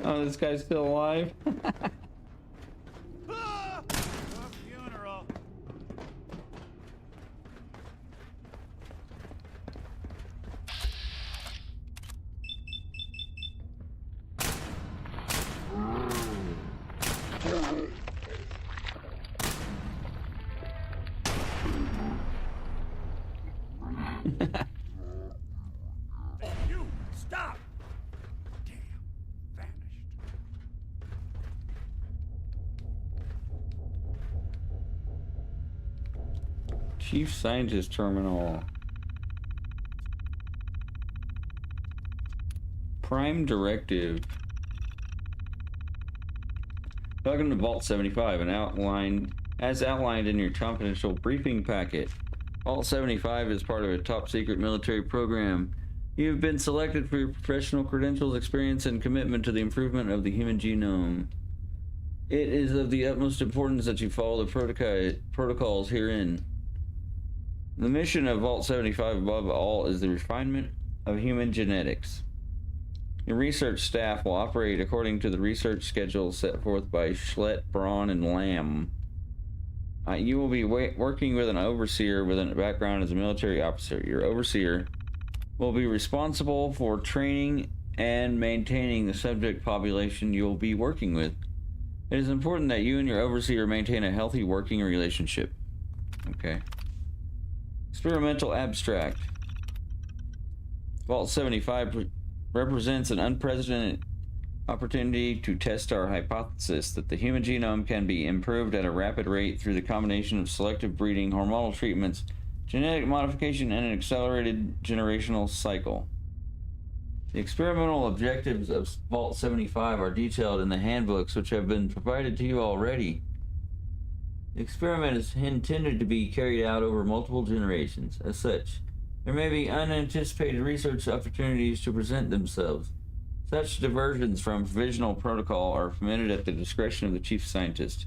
Oh, this guy's still alive? Funeral. You stop! Damn, vanished. Chief Scientist Terminal. Prime Directive. Welcome to Vault 75, as outlined in your confidential briefing packet. Vault 75 is part of a top-secret military program. You have been selected for your professional credentials, experience, and commitment to the improvement of the human genome. It is of the utmost importance that you follow the protocols herein. The mission of Vault 75 above all is the refinement of human genetics. Your research staff will operate according to the research schedule set forth by Schlett, Braun, and Lamb. You will be working with an overseer with a background as a military officer. Your overseer will be responsible for training and maintaining the subject population you will be working with. It is important that you and your overseer maintain a healthy working relationship. Okay. Experimental abstract. Vault 75 represents an unprecedented opportunity to test our hypothesis that the human genome can be improved at a rapid rate through the combination of selective breeding, hormonal treatments, genetic modification, and an accelerated generational cycle. The experimental objectives of Vault 75 are detailed in the handbooks which have been provided to you already. The experiment is intended to be carried out over multiple generations. As such, there may be unanticipated research opportunities to present themselves. Such diversions from provisional protocol are permitted at the discretion of the chief scientist.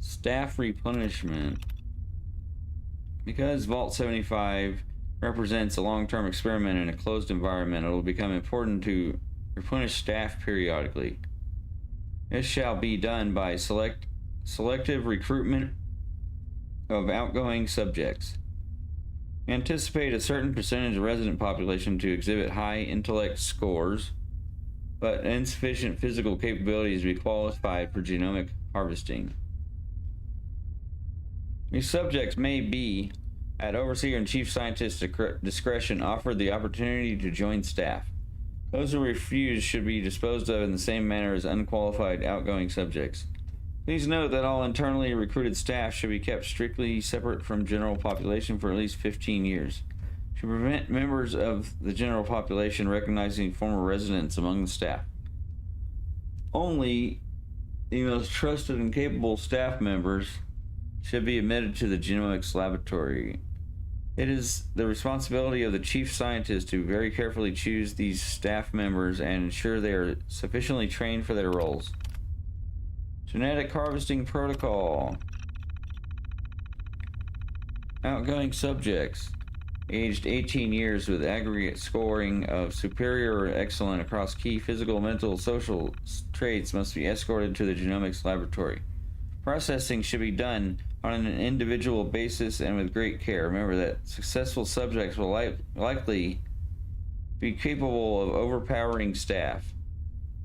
Staff replenishment. Because Vault 75 represents a long-term experiment in a closed environment, it will become important to replenish staff periodically. This shall be done by selective recruitment of outgoing subjects. Anticipate a certain percentage of resident population to exhibit high intellect scores, but insufficient physical capabilities to be qualified for genomic harvesting. These subjects may be, at Overseer and Chief Scientist's discretion, offered the opportunity to join staff. Those who refuse should be disposed of in the same manner as unqualified outgoing subjects. Please note that all internally recruited staff should be kept strictly separate from general population for at least 15 years. To prevent members of the general population recognizing former residents among the staff. Only the most trusted and capable staff members should be admitted to the genomics laboratory. It is the responsibility of the chief scientist to very carefully choose these staff members and ensure they are sufficiently trained for their roles. Genetic harvesting protocol. Outgoing subjects aged 18 years with aggregate scoring of superior or excellent across key physical, mental, social traits must be escorted to the genomics laboratory. Processing should be done on an individual basis and with great care. Remember that successful subjects will likely be capable of overpowering staff.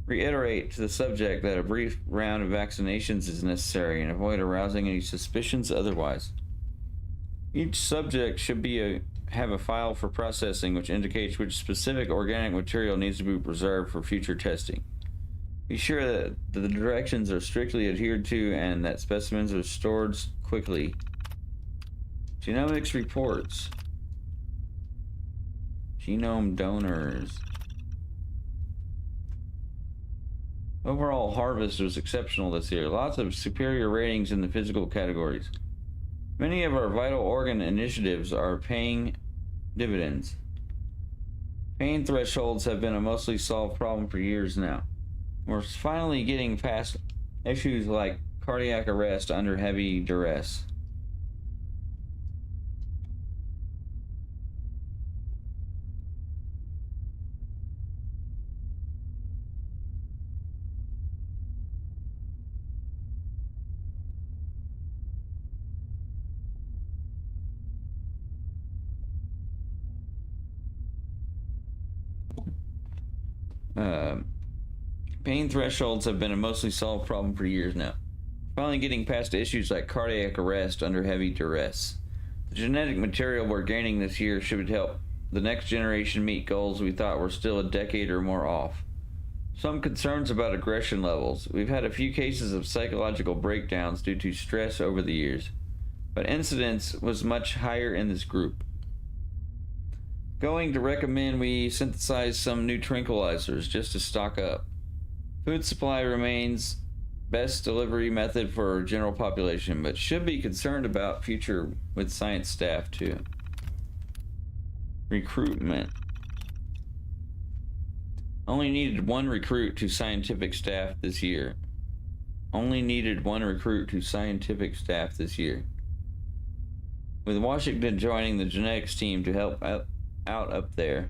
Reiterate to the subject that a brief round of vaccinations is necessary and avoid arousing any suspicions otherwise. Each subject should have a file for processing which indicates which specific organic material needs to be preserved for future testing. Be sure that the directions are strictly adhered to and that specimens are stored quickly. Genomics reports. Genome donors. Overall harvest was exceptional this year. Lots of superior ratings in the physical categories. Many of our vital organ initiatives are paying dividends. Pain thresholds have been a mostly solved problem for years now. We're finally getting past issues like cardiac arrest under heavy duress. Pain thresholds have been a mostly solved problem for years now. Finally getting past issues like cardiac arrest under heavy duress. The genetic material we're gaining this year should help the next generation meet goals we thought were still a decade or more off. Some concerns about aggression levels. We've had a few cases of psychological breakdowns due to stress over the years, but incidence was much higher in this group. Going to recommend we synthesize some new tranquilizers just to stock up. Food supply remains best delivery method for general population, but should be concerned about future with science staff too. Recruitment. Only needed one recruit to scientific staff this year. Only needed one recruit to scientific staff this year. With Washington joining the genetics team to help out up there.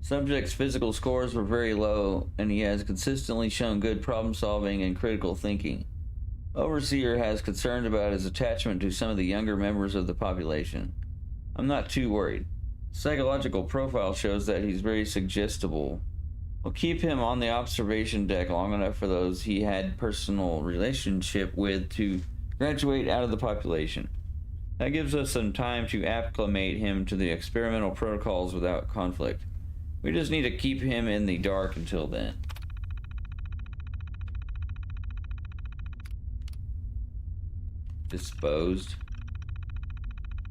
Subject's physical scores were very low, and he has consistently shown good problem solving and critical thinking. Overseer has concern about his attachment to some of the younger members of the population. I'm not too worried. Psychological profile shows that he's very suggestible. We'll keep him on the observation deck long enough for those he had personal relationship with to graduate out of the population. That gives us some time to acclimate him to the experimental protocols without conflict. We just need to keep him in the dark until then. Disposed.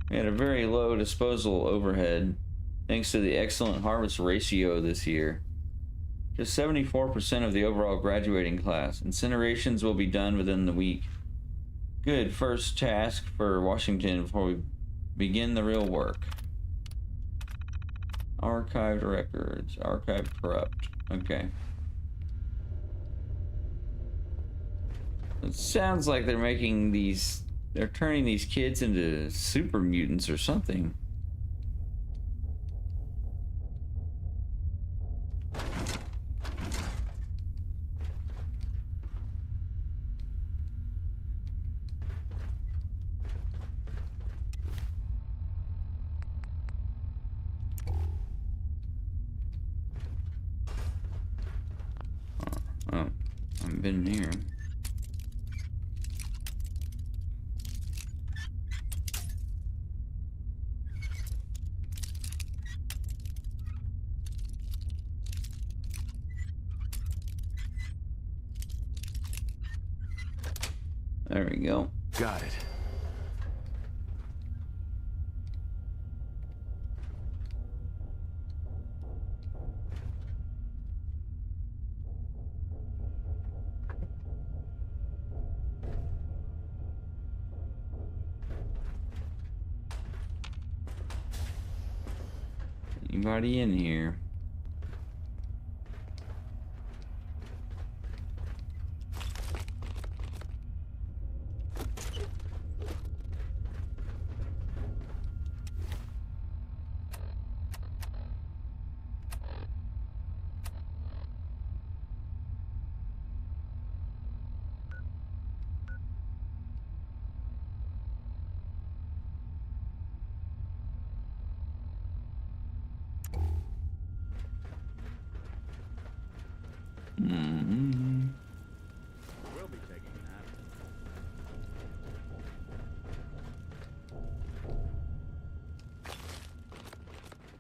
We had a very low disposal overhead, thanks to the excellent harvest ratio this year. Just 74% of the overall graduating class. Incinerations will be done within the week. Good first task for Washington before we begin the real work. Archived records. Archive corrupt. Okay. It sounds like they're making these... They're turning these kids into super mutants or something. Oh, I've been here. There we go. Got it. Anybody in here? Mm-hmm. We'll be taking that.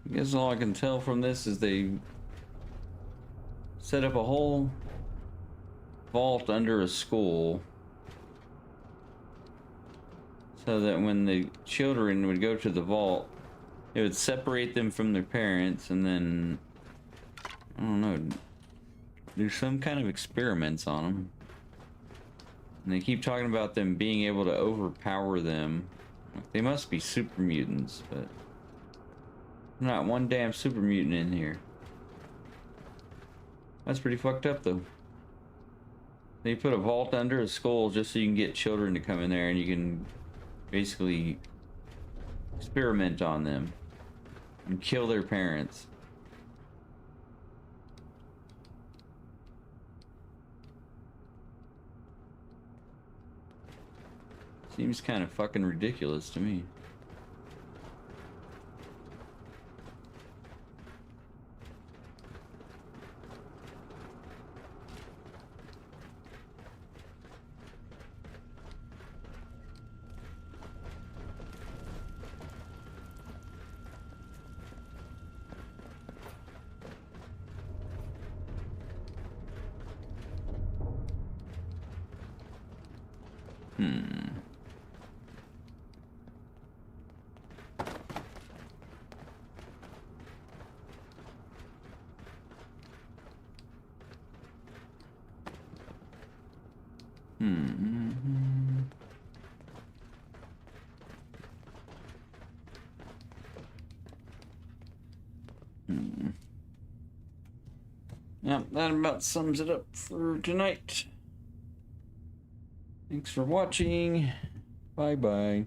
I guess all I can tell from this is they set up a whole vault under a school so that when the children would go to the vault, it would separate them from their parents and then, I don't know, do some kind of experiments on them. And they keep talking about them being able to overpower them. They must be super mutants, but not one damn super mutant in here. That's pretty fucked up though. They put a vault under a skull just so you can get children to come in there and you can basically experiment on them and kill their parents. Seems kind of fucking ridiculous to me. Yeah, that about sums it up for tonight. Thanks for watching. Bye-bye.